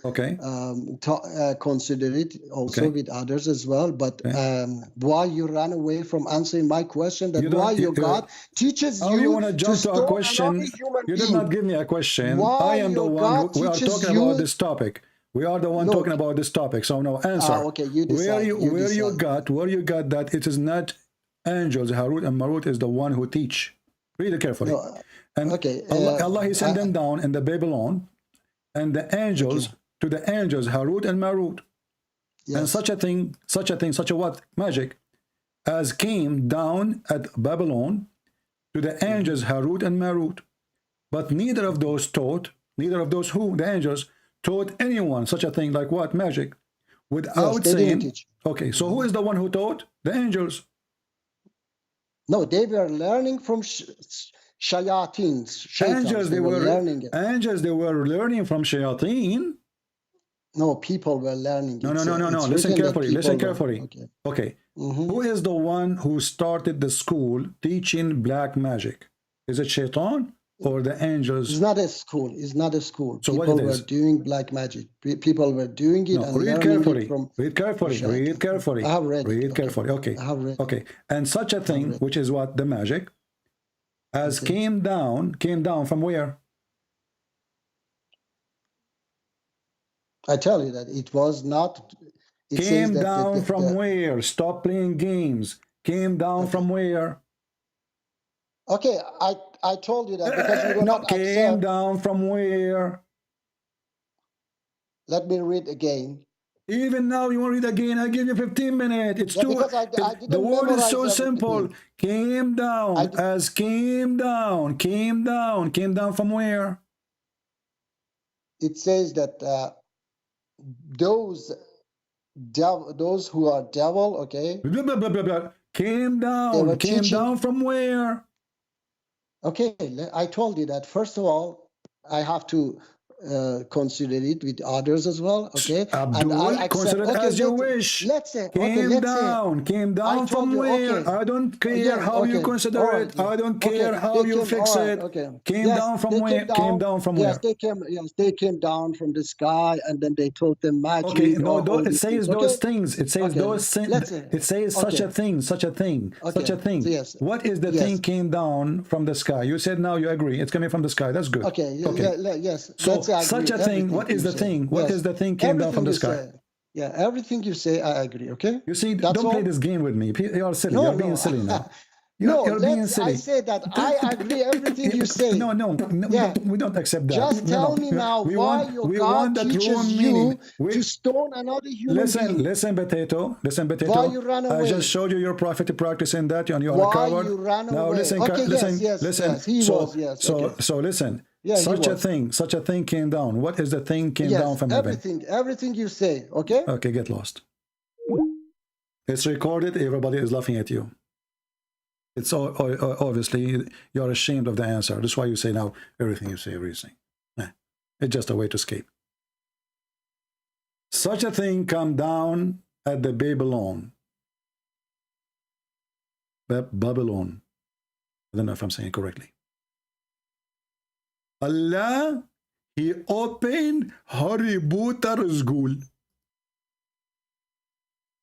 consider it also with others as well. But why you ran away from answering my question, that why your God teaches you you want to jump to a question? You did not give me a question. I am the one who we are talking about this topic. We are the one talking about this topic. So no, answer. Okay, you decide. Where you got that it is not angels, Harut and Marut is the one who teach. Read it carefully. No, and Allah he sent them down in the Babylon, and the angels to the angels Harut and Marut, and such a what magic as came down at Babylon to the angels Harut and Marut, but neither of those taught, neither of those who the angels taught anyone such a thing like what magic, without saying. Okay, so who is the one who taught? The angels. No, they were learning from shayateen. Angels, they were learning it. Angels, they were learning from shayateen. No, people were learning it. No. Listen carefully. Okay. Who is the one who started the school teaching black magic? Is it shaitan or the angels? It's not a school. It's not a school. So people what it is? Were doing black magic. People were doing it and read learning carefully. it from Read carefully. I have read Read carefully. Okay. I have read okay. And such a thing, which is what the magic, as came down from where? I tell you that it was not. It came down from where? Stop playing games. Came down from where? Okay, I told you that because you will not came down from where? Let me read again. Even now you want to read again? I give you 15 minutes. It's too. The word is so simple. Came down as came down from where? It says that those who are devil, okay. Blah, blah, blah, blah, blah. Came down from where? Okay, I told you that. First of all, I have to consider it with others as well. Okay, Abdul, consider it as you wish. Let's say came down from where? I don't care how you consider it. I don't care how you fix it. Came down from where? Came down from where? Yes, they came down from the sky, and then they taught them magic. Okay, no, it says those things. It says those things. It says such a thing. Yes. What is the thing came down from the sky? You said now you agree. It's coming from the sky. That's good. Okay. Yes. So such a thing. What is the thing? What is the thing came down from the sky? Yeah, everything you say, I agree. Okay. You see, don't play this game with me. You're silly. You're being silly now. You're being silly. I say that I agree everything you say. No, we don't accept that. Just tell me now why your God teaches you to stone another human being. Listen, potato. Why you run away? I just showed you your prophet practicing that, and you are a coward. Why you ran away? Now listen, listen. So listen. Yeah, such a thing came down. What is the thing came down from heaven? Everything you say, okay? Okay, get lost. It's recorded. Everybody is laughing at you. It's obviously you're ashamed of the answer. That's why you say now everything you say, everything. It's just a way to escape. Such a thing come down at the Babylon. Babylon. I don't know if I'm saying it correctly. Allah, he opened her rebooter school.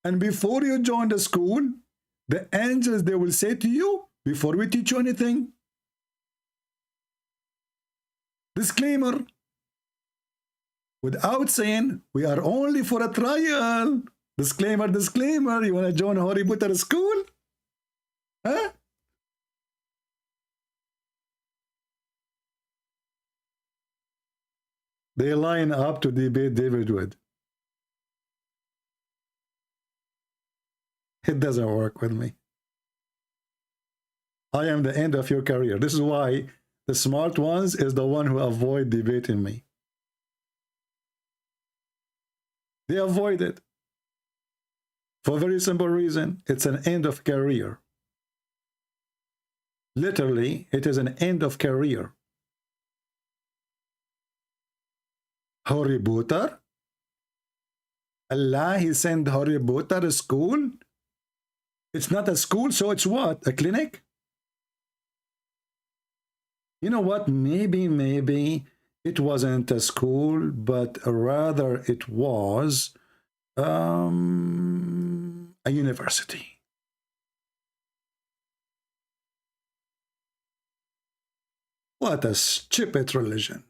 And before you join the school, the angels, they will say to you, before we teach you anything, disclaimer, without saying, we are only for a trial. Disclaimer, disclaimer, you want to join Harry Potter school? Huh? They line up to debate David Wood. It doesn't work with me. I am the end of your career. This is why the smart ones is the one who avoid debating me. They avoid it. For a very simple reason. It's an end of career. Literally, it is an end of career. Harry Potter? Allah, he sent Harry Potter to school? It's not a school, so it's what? A clinic? You know what? Maybe it wasn't a school, but rather it was a university. What a stupid religion.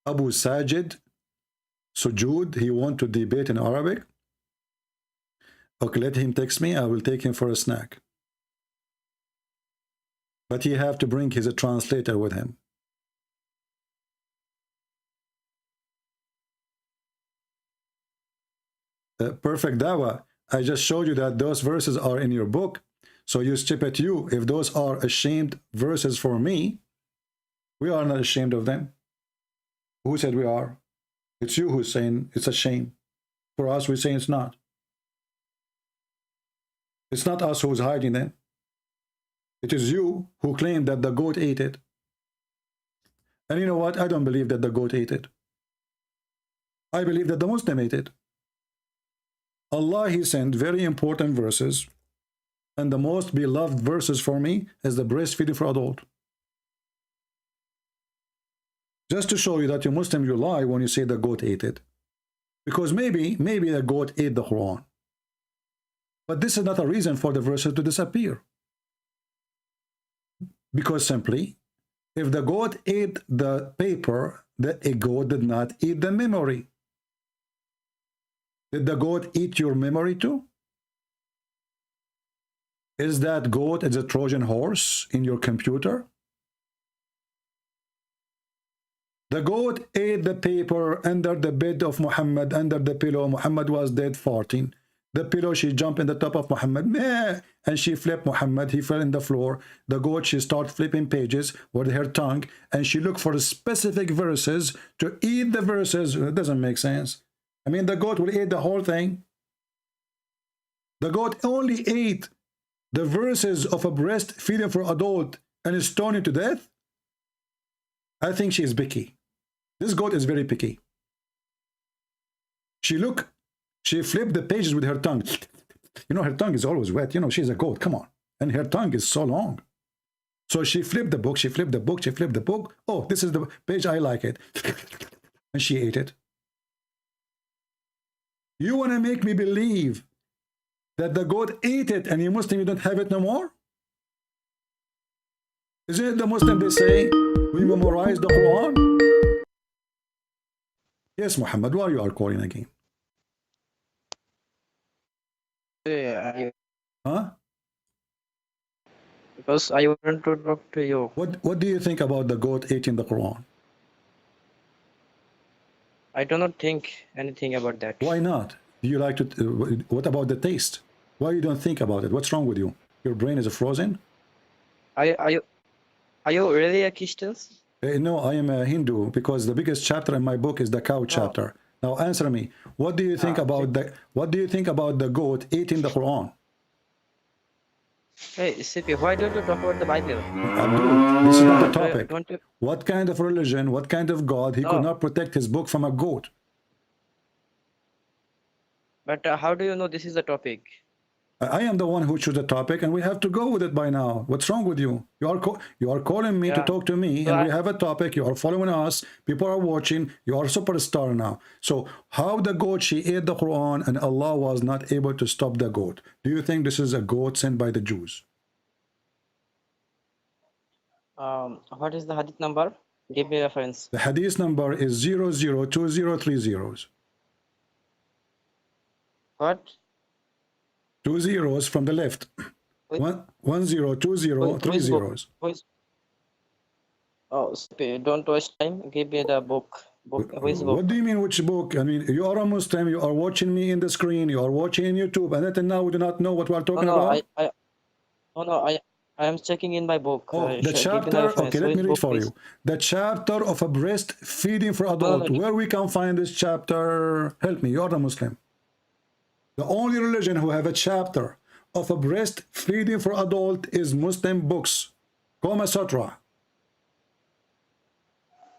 Abu Sajid, Sujood, he want to debate in Arabic. Okay, let him text me. I will take him for a snack. But he have to bring his translator with him. Perfect Dawah. I just showed you that those verses are in your book. So you stupid you. If those are ashamed verses for me, we are not ashamed of them. Who said we are? It's you who's saying it's a shame. For us, we say it's not. It's not us who's hiding them. It is you who claim that the goat ate it. And you know what? I don't believe that the goat ate it. I believe that the Muslim ate it. Allah, he sent very important verses. And the most beloved verses for me is the breastfeeding for adult. Just to show you that you're Muslim, you lie when you say the goat ate it. Because maybe the goat ate the Quran. But this is not a reason for the verses to disappear. Because simply, if the goat ate the paper, the goat did not eat the memory. Did the goat eat your memory too? Is that goat as a Trojan horse in your computer? The goat ate the paper under the bed of Muhammad, under the pillow. Muhammad was dead, farting. The pillow, she jumped in the top of Muhammad, meh, and she flipped Muhammad. He fell in the floor. The goat, she started flipping pages with her tongue, and she looked for specific verses to eat the verses. It doesn't make sense. I mean, the goat will eat the whole thing. The goat only ate the verses of a breastfeeding for adult and is stoned to death. I think she is picky. This goat is very picky. She flipped the pages with her tongue. You know, her tongue is always wet. You know, she's a goat. Come on. And her tongue is so long. So she flipped the book. She flipped the book. She flipped the book. Oh, this is the page. I like it. And she ate it. You want to make me believe that the goat ate it and you Muslim, you don't have it no more? Isn't it the Muslim they say, we memorize the Quran? Yes, Muhammad, why you are calling again? Yeah, Huh? because I want to talk to you. What do you think about the goat eating the Quran? I do not think anything about that. Why not? Do you like to, what about the taste? Why you don't think about it? What's wrong with you? Your brain is frozen? Are you really a Christian? No, I am a Hindu because the biggest chapter in my book is the cow chapter. Now answer me. What do you think about the goat eating the Quran? Hey, Sippy, why don't you talk about the Bible? Abdul, this is not the topic. What kind of religion, what kind of God, he could not protect his book from a goat? But how do you know this is the topic? I am the one who chose the topic, and we have to go with it by now. What's wrong with you? You are calling me to talk to me, and we have a topic. You are following us. People are watching. You are a superstar now. So how the goat, she ate the Quran, and Allah was not able to stop the goat? Do you think this is a goat sent by the Jews? What is the hadith number? Give me reference. The hadith number is 002030. What? 2 zeros from the left. 102030. Oh, don't waste time. Give me the book. Which book? What do you mean, which book? I mean, you are a Muslim. You are watching me in the screen. You are watching in YouTube, and until now we do not know what we are talking about. I am checking in my book. Oh, the chapter. Okay, let me read for you. The chapter of a breastfeeding for adult. Where we can find this chapter? Help me. You are a Muslim. The only religion who have a chapter of a breastfeeding for adult is Muslim books. Kama Sutra.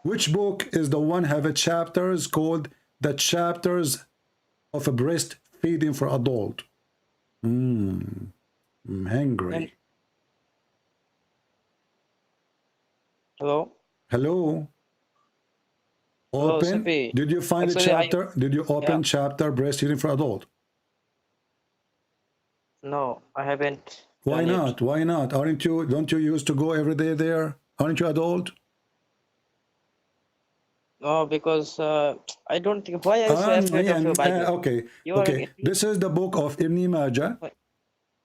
Which book is the one have a chapters called the chapters of a breastfeeding for adult? I'm hungry. Hello? Hello? Open. Did you find a chapter? Did you open chapter breastfeeding for adult? No, I haven't. Why not? Why not? Aren't you? Don't you used to go every day there? Aren't you adult? No, because I don't think. Why are you so afraid of your Bible? Okay. This is the book of Ibn Majah,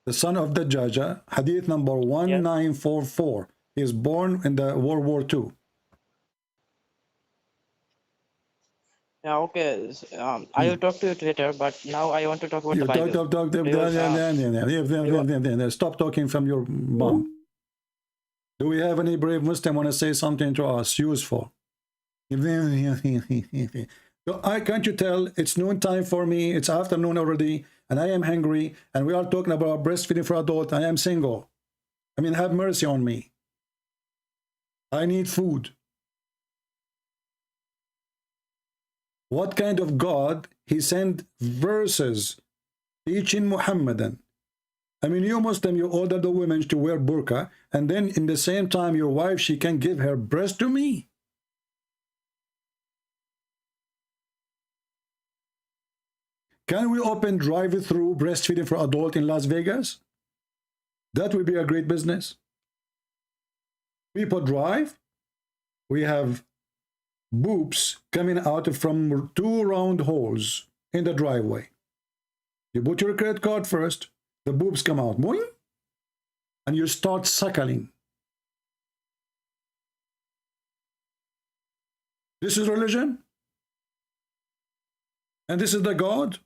the son of the Jaja, hadith number 1944. He is born in the World War II. Yeah, okay. I will talk to you later, but now I want to talk about the Bible. Stop talking from your mom. Do we have any brave Muslim want to say something to us useful? Can't you tell? It's noon time for me. It's afternoon already, and I am hungry. And we are talking about breastfeeding for adult. I am single. I mean, have mercy on me. I need food. What kind of God he sent verses teaching Muhammadan? I mean, you Muslim, you order the women to wear burqa, and then in the same time, your wife, she can give her breast to me. Can we open drive-through breastfeeding for adult in Las Vegas? That would be a great business. People drive. We have boobs coming out from 2 round holes in the driveway. You put your credit card first, the boobs come out, boing, and you start suckling. This is religion? And this is the God?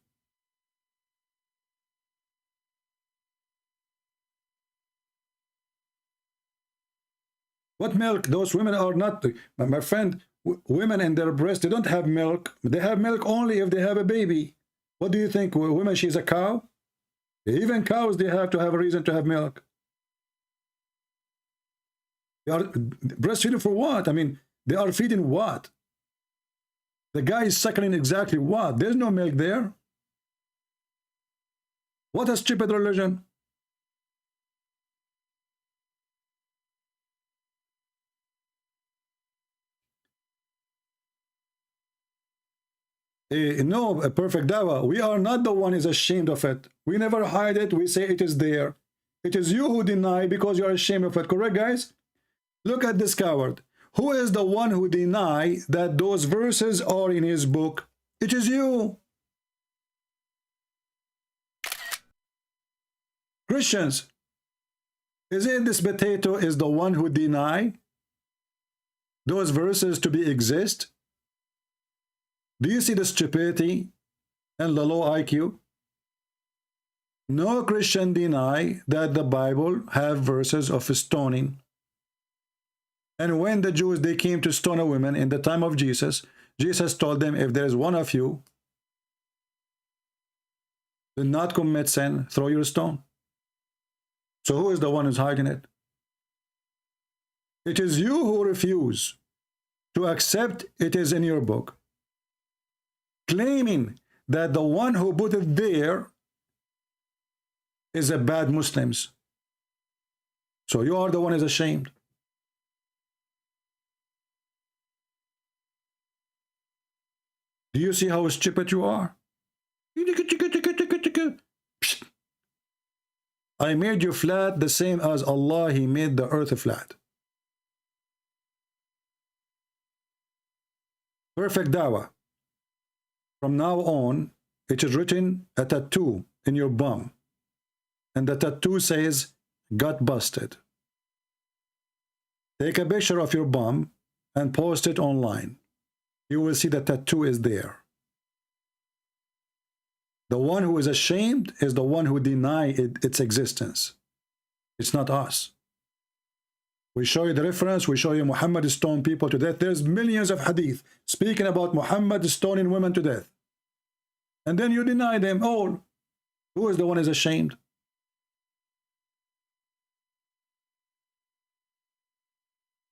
What milk? Those women are not, my friend, women in their breast, they don't have milk. They have milk only if they have a baby. What do you think? Women, she's a cow? Even cows, they have to have a reason to have milk. They are breastfeeding for what? I mean, they are feeding what? The guy is suckling exactly what? There's no milk there. What a stupid religion. No, a perfect Dawah. We are not the one who is ashamed of it. We never hide it. We say it is there. It is you who deny because you are ashamed of it. Correct, guys? Look at this coward. Who is the one who deny that those verses are in his book? It is you. Christians, is it this potato is the one who deny those verses to be exist? Do you see the stupidity and the low IQ? No Christian deny that the Bible have verses of stoning. And when the Jews, they came to stone a woman in the time of Jesus, Jesus told them, if there is one of you do not commit sin, throw your stone. So who is the one who's hiding it? It is you who refuse to accept it is in your book, claiming that the one who put it there is a bad Muslims. So you are the one is ashamed. Do you see how stupid you are? I made you flat the same as Allah, He made the earth flat. Perfect dawah. From now on, it is written a tattoo in your bum. And the tattoo says, got busted. Take a picture of your bum and post it online. You will see the tattoo is there. The one who is ashamed is the one who denies its existence. It's not us. We show you the reference. We show you Muhammad stoned people to death. There's millions of hadith speaking about Muhammad stoning women to death. And then you deny them all. Who is the one who is ashamed?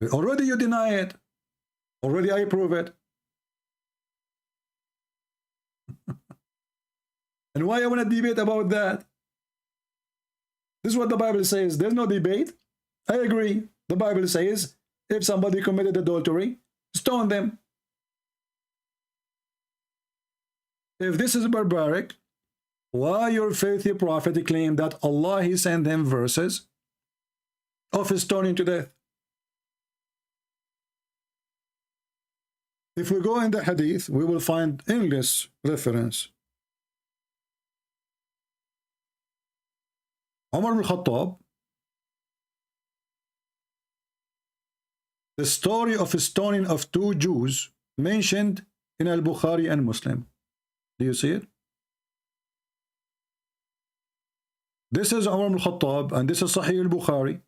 Already you deny it. Already I prove it. And why I want to debate about that? This is what the Bible says. There's no debate. I agree. The Bible says, if somebody committed adultery, stone them. If this is barbaric, why your faithful prophet claimed that Allah, He sent them verses of stoning to death? If we go in the hadith, we will find English reference. Umar al-Khattab, the story of stoning of two Jews mentioned in Al-Bukhari and Muslim. Do you see it? This is Umar al-Khattab and this is Sahih al-Bukhari.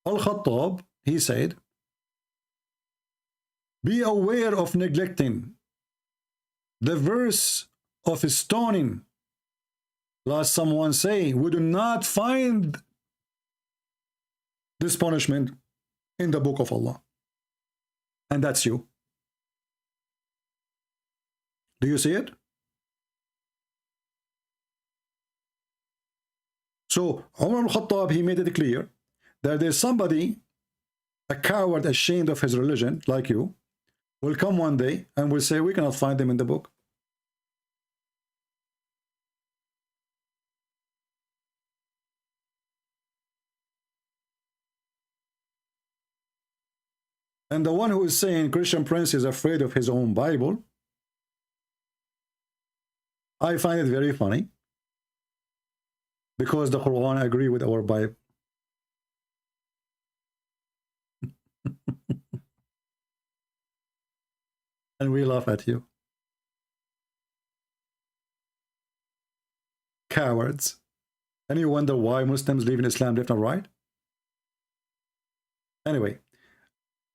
Al-Khattab, he said, be aware of neglecting the verse of stoning. Lest someone say, we do not find this punishment in the book of Allah. And that's you. Do you see it? So Umar al-Khattab, he made it clear that there's somebody, a coward ashamed of his religion, like you, will come one day and will say, we cannot find them in the book. And the one who is saying Christian Prince is afraid of his own Bible, I find it very funny because the Quran agree with our Bible. And we laugh at you. Cowards. And you wonder why Muslims leave in Islam left and right? Anyway,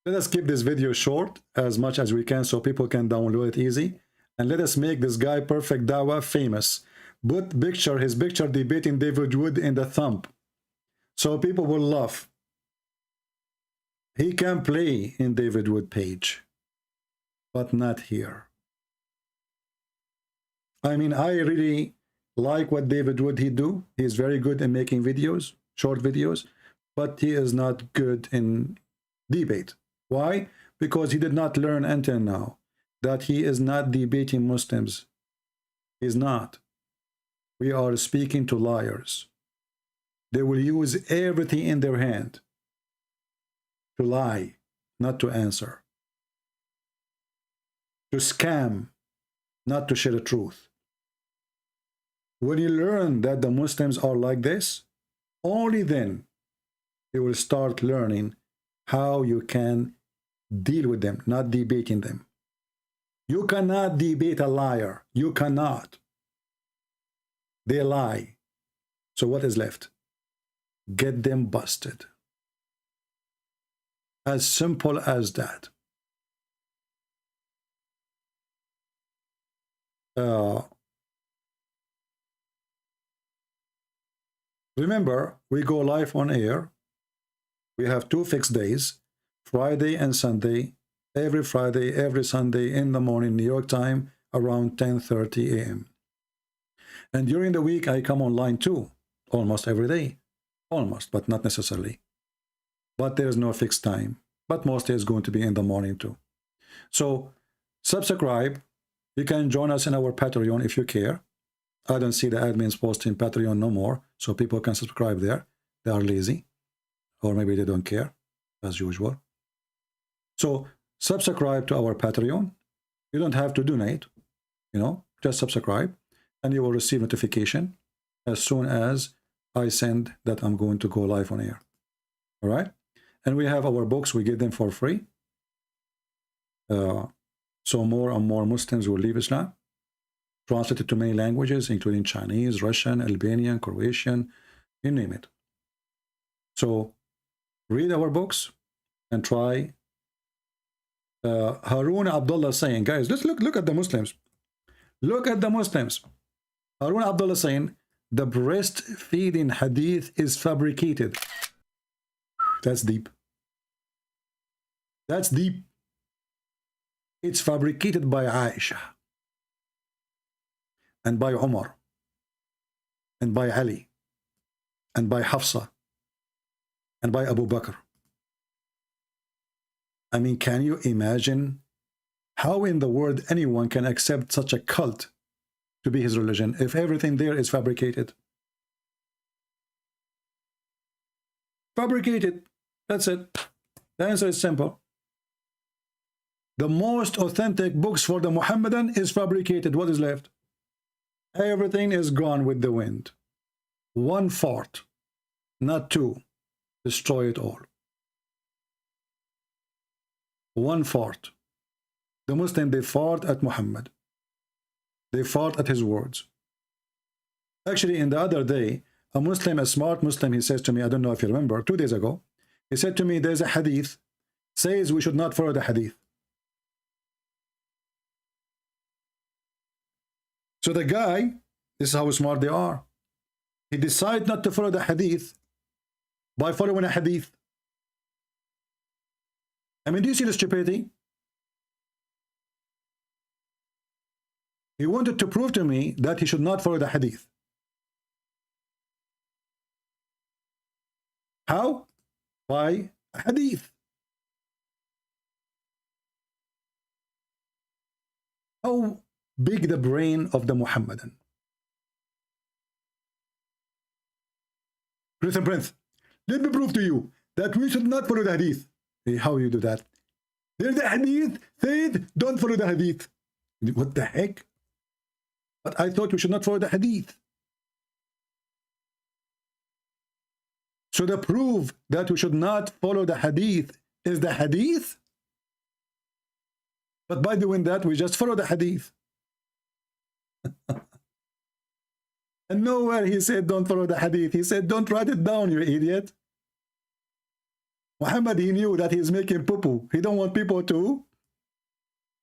let us keep this video short as much as we can so people can download it easy. And let us make this guy Perfect Dawah famous. Put his picture debating David Wood in the thumb. So people will laugh. He can play in David Wood page. But not here. I mean, I really like what David Wood he do. He is very good in making videos, short videos. But he is not good in debate. Why? Because he did not learn until now that he is not debating Muslims. He's not. We are speaking to liars. They will use everything in their hand to lie, not to answer. To scam, not to share the truth. When you learn that the Muslims are like this, only then you will start learning how you can deal with them, not debating them. You cannot debate a liar. You cannot. They lie. So what is left? Get them busted. As simple as that. Remember, we go live on air. We have 2 fixed days, Friday and Sunday, every Friday, every Sunday in the morning, New York time, around 10:30 a.m. And during the week, I come online too, almost every day. Almost, but not necessarily. But there's no fixed time. But mostly it's going to be in the morning too. So subscribe. You can join us in our Patreon if you care. I don't see the admins posting Patreon no more, so people can subscribe there. They are lazy, or maybe they don't care, as usual. So subscribe to our Patreon. You don't have to donate, you know, just subscribe, and you will receive notification as soon as I send that I'm going to go live on air. All right? And we have our books. We give them for free. So more and more Muslims will leave Islam. Translated to many languages, including Chinese, Russian, Albanian, Croatian, you name it. So read our books and try. Harun Abdullah saying, guys, let's look at the Muslims. Look at the Muslims. Harun Abdullah saying, the breastfeeding hadith is fabricated. That's deep. That's deep. It's fabricated by Aisha, and by Umar, and by Ali, and by Hafsa, and by Abu Bakr. I mean, can you imagine how in the world anyone can accept such a cult to be his religion if everything there is fabricated? Fabricated. That's it. The answer is simple. The most authentic books for the Muhammadan is fabricated. What is left? Everything is gone with the wind. One fart, not two, destroy it all. One fart. The Muslim, they fart at Muhammad. They fart at his words. Actually, in the other day, a Muslim, a smart Muslim, he says to me, I don't know if you remember, 2 days ago, he said to me, there's a hadith, says we should not follow the hadith. So the guy, this is how smart they are. He decided not to follow the hadith by following a hadith. I mean, do you see the stupidity? He wanted to prove to me that he should not follow the hadith. How? By a hadith. How big the brain of the Muhammadan. Prince and Prince, let me prove to you that we should not follow the hadith. Hey, how you do that? There's the hadith said don't follow the hadith. What the heck? But I thought we should not follow the hadith. So the proof that we should not follow the hadith is the hadith. But by doing that, we just follow the hadith. And nowhere he said don't follow the hadith. He said don't write it down, you idiot. Muhammad, he knew that he is making poo-poo. He don't want people to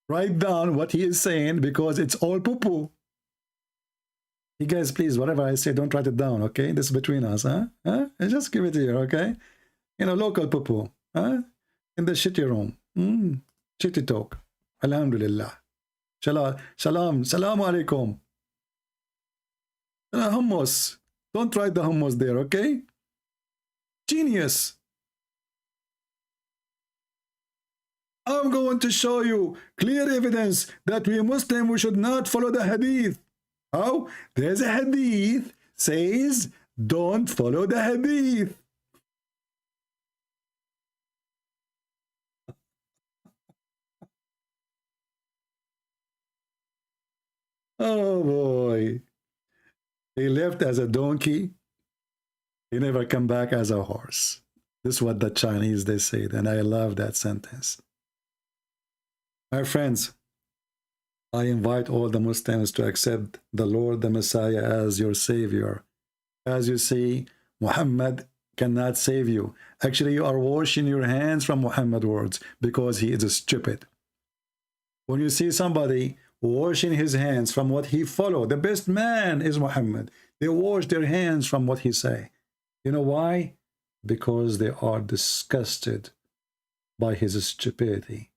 write down what he is saying because it's all poo-poo. You guys, please, whatever I say, don't write it down, okay? This is between us, huh? Just give it here, okay? You know, local poo-poo, huh? In the shitty room. Shitty talk. Alhamdulillah. Salam, salamu alaikum. Hummus. Don't write the hummus there, okay? Genius. I'm going to show you clear evidence that we Muslims, we should not follow the hadith. How? There's a hadith says don't follow the hadith. Oh boy. He left as a donkey. He never come back as a horse. This is what the Chinese, they say, and I love that sentence. My friends, I invite all the Muslims to accept the Lord, the Messiah, as your Savior. As you see, Muhammad cannot save you. Actually, you are washing your hands from Muhammad's words because he is stupid. When you see somebody washing his hands from what he followed, the best man is Muhammad. They wash their hands from what he say. You know why? Because they are disgusted by his stupidity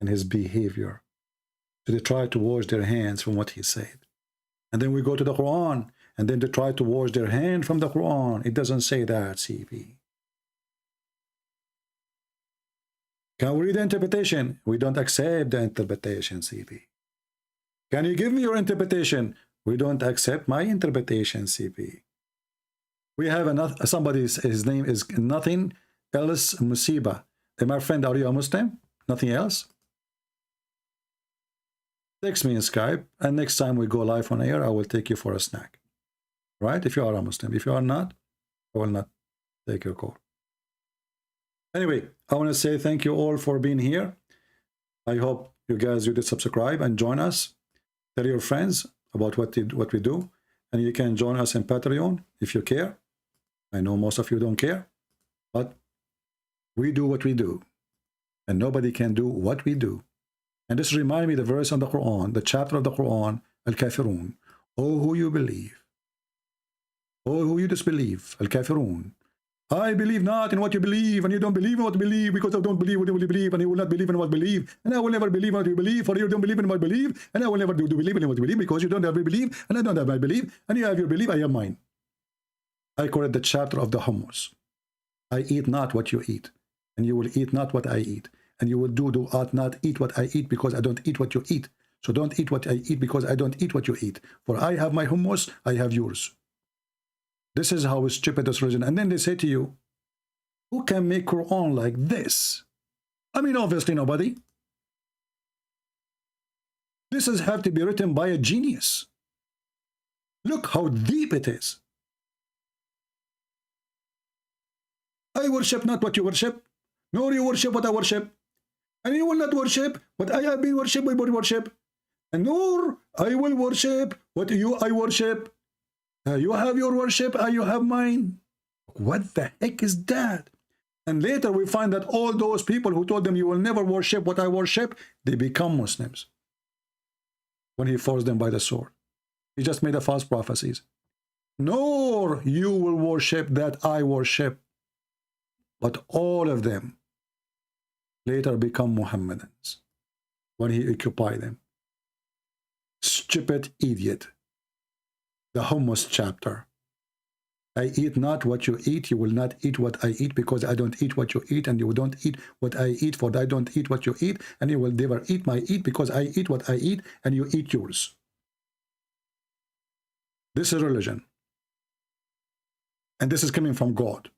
and his behavior. So they try to wash their hands from what he said. And then we go to the Quran, and then they try to wash their hand from the Quran. It doesn't say that, CP. Can we read the interpretation? We don't accept the interpretation, CP. Can you give me your interpretation? We don't accept my interpretation, CP. We have another, somebody, his name is Nothing Else Musiba. Hey, my friend, are you a Muslim? Nothing else? Text me in Skype, and next time we go live on air, I will take you for a snack. Right? If you are a Muslim. If you are not, I will not take your call. Anyway, I want to say thank you all for being here. I hope you guys did subscribe and join us. Tell your friends about what we do. And you can join us in Patreon if you care. I know most of you don't care, but we do what we do. And nobody can do what we do. And this reminds me the verse on the Quran, the chapter of the Quran, Al-Kafirun. Oh, who you believe. Oh, who you disbelieve. Al-Kafirun. I believe not in what you believe, and you don't believe in what you believe, because I don't believe what you believe, and you will not believe in what you believe, and I will never believe in what you believe, for you don't believe in what you believe, and I will never believe in what you believe, because you don't have your belief, and I don't have my belief, and you have your belief, I have mine. I call it the chapter of the hummus. I eat not what you eat, and you will eat not what I eat, and you will do not eat what I eat, because I don't eat what you eat. So don't eat what I eat, because I don't eat what you eat. For I have my hummus, I have yours. This is how stupid this religion. And then they say to you, who can make Quran like this? I mean, obviously nobody. This has have to be written by a genius. Look how deep it is. I worship not what you worship, nor you worship what I worship. And you will not worship what I have been worshipped by worship. And nor I will worship what I worship. You have your worship, you have mine. What the heck is that? And later we find that all those people who told them you will never worship what I worship, they become Muslims. When he forced them by the sword. He just made a false prophecies. Nor you will worship that I worship. But all of them later become Muhammadans when he occupied them. Stupid idiot. The hummus chapter. I eat not what you eat, you will not eat what I eat, because I don't eat what you eat, and you don't eat what I eat, for I don't eat what you eat, and you will never eat my eat, because I eat what I eat, and you eat yours. This is religion. And this is coming from God.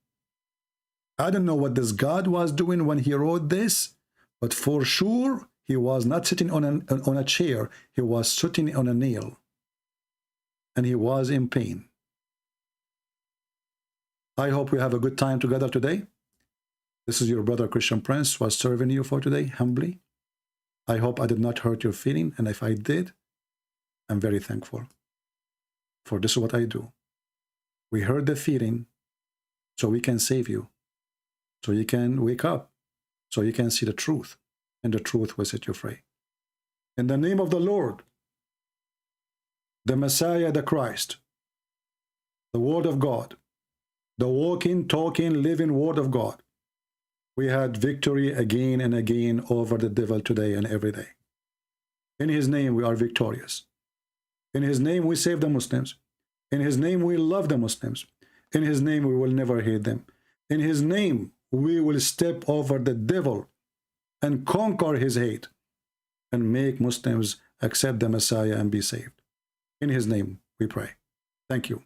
I don't know what this God was doing when he wrote this, but for sure, he was not sitting on a chair, he was sitting on a nail. And he was in pain. I hope we have a good time together today. This is your brother Christian Prince was serving you for today, humbly. I hope I did not hurt your feeling, and if I did, I'm very thankful. For this is what I do. We heard the feeling, so we can save you, so you can wake up, so you can see the truth, and the truth will set you free. In the name of the Lord, the Messiah, the Christ, the Word of God, the walking, talking, living Word of God, we had victory again and again over the devil today and every day. In his name we are victorious. In his name we save the Muslims. In his name we love the Muslims. In his name we will never hate them. In his name we will step over the devil and conquer his hate and make Muslims accept the Messiah and be saved. In his name we pray. Thank you.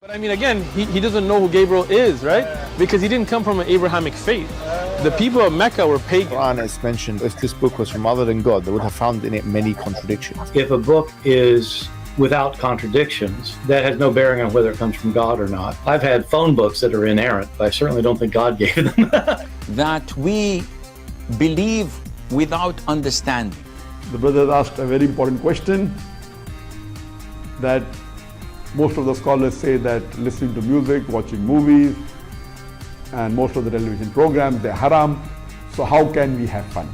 But I mean, again, he doesn't know who Gabriel is, right? Because he didn't come from an Abrahamic faith. The people of Mecca were pagan. Quran is mentioned. If this book was from other than God, they would have found in it many contradictions. If a book is without contradictions, that has no bearing on whether it comes from God or not. I've had phone books that are inerrant, but I certainly don't think God gave them. That we believe without understanding. The brother asked a very important question, that most of the scholars say that listening to music, watching movies, and most of the television programs, they're haram. So how can we have fun?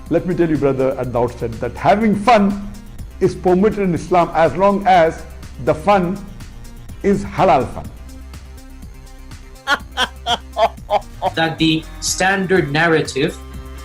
let me tell you, brother, at the outset that having fun is permitted in Islam as long as the fun is halal fun. That the standard narrative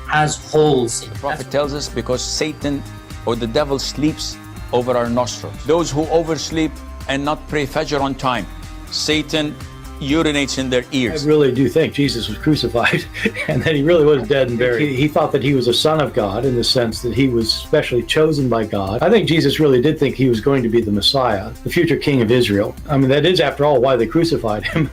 has holes in it. The Prophet tells us because Satan or the devil sleeps over our nostrils. Those who oversleep and not pray Fajr on time, Satan urinates in their ears. I really do think Jesus was crucified and that he really was dead and buried. He thought that he was a son of God in the sense that he was specially chosen by God. I think Jesus really did think he was going to be the Messiah, the future king of Israel. I mean, that is, after all, why they crucified him,